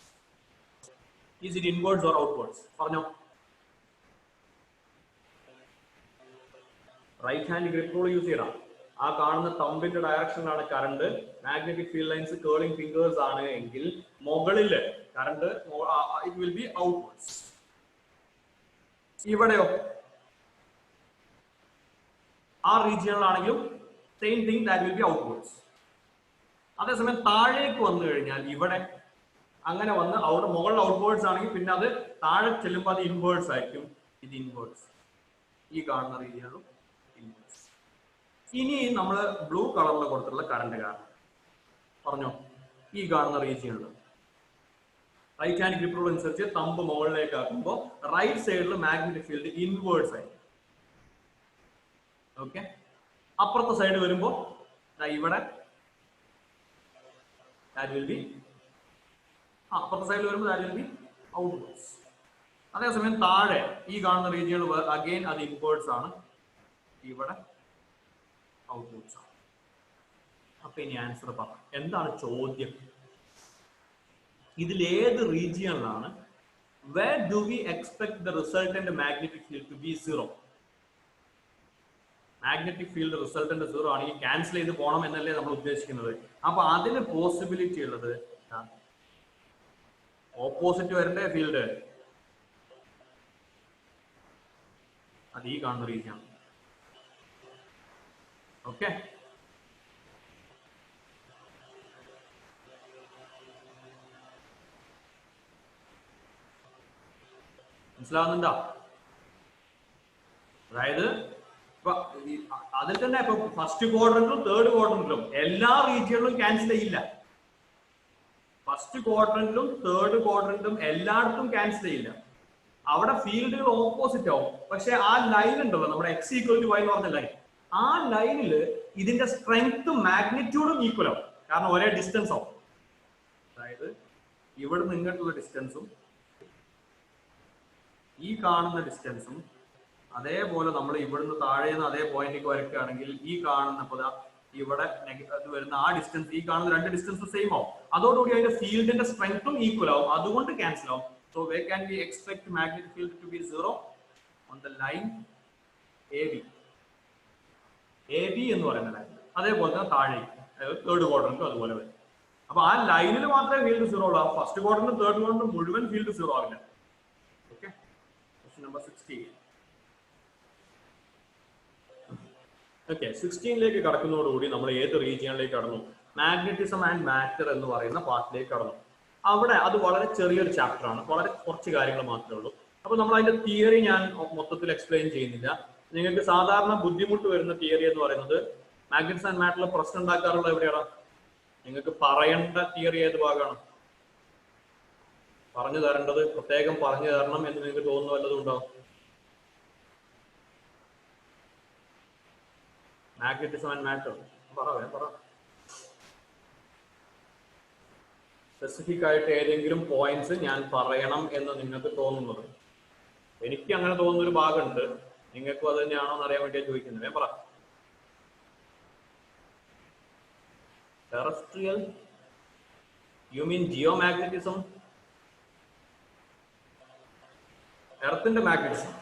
Speaker 1: Is it inwards or outwards? പറഞ്ഞോ. Right hand grip rule use ചെയ്യണം. ആ കാണുന്ന തമ്പിന്റെ ഡയറക്ഷനിലാണ് current, magnetic field lines curling fingers ആണ് എങ്കിൽ മുകളില് current it will be outwards. ഇവിടെയോ ആ റീജിയണിലാണെങ്കിലും same thing, that will be outwards. അതേസമയം താഴേക്ക് വന്നു കഴിഞ്ഞാൽ ഇവിടെ അങ്ങനെ വന്ന് അവിടെ മുകളിൽ ഔട്ട്വേർഡ്സ് ആണെങ്കിൽ പിന്നെ അത് താഴെ ചെല്ലുമ്പോൾ അത് ഇൻവേർഡ്സ് ആയിരിക്കും. ഇത് ഇൻവേർഡ്സ്, ഈ കാണുന്ന റീജിയണിലും ഇൻവേർഡ്സ്. ഇനി നമ്മൾ ബ്ലൂ കളറിൽ കൊടുത്തിട്ടുള്ള കറണ്ട് കാരണം പറഞ്ഞോ, ഈ കാണുന്ന റീജിയണിൽ റൈറ്റ് ഹാൻഡ് ഗ്രിപ്പ് റൂൾ അനുസരിച്ച് തമ്പ് മുകളിലേക്ക് ആക്കുമ്പോൾ റൈറ്റ് സൈഡിൽ മാഗ്നറ്റിക് ഫീൽഡ് ഇൻവേർഡ്സ് ആയിരിക്കും. ഓക്കെ, അപ്പുറത്തെ സൈഡ് വരുമ്പോൾ ഇവിടെ that will be അപ്പുറത്തെ സൈഡിൽ വരുമ്പോൾ that will be outwards. അതേസമയം താഴെ ഈ കാണുന്ന റീജിയൺ അഗെയിൻ അത് ഇൻവേർഡ്സ് ആണ്, ഇവിടെ ഔട്ട്വേർഡ്സ് ആണ്. അപ്പൊ ഇനി ആൻസർ പറ, എന്താണ് ചോദ്യം? ഇതിൽ ഏത് റീജിയണിലാണ് where do we expect the resultant magnetic field to be zero? Magnetic field resultant zero ആണെങ്കിൽ ക്യാൻസൽ ചെയ്ത് പോകണം എന്നല്ലേ നമ്മൾ ഉദ്ദേശിക്കുന്നത്. അപ്പൊ അതിന് പോസിബിലിറ്റി ഉള്ളത് ഓപ്പോസിറ്റ് വരേണ്ട ഫീൽഡ് അത് ഈ കാണുന്ന റീജിയൻ. ഓക്കെ, മനസ്സിലാവുന്നുണ്ടോ? അതായത് അതിൽ തന്നെ ഇപ്പൊ ഫസ്റ്റ് ക്വാഡ്രന്റിലും തേർഡ് ക്വാഡ്രന്റിലും എല്ലാ റീജിയണിലും ക്യാൻസൽ ചെയ്യില്ല. ഫസ്റ്റ് ക്വാഡ്രന്റിലും തേർഡ് ക്വാഡ്രന്റിലും എല്ലായിടത്തും ക്യാൻസൽ ചെയ്യില്ല. അവിടെ ഫീൽഡുകൾ ഓപ്പോസിറ്റ് ആവും. പക്ഷെ ആ ലൈൻ ഉണ്ടല്ലോ, നമ്മുടെ എക്സ് ഈക്വൽ ടു വൈ എന്ന് പറഞ്ഞ ലൈൻ, ആ ലൈനിൽ ഇതിന്റെ സ്ട്രെങ്ത്തും മാഗ്നിറ്റ്യൂഡും ഈക്വൽ ആവും. കാരണം ഒരേ ഡിസ്റ്റൻസ് ആവും. അതായത് ഇവിടെ നിങ്ങട്ടുള്ള ഡിസ്റ്റൻസും ഈ കാണുന്ന ഡിസ്റ്റൻസും അതേപോലെ നമ്മൾ ഇവിടുന്ന് താഴേന്ന് അതേ പോയിന്റിലേക്ക് വരയ്ക്കുകയാണെങ്കിൽ ഈ കാണുന്ന ഇവിടെ വരുന്ന ആ ഡിസ്റ്റൻസ്, ഈ കാണുന്ന 2 ഡിസ്റ്റൻസും സെയിം ആവും. അതോടുകൂടി അതിന്റെ ഫീൽഡിന്റെ സ്ട്രെങ്ത്തും ഈക്വൽ ആവും. അതുകൊണ്ട് ക്യാൻസൽ ആവും. So where can we expect magnetic field to be zero? On the line AB. AB എന്ന് പറയുന്ന ലൈൻ അതേപോലെ തന്നെ താഴേക്ക് തേർഡ് ക്വാഡ്രന്റും അതുപോലെ വരും. അപ്പൊ ആ ലൈനിൽ മാത്രമേ ഫീൽഡ് സീറോ ഉള്ളൂ. ഫസ്റ്റ് ക്വാഡ്രന്റും തേർഡ് ക്വാഡ്രന്റും മുഴുവൻ ഫീൽഡ് സീറോ ആവില്ല. Okay, question number 16. ഓക്കെ, 16ലേക്ക് കടക്കുന്നതോടുകൂടി നമ്മൾ ഏത് റീജിയണിലേക്ക് കടന്നു? മാഗ്നറ്റിസം ആൻഡ് മാറ്റർ എന്ന് പറയുന്ന പാർട്ടിലേക്ക് കടന്നു. അവിടെ അത് വളരെ ചെറിയൊരു ചാപ്റ്റർ ആണ്, വളരെ കുറച്ച് കാര്യങ്ങൾ മാത്രമേ ഉള്ളൂ. അപ്പൊ നമ്മൾ അതിന്റെ തിയറി ഞാൻ മൊത്തത്തിൽ എക്സ്പ്ലെയിൻ ചെയ്യുന്നില്ല. നിങ്ങൾക്ക് സാധാരണ ബുദ്ധിമുട്ട് വരുന്ന തിയറി എന്ന് പറയുന്നത് മാഗ്നറ്റിസം ആൻഡ് മാറ്ററിൽ പ്രശ്നം ഉണ്ടാക്കാറുള്ള എവിടെയാണ്? നിങ്ങൾക്ക് പറയേണ്ട തിയറി ഏത് ഭാഗമാണ്? പറഞ്ഞു തരേണ്ടത് പ്രത്യേകം പറഞ്ഞു തരണം എന്ന് നിങ്ങൾക്ക് തോന്നുന്നു വല്ലതും ഉണ്ടോ? മാഗ്നറ്റിസം ആൻഡ് മാറ്റർ പറ. സ്പെസിഫിക് ആയിട്ട് ഏതെങ്കിലും പോയിന്റ്സ് ഞാൻ പറയണം എന്ന് നിങ്ങൾക്ക് തോന്നുന്നത്? എനിക്ക് അങ്ങനെ തോന്നുന്ന ഒരു ഭാഗമുണ്ട്. നിങ്ങൾക്കും അത് തന്നെയാണോ എന്ന് അറിയാൻ വേണ്ടിയാണ് ചോദിക്കുന്നത്. പറ. Terrestrial, you mean geomagnetism? എർത്തിന്റെ മാഗ്നറ്റിസം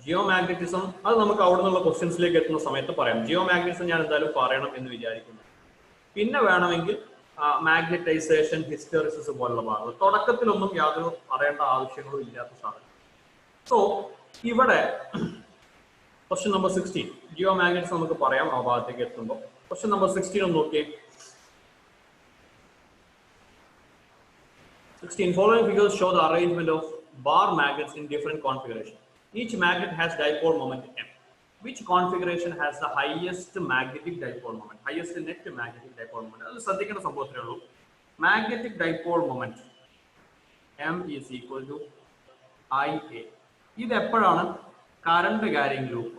Speaker 1: ജിയോമാഗ്നറ്റിസം അത് നമുക്ക് അവിടെ നിന്നുള്ള ക്വസ്റ്റ്യൻസിലേക്ക് എത്തുന്ന സമയത്ത് പറയാം. ജിയോമാഗ്നറ്റിസം ഞാൻ എന്തായാലും പറയണം എന്ന് വിചാരിക്കുന്നു. പിന്നെ വേണമെങ്കിൽ മാഗ്നറ്റൈസേഷൻ, ഹിസ്റ്ററിസിസ് പോലുള്ള ഭാഗങ്ങൾ തുടക്കത്തിലൊന്നും യാതൊരു പറയേണ്ട ആവശ്യങ്ങളും ഇല്ലാത്ത സാധനം. സോ ഇവിടെ ക്വസ്റ്റ്യൻ നമ്പർ 16 ജിയോമാഗ്നറ്റിസം നമുക്ക് പറയാം ആ ഭാഗത്തേക്ക് എത്തുമ്പോൾ. ക്വസ്റ്റ്യൻ നമ്പർ 16 ഒന്ന് നോക്കിയേ. 16 following figures show the arrangement of bar magnets in different configuration. Each magnet has dipole moment m. Which configuration has the highest magnetic dipole moment? Highest net magnetic dipole moment. അത് ശ്രദ്ധിക്കേണ്ട സംഭവത്തിലേ ഉള്ളൂ. Magnetic dipole moment m is equal to IA. ഇത് എപ്പോഴാണ്? Current carrying loop.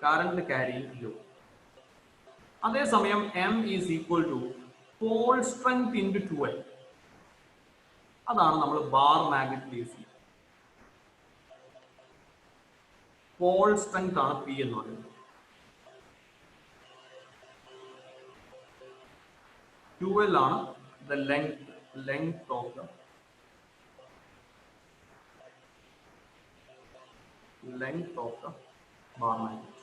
Speaker 1: Current carrying loop. അതേസമയം m is equal to pole strength into 2L. അതാണ് നമ്മൾ bar magnet use ചെയ്യുന്നത്. Pole strength ആണ് P എന്ന് പറയുന്നത്. 2L ആണ് the length of the bar magnet.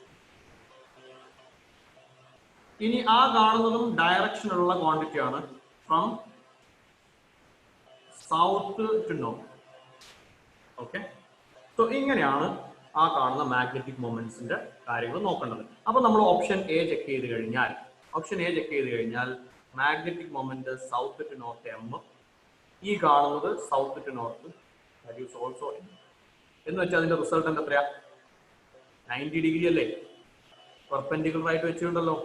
Speaker 1: ഇനി ആ കാണുന്നതും ഡയറക്ഷനുള്ള ക്വാണ്ടിറ്റി ആണ് from south to north. Okay, so ഇങ്ങനെയാണ് ആ കാണുന്ന മാഗ്നറ്റിക് മൊമെന്റ്സിന്റെ കാര്യങ്ങൾ നോക്കേണ്ടത്. അപ്പൊ നമ്മൾ ഓപ്ഷൻ എ ചെക്ക് ചെയ്ത് കഴിഞ്ഞാൽ magnetic moment south to north M, ഈ കാണുന്നത് സൗത്ത് ടു നോർത്ത് ഓൾസോ എന്ന് വെച്ചാൽ അതിന്റെ റിസൾട്ടന്റ് എത്രയാ? 90 ഡിഗ്രി അല്ലേ? പെർപെൻഡിക്കുലർ ആയിട്ട് വെച്ചിട്ടുണ്ടല്ലോ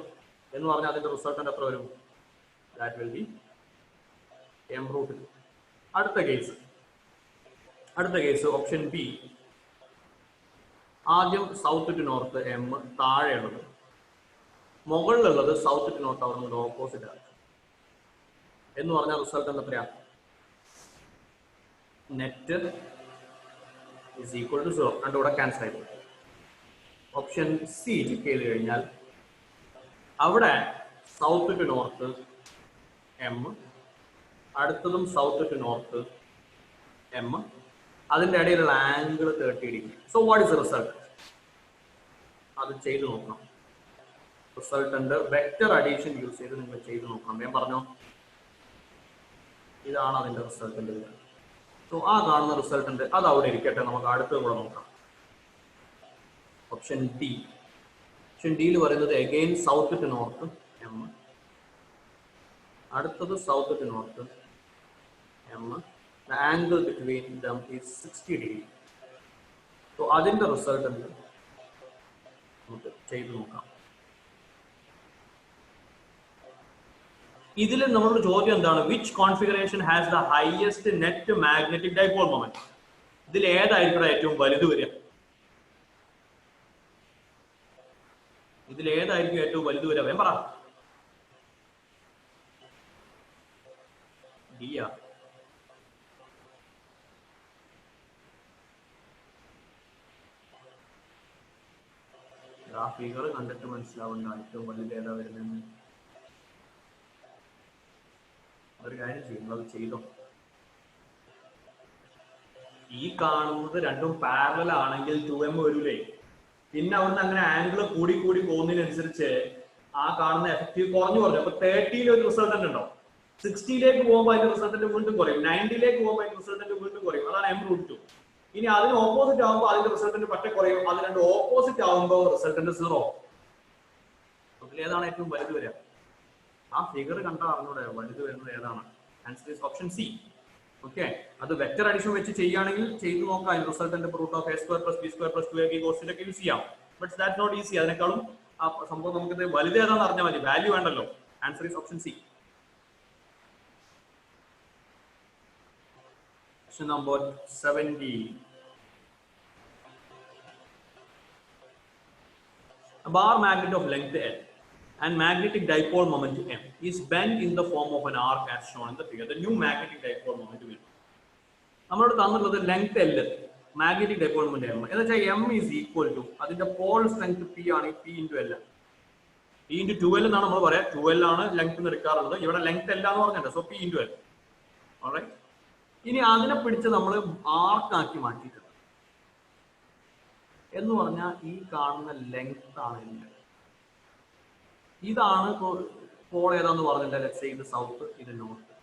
Speaker 1: എന്ന് പറഞ്ഞാൽ അതിന്റെ റിസൾട്ടന്റ് എത്ര വരും? That will be m root 2. അടുത്ത കേസ് ഓപ്ഷൻ ബി. ആദ്യം സൗത്ത് ടു നോർത്ത് എം, താഴെയുള്ളത് മുകളിലുള്ളത് സൗത്ത് ടു നോർത്ത് അവിടെ ഓപ്പോസിറ്റ് ആണ് എന്ന് പറഞ്ഞാൽ റിസൾട്ട് എത്രയാ? Net is equal to 0. രണ്ടും കൂടെ ക്യാൻസൽ ആയി. ഓപ്ഷൻ സി ചെക്ക് ചെയ്ത് കഴിഞ്ഞാൽ അവിടെ സൗത്ത് ടു നോർത്ത് എം, അടുത്തതും സൗത്ത് ടു നോർത്ത് എം, അതിന്റെ ഇടയിലുള്ള angle 30 degree. So what is result? അത് ചെയ്ത് നോക്കണം. റിസൾട്ടന്റ് വെക്റ്റർ അഡീഷൻ യൂസ് ചെയ്ത് നിങ്ങൾ ചെയ്ത് നോക്കണം. ഞാൻ പറഞ്ഞോ, ഇതാണ് അതിന്റെ റിസൾട്ടന്റ്. സോ ആ കാണുന്ന റിസൾട്ടന്റ് അത് അവിടെ ഇരിക്കട്ടെ, നമുക്ക് അടുത്തത് കൂടെ നോക്കാം. Option D. ഓപ്ഷൻ ഡിയിൽ പറയുന്നത് again south to north M, അടുത്തത് south to north M, the angle between them is 60 degree. So അതിന്റെ റിസൾട്ട് എന്ത് നമുക്ക് ചെയ്തു നോക്കാം. ഇതിൽ നമ്മുടെ ചോദ്യം എന്താണ്? Which configuration has the highest net magnetic dipole moment? ഇതിൽ ഏതായിരിക്കും ഏറ്റവും വലുത് വരിക? വേം പറ. ഡിയാ? ആ ഫിഗർ കണ്ടിട്ട് മനസ്സിലാവുന്ന ഏറ്റവും വലുത് ഏതാ വരുന്നത്? ഒരു കാര്യം ചെയ്യും, അത് ചെയ്തോ. ഈ കാണുന്നത് രണ്ടും പാരലൽ ആണെങ്കിൽ 2m വരൂലേ? പിന്നെ അവിടുന്ന് അങ്ങനെ ആംഗിൾ കൂടി പോകുന്നതിനനുസരിച്ച് ആ കാണുന്ന എഫക്റ്റീവ് കുറഞ്ഞു. അപ്പൊ 30 ഒരു റിസൾട്ടന്റ് ഉണ്ടാവും. 60 പോകുമ്പോൾ അതിന്റെ റിസൾട്ടന്റ് വീണ്ടും കുറയും. 90 പോകുമ്പോൾ അതിന്റെ റിസൾട്ടന്റ് വീണ്ടും കുറയും. അതാണ് m റൂട്ട് 2. ഇനി അതിന് ഓപ്പോസിറ്റ് ആകുമ്പോൾ അതിന്റെ റിസൾട്ടന്റ് പറ്റ കുറയും. അത് രണ്ട് ഓപ്പോസിറ്റ് ആകുമ്പോൾ റിസൾട്ടന്റ് 0. അതിലേതാണ് ഏറ്റവും വലുത് വരിക? ആ ഫിഗർ കണ്ടാൽ അറിഞ്ഞൂടെ വലുത് വരുന്നത് ഏതാണ്? Answer is option C. Okay, അത് വെക്റ്റർ അഡിഷൻ വെച്ച് ചെയ്യുകയാണെങ്കിൽ ചെയ്തു നോക്കാം. Resultant root of a square plus b square plus 2ab കോഴ്സിന്റെ ഒക്കെ യൂസ് ചെയ്യാം. But that not easy. അതിനേക്കാളും ആ സംഭവം നമുക്ക് വലുത് ഏതാണെന്ന് അറിഞ്ഞാൽ മതി, വാല്യൂ വേണ്ടല്ലോ. Answer is option C. Question number 70. A bar magnet of length L and magnetic dipole moment M is bent in the form of an arc as shown in the figure. The new magnetic dipole moment will. നമ്മളോട് തന്നിട്ടുള്ളത് length L, magnetic dipole moment M എന്ന് വെച്ചാൽ M is equal to അതിന്റെ pole strength P ആണ്. P into L, P into 2L എന്നാണ് നമ്മൾ പറയാം. 2L ആണ് ലെങ്ത് എടുക്കാറുള്ളത്. ഇവിടെ ലെങ്ത് L എന്ന് പറഞ്ഞിട്ടുണ്ട്. So P into L. Alright, ഇനി അതിനെ പിടിച്ച് നമ്മൾ ആർക്കാക്കി മാറ്റിയിട്ടുണ്ട് എന്ന് പറഞ്ഞാൽ ഈ കാണുന്ന ലെങ്ത് ആണ് ഇതിന്റെ. ഇതാണ് പോൾ ഏതാന്ന് പറഞ്ഞില്ല, ലെറ്റ്സ് സേ ഇത് സൗത്ത്, ഇത് നോർത്ത്.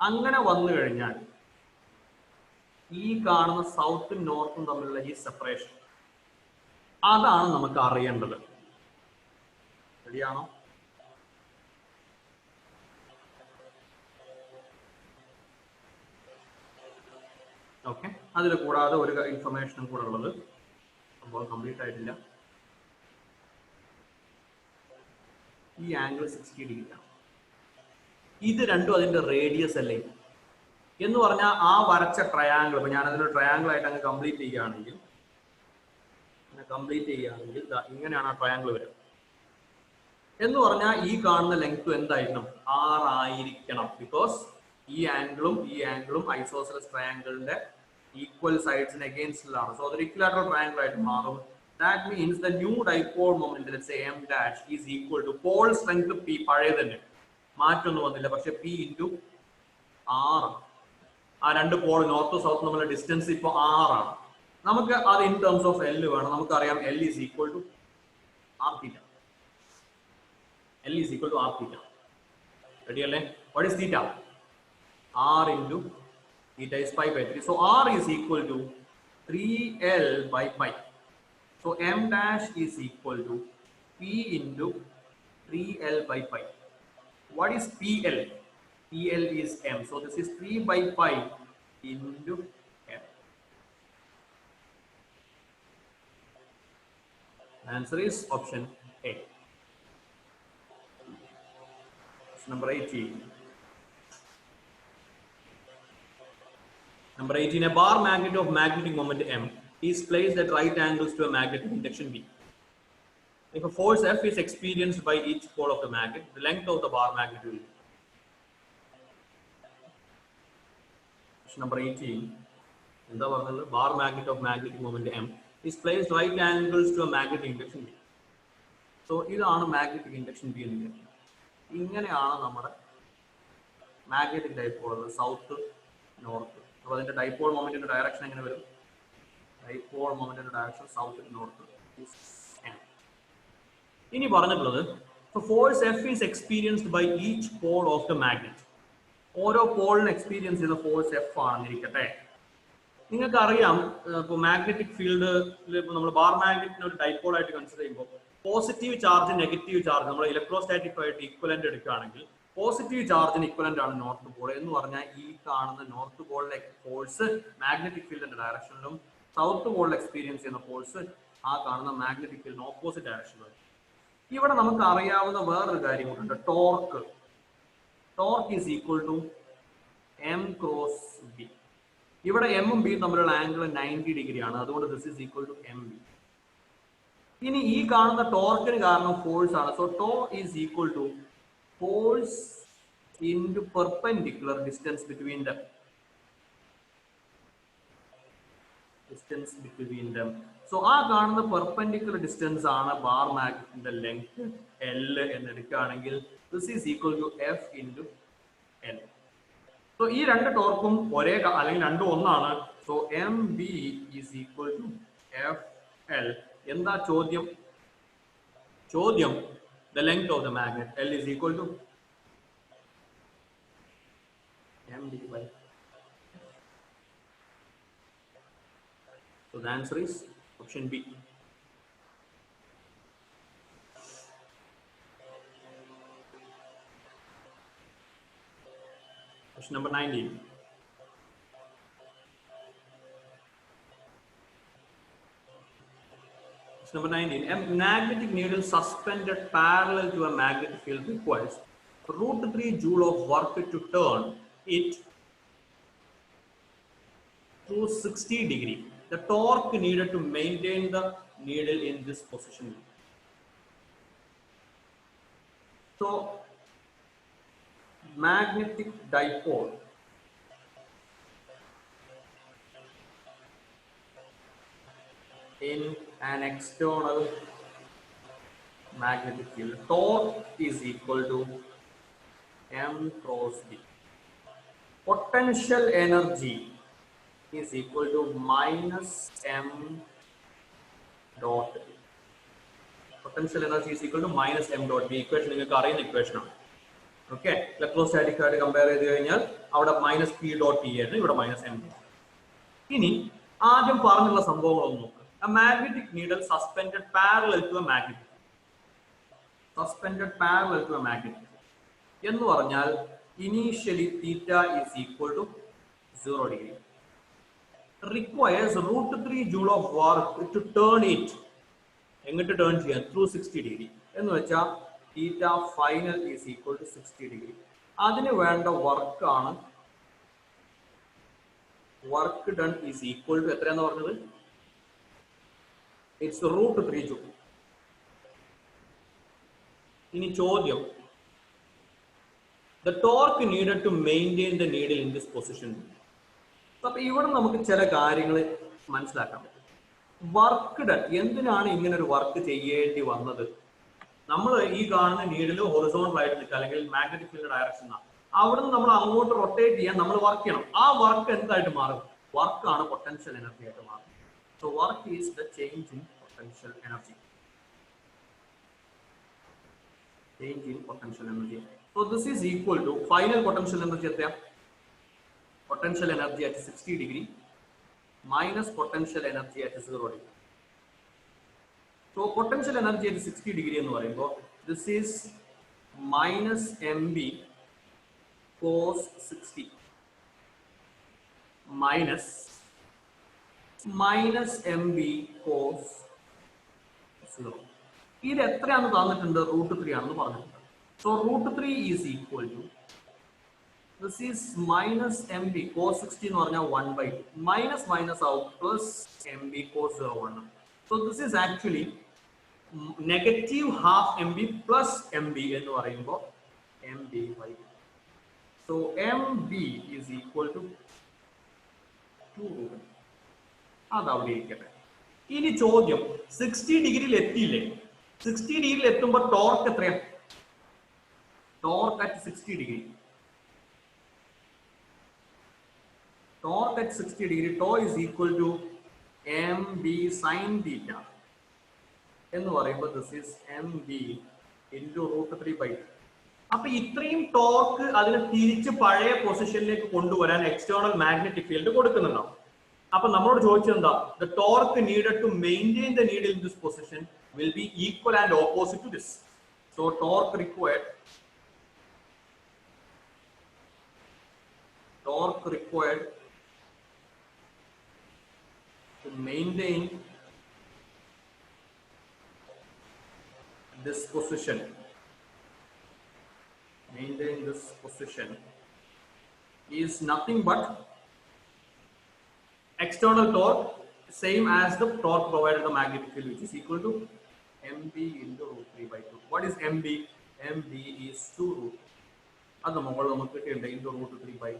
Speaker 1: അങ്ങനെ വന്നു കഴിഞ്ഞാൽ ഈ കാണുന്ന സൗത്തും നോർത്തും തമ്മിലുള്ള ഈ സെപ്പറേഷൻ, അതാണ് നമുക്ക് അറിയേണ്ടത്. ശരിയാണോ? ഓക്കെ. അതിൽ കൂടാതെ ഒരു ഇൻഫർമേഷനും കൂടെ ഉള്ളത്, സംഭവം കംപ്ലീറ്റ് ആയിട്ടില്ല. ഈ ആംഗിൾ 60 ഡിഗ്രി ആണ്. ഇത് രണ്ടും അതിന്റെ റേഡിയസ് അല്ലേ എന്ന് പറഞ്ഞാൽ ആ വരച്ച ട്രയാങ്കിൾ, ഇപ്പൊ ഞാൻ അതിനൊരു ട്രയാങ്കിൾ ആയിട്ട് അങ്ങ് കംപ്ലീറ്റ് ചെയ്യുകയാണെങ്കിൽ ഇങ്ങനെയാണ് ആ ട്രയാങ്കിൾ വരിക. എന്ന് പറഞ്ഞാൽ ഈ കാണുന്ന ലെങ്ത് എന്തായിരിക്കണം? 6 ആയിരിക്കണം. ബിക്കോസ് ഈ ആംഗിളും ഐസോസെലസ് ട്രയാങ്കിളിന്റെ ഈക്വൽ സൈഡ്സിന് അഗെയിൻസ്റ്റിലാണ്. സോ അതൊരു ഇക്വിലാറ്ററൽ ട്രയാങ്കിൾ ആയിട്ട് മാറും. That means the new dipole moment, let's say m dash, is equal to pole strength p, പഴയ തന്നെ, മാറ്റൊന്നും വന്നില്ല, പക്ഷെ p into r. ആ രണ്ട് പോൾ നോർത്ത് സൗത്ത് തമ്മിലുള്ള ഡിസ്റ്റൻസ് ഇപ്പൊ 6 ആണ്. നമുക്ക് അത് ഇൻ ടേംസ് ഓഫ് L വേണം. നമുക്കറിയാം L is equal to r theta. L is equal to r theta. Ready അല്ലേ? What is theta? R into theta is pi by 3. So r is equal to 3L by pi. So m dash is equal to p into 3L by pi. What is PL? PL is m. So this is 3 by pi into m. Answer is option A. Number 18. Number 18, a bar magnet of magnetic moment m is placed at right angles to a magnetic induction B. If a force F is experienced by each pole of the magnet, the length of the bar magnet will be. Question number 18. എന്താ പറഞ്ഞത്? Bar magnet of magnetic moment m is placed right angles to a magnetic induction B. So ഇതാണ് magnetic induction B എന്ന് പറയുന്നത്. ഇങ്ങനെയാണ് നമ്മുടെ magnetic dipole, south north. അപ്പോൾ അതിന്റെ dipole മൊമെന്റിന്റെ direction എങ്ങനെ വരും? Dipole moment in the direction south and north is m. ഇനി പറഞ്ഞിട്ടുള്ളത്, force F is experienced by each pole of the magnet. ഓരോ പോളിന് എക്സ്പീരിയൻസ് ചെയ്യുന്ന ഫോഴ്സ് F ആണെന്നിരിക്കട്ടെ. നിങ്ങൾക്ക് അറിയാം, ഇപ്പോൾ മാഗ്നറ്റിക് ഫീൽഡിൽ ഇപ്പോൾ നമ്മൾ ബാർ മാഗ്നറ്റിനെ ഒരു ഡൈപോൾ ആയിട്ട് കൺസിഡർ ചെയ്യുമ്പോൾ പോസിറ്റീവ് ചാർജ് നെഗറ്റീവ് ചാർജ് നമ്മൾ ഇലക്ട്രോസ്റ്റാറ്റിക് ആയിട്ട് ഈക്വലന്റ് എടുക്കുകയാണെങ്കിൽ പോസിറ്റീവ് ചാർജിന് ഇക്വലന്റ് ആണ് നോർത്ത് പോൾ. എന്ന് പറഞ്ഞാൽ ഈ കാണുന്ന നോർത്ത് പോളിലെ ഫോഴ്സ് മാഗ്നറ്റിക് ഫീൽഡിന്റെ ഡയറക്ഷനിലും സൗത്ത് പോളിൽ എക്സ്പീരിയൻസ് ചെയ്യുന്ന ഫോഴ്സ് ആ കാണുന്ന മാഗ്നറ്റിക് ഫീൽഡിന് ഓപ്പോസിറ്റ് ഡയറക്ഷനിലും. ഇവിടെ നമുക്ക് അറിയാവുന്ന വേറൊരു കാര്യം കൂട്ടുണ്ട്, torque. Torque is equal to M cross B. ഇവിടെ എമ്മും ബിയും തമ്മിലുള്ള ആംഗിൾ 90 ഡിഗ്രി ആണ്. അതുകൊണ്ട് this is equal to M B. ഇനി ഈ കാണുന്ന ടോർക്കിന് കാരണം ഫോഴ്സ് ആണ്. So tau is equal to force into perpendicular distance between them. Distance between them. So ആ കാണുന്ന പെർപെൻഡിക്കുലർ ഡിസ്റ്റൻസ് ആണ് ബാർ മാഗ്നറ്റിന്റെ ലെങ്ത് L എന്ന് എടുക്കുകയാണെങ്കിൽ this is equal to F into L. So ഈ രണ്ട് ടോർക്കും ഒരേ അല്ലെങ്കിൽ രണ്ടും ഒന്നാണ്. So M B is equal to F L. എന്താ ചോദ്യം? ചോദ്യം the length of the magnet L is equal to md by. So the answer is option B. Question number 19. Number 19. A magnetic needle suspended parallel to a magnetic field requires √3 joule of work to turn it through 60 degree. The torque needed to maintain the needle in this position. So, magnetic dipole in an external magnetic field, torque is equal to m cross b. potential energy is equal to minus m dot b. Potential energy is equal to minus m dot b. Equation നിങ്ങൾക്ക് അറിയുന്ന equation ആണ്. Okay, electrostatic ആയിട്ട് compare ചെയ്ത് കഴിഞ്ഞാൽ അവിടെ minus P dot T ആയിരുന്നു, ഇവിടെ minus M. ഇനി ആദ്യം പറഞ്ഞുള്ള സംഭവങ്ങളൊന്ന് നോക്കുക. A magnetic needle suspended parallel to a magnet. Suspended parallel to a magnet. എന്ന് പറഞ്ഞാൽ initially theta is equal to 0 degree. Requires root 3 joule of work to turn it. എങ്ങോട്ട് turn ചെയ്യാൻ? Through 60 degree. എന്ന് വെച്ചാൽ theta final is equal to 60 degree. അതിന് വേണ്ട വർക്കാണ് work done is equal to എത്രയാന്ന് പറഞ്ഞത്? It's root 3 joule. ഇനി ചോദ്യം, the torque needed to maintain the needle in this position. അപ്പൊ ഇവിടെ നമുക്ക് ചില കാര്യങ്ങൾ മനസ്സിലാക്കാൻ പറ്റും. വർക്ക് ഡൺ, എന്തിനാണ് ഇങ്ങനെ ഒരു വർക്ക് ചെയ്യേണ്ടി വന്നത്? നമ്മൾ ഈ കാണുന്ന നീഡില് ഹൊറിസോണ്ടൽ ആയിട്ട് നിൽക്കുക, അല്ലെങ്കിൽ മാഗ്നറ്റിക് ഫീൽഡ് ഡയറക്ഷൻ ആണ്. അവിടുന്ന് നമ്മൾ അങ്ങോട്ട് റൊട്ടേറ്റ് ചെയ്യാൻ നമ്മൾ വർക്ക് ചെയ്യണം. ആ വർക്ക് എന്തായിട്ട് മാറും? വർക്കാണ് പൊട്ടൻഷ്യൽ എനർജി ആയിട്ട് മാറും. So work is the change in potential energy. Change in potential energy. So this is equal to final potential energy at potential energy at 60 degree minus potential energy at 0 degree. So potential energy at 60 degree എന്ന് പറയുമ്പോൾ this is minus mb cos 60 minus mb cos 0. ഇത് എത്രയാണെന്ന് തന്നിട്ടുണ്ട്? Root 3 ആണെന്ന് പറഞ്ഞിട്ടുണ്ട്. So root 3 is equal to this is minus M B cos 60 എന്ന് പറഞ്ഞാൽ 1/2 minus minus ആവും plus M B cos 0 so this is actually negative half M B plus M B എന്ന് പറയുമ്പോൾ M B by. So M B is equal to 2. അതവിടെ ഇരിക്കട്ടെ. ഇനി ചോദ്യം, 60 ഡിഗ്രിയിൽ എത്തിയില്ലേ? 60 ഡിഗ്രിയിൽ എത്തുമ്പോൾ ടോർക്ക് എത്രയാണ്? Torque at 60 degree, torque at 60 degree tau is equal to M B sine theta എന്ന് പറയുമ്പോൾ this is M B into root 3/2. അപ്പൊ ഇത്രയും ടോർക്ക് അതിനെ തിരിച്ച് പഴയ പൊസിഷനിലേക്ക് കൊണ്ടുവരാൻ എക്സ്റ്റേണൽ മാഗ്നറ്റിക് ഫീൽഡ് കൊടുക്കുന്നുണ്ടാവും. അപ്പൊ നമ്മളോട് ചോദിച്ചത് എന്താ? The torque needed to maintain the needle in this position will be equal and opposite to this. So torque required to maintain this position is nothing but external torque same as the torque provided in the magnetic field, which is equal to mb into root 3/2. What is mb? mb is 2 root. അത് മുകളിൽ നമുക്ക് കിട്ടിയിട്ടുണ്ട് into root 3/2.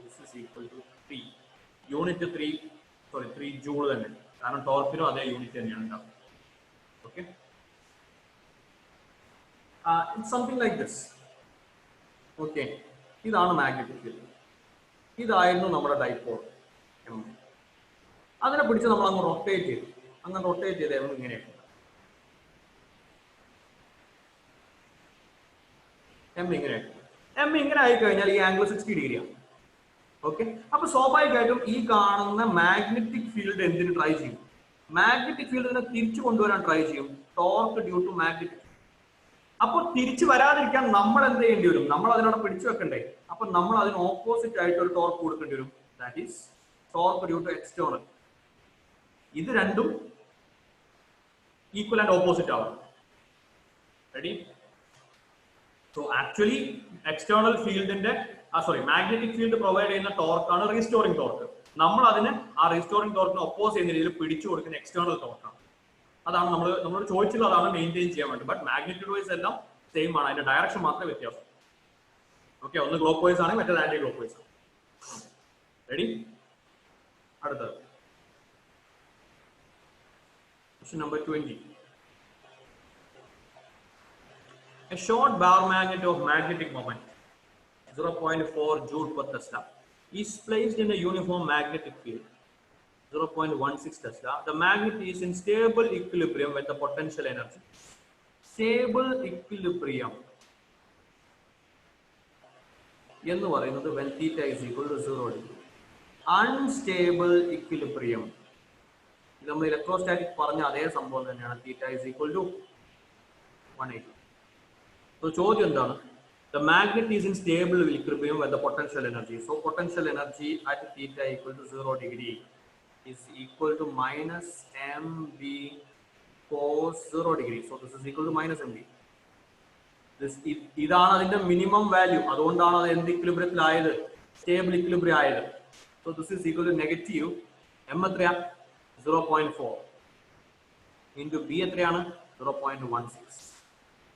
Speaker 1: This is equal to 3 unit 3 joule തന്നെ, കാരണം ടോർക്കിനും അതേ unit തന്നെയാണ് ഉണ്ടാവുക. Okay, it's something like this. Okay, ഇതാണ് മാഗ്നറ്റിക് ഫീൽഡ്. ഇതായിരുന്നു നമ്മുടെ ഡൈപോൾ എം. അതിനെ പിടിച്ച് നമ്മൾ അങ്ങ് റൊട്ടേറ്റ് ചെയ്തു. അങ്ങനെ റൊട്ടേറ്റ് ചെയ്ത് എം ഇങ്ങനെയാണ്. എം ഇങ്ങനെ ആയിക്കഴിഞ്ഞാൽ ഈ ആംഗിൾ 60 ഡിഗ്രിയാണ്. ഓക്കെ, അപ്പൊ സ്വാഭാവികമായിട്ടും ഈ കാണുന്ന മാഗ്നറ്റിക് ഫീൽഡ് എന്തിന് ട്രൈ ചെയ്യും? മാഗ്നറ്റിക് ഫീൽഡിനെ തിരിച്ചു കൊണ്ടുവരാൻ ട്രൈ ചെയ്യും, ടോർക്ക് ഡ്യൂ ടു മാഗ്നറ്റിക്. അപ്പൊ തിരിച്ചു വരാതിരിക്കാൻ നമ്മൾ എന്ത് ചെയ്യേണ്ടി വരും? നമ്മൾ അതിനോട് പിടിച്ചു വെക്കണ്ടേ? അപ്പൊ നമ്മൾ അതിന് ഓപ്പോസിറ്റ് ആയിട്ട് ഒരു ടോർക്ക് കൊടുക്കേണ്ടി വരും. That is torque due to external. ഇത് രണ്ടും ഈക്വൽ ആൻഡ് ഓപ്പോസിറ്റ് ആവും. റെഡി? സോ ആക്ച്വലി എക്സ്റ്റേണൽ ഫീൽഡിന്റെ മാഗ്നറ്റിക് ഫീൽഡ് പ്രൊവൈഡ് ചെയ്യുന്ന ടോർക്കാണ് റീസ്റ്റോറിംഗ് ടോർക്ക്. നമ്മൾ അതിന് ആ റീസ്റ്റോറിംഗ് ടോർക്കിനെ ഒപ്പോസ് ചെയ്യുന്ന രീതിയിൽ പിടിച്ചു കൊടുക്കുന്ന എക്സ്റ്റേണൽ ടോർക്കാണ്. അതാണ് നമ്മളോട് ചോദിച്ചുള്ള, അതാണ് മെയിൻറ്റെയിൻ ചെയ്യാൻ വേണ്ടി. ബട്ട് മാഗ്നിറ്റ്യൂഡ് വൈസ് എല്ലാം സെയിം ആണ്, അതിന്റെ ഡയറക്ഷൻ മാത്രമേ വ്യത്യാസം. ഓക്കെ, ഒന്ന് ക്ലോക്ക് വൈസ് ആണ്, മറ്റേത് ആന്റി ക്ലോക്ക് വൈസ് ആണ്. റെഡി? അടുത്തത് question number 20. A short bar magnet of magnetic moment 0.4 joule per Tesla, is placed in a uniform magnetic field, 0.16 Tesla. The magnet is in stable equilibrium with the potential energy. Stable equilibrium എന്ന് പറയുന്നത് when theta is equal to 0 degree. Unstable equilibrium നമ്മൾ electrostatic പറഞ്ഞ അതേ സംഭവം തന്നെയാണ്. theta is equal to 180. So ചോദ്യം എന്താണ്? The magnet is in stable equilibrium with the potential energy. So potential energy at theta equal to 0 degree is equal to minus mb cos 0 degree. So this is equal to minus mb. ഇതാണ് അതിന്റെ minimum value. അതുകൊണ്ടാണ് അത് എന്ത് ഇക്വിലിബ്രിയത്തിലായത്? Stable equilibrium ആയത്. So this is equal to negative M എത്രയാ? 0.4 into B എത്രയാണ്? 0.16.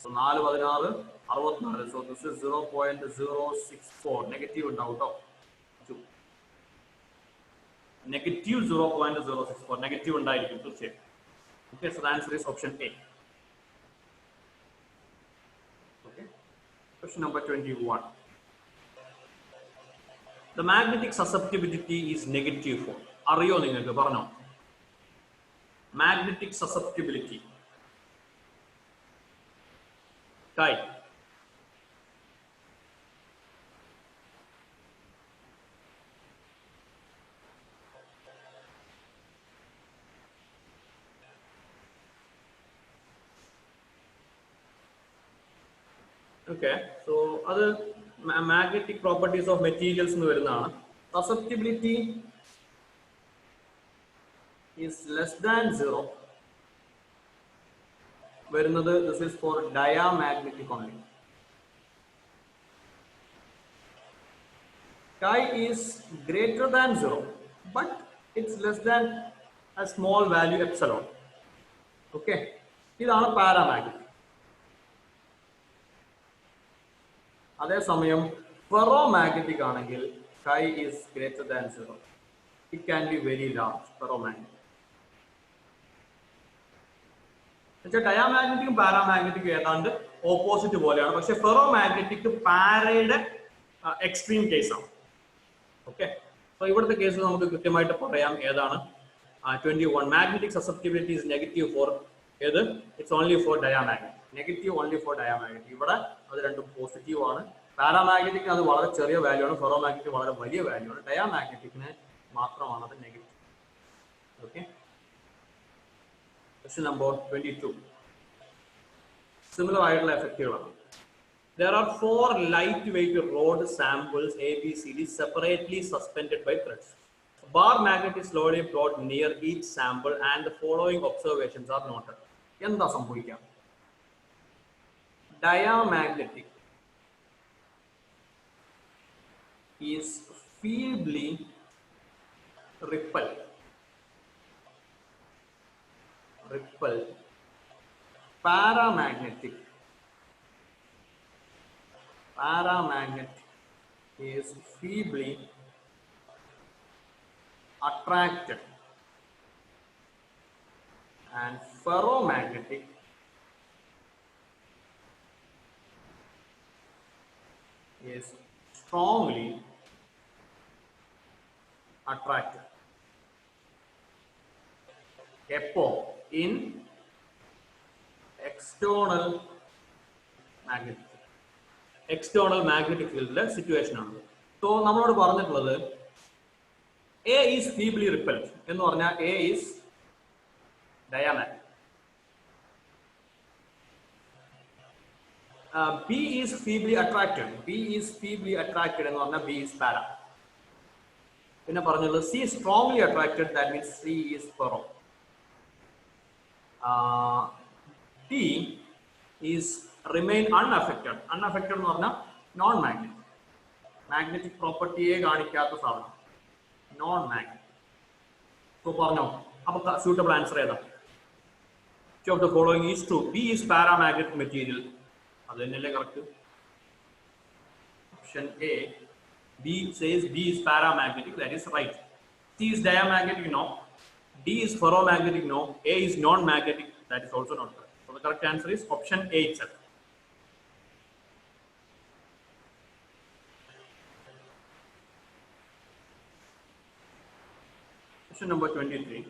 Speaker 1: So 4 16 64. So this is 0.064. Negative ഉണ്ടാവും കേട്ടോ. നെഗറ്റീവ് 0.064 നെഗറ്റീവ് ഉണ്ടായിരിക്കും തീർച്ചയായും. Okay, so the answer is option A. Question number 21. The magnetic susceptibility is -4. അറിയോ നിങ്ങൾക്ക്? പറഞ്ഞോ. Magnetic susceptibility. Kai. Okay, so other magnetic properties of materials nu varunana. Susceptibility is less than 0. Varunathu, this is for diamagnetic only. Chi is greater than 0, but it's less than a small value epsilon. Okay, idana paramagnetic. അതേസമയം ferromagnetic ആണെങ്കിൽ chi is greater than 0. It can be very large, ferromagnetic. ഡയാമാഗ്നറ്റിക്കും പാരാമാഗ്നറ്റിക്കും ഏതാണ്ട് opposite പോലെയാണ്. പക്ഷെ ferromagnetic പാരയുടെ extreme കേസാണ്. Okay, so ഇവിടുത്തെ കേസ് നമുക്ക് കൃത്യമായിട്ട് പറയാം ഏതാണ്. 21 magnetic susceptibility is negative for ഏത്? It's only for diamagnetic. Negative only for diamagnetic. ഇവിടെ അത് രണ്ടും പോസിറ്റീവ് ആണ്. പാരാമാഗ്നറ്റിക്കിന് അത് വളരെ ചെറിയ വാല്യൂ ആണ്, ഫെറോമാഗ്നറ്റിക് വളരെ വലിയ വാല്യൂ ആണ്. ഡയാമാഗ്നറ്റിക്കിന് മാത്രമാണ് അത് negative. Okay, question number 22. Similar ആയിട്ടുള്ള എഫക്റ്റുകളാണ്. There are 4 lightweight rod samples ABCD separately suspended by threads. A bar magnet is slowly brought near each sample and the following observations are noted. എന്താ സംഭവിക്കുക? Diamagnetic is feebly repelled. Paramagnetic is feebly attracted, and ferromagnetic is strongly attracted. Epo in external magnetic field situation ആണ്. So നമ്മളോട് പറഞ്ഞിട്ടുള്ളത് A is feebly repelled എന്ന് പറഞ്ഞാൽ A is diamagnetic. B is feebly attracted. എന്ന് പറഞ്ഞാൽ B is para. പിന്നെ പറഞ്ഞത് C is strongly attracted, that means C is ferro. D is remain unaffected. എന്ന് പറഞ്ഞാൽ നോൺ മാഗ്നറ്റിക്. മാഗ്നറ്റിക് പ്രോപ്പർട്ടിയെ കാണിക്കാത്ത സാധനം നോൺ മാഗ്നറ്റിക്. സോ പറഞ്ഞോ, അപ്പൊ suitable ആൻസർ ഏതാ? Which of the following is true? B is paramagnetic material. അത് തന്നെയല്ലേ correct? Option A. B says B is paramagnetic, that is right. C is diamagnetic, no. D is ferromagnetic, no. A is non-magnetic, that is also not correct. So the correct answer is option A itself. Question number 23.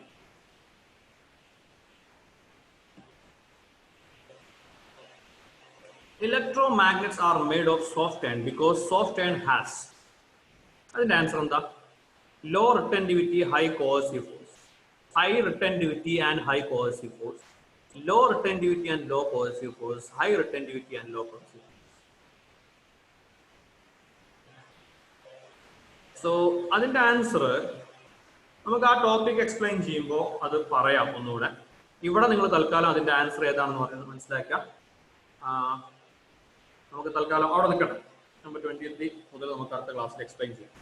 Speaker 1: Electromagnets are made of soft iron because soft iron has. അതിന്റെ answer എന്താ? Low retentivity, high coercive force. High retentivity and high coercive force. Low retentivity and low coercive force. High retentivity and low coercive force. So അതിന്റെ answer നമുക്ക് ആ topic explain ചെയ്യുമ്പോൾ അത് പറയാം ഒന്നുകൂടെ. ഇവിടെ നിങ്ങൾ തൽക്കാലം അതിന്റെ ആൻസർ ഏതാണെന്ന് പറയുന്നത് മനസ്സിലാക്കുക. നമുക്ക് തൽക്കാലം അവിടെ നിൽക്കണം. നമ്പർ 23 മുതൽ നമുക്ക് അടുത്ത ക്ലാസ്സിൽ എക്സ്പ്ലെയിൻ ചെയ്യാം.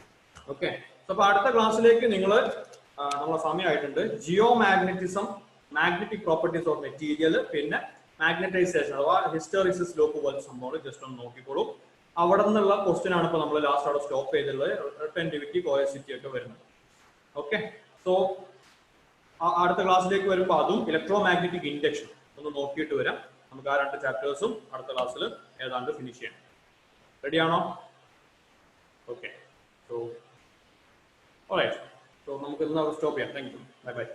Speaker 1: ഓക്കെ. അപ്പൊ അടുത്ത ക്ലാസ്സിലേക്ക് നിങ്ങൾ നമ്മളെ സമയമായിട്ടുണ്ട്. Geomagnetism, magnetic properties of material, പിന്നെ മാഗ്നറ്റൈസേഷൻ അഥവാ ഹിസ്റ്ററിസിസ് ലോക്ക് പോലത്തെ സംഭവങ്ങൾ ജസ്റ്റ് ഒന്ന് നോക്കിക്കോളൂ. അവിടെ നിന്നുള്ള ക്വസ്റ്റ്യൻ ആണ് ഇപ്പൊ നമ്മൾ ലാസ്റ്റ് അവിടെ സ്റ്റോപ്പ് ചെയ്തിട്ടുള്ളത്. റിട്ടൻറ്റിവിറ്റി, കോഹസിറ്റി ഒക്കെ വരുന്നത്. ഓക്കെ. സോ അടുത്ത ക്ലാസ്സിലേക്ക് വരുമ്പോൾ അതും ഇലക്ട്രോ മാഗ്നറ്റിക് ഇൻഡക്ഷൻ ഒന്ന് നോക്കിയിട്ട് വരാം. നമുക്ക് ആ 2 ചാപ്റ്റേഴ്സും അടുത്ത ക്ലാസ്സിൽ ഏതാണ്ട് ഫിനിഷ് ചെയ്യണം. റെഡിയാണോ? ഓക്കെ. So alright. സോ നമുക്ക് ഇന്ന് സ്റ്റോപ്പ് ചെയ്യാം. Thank you. Bye bye.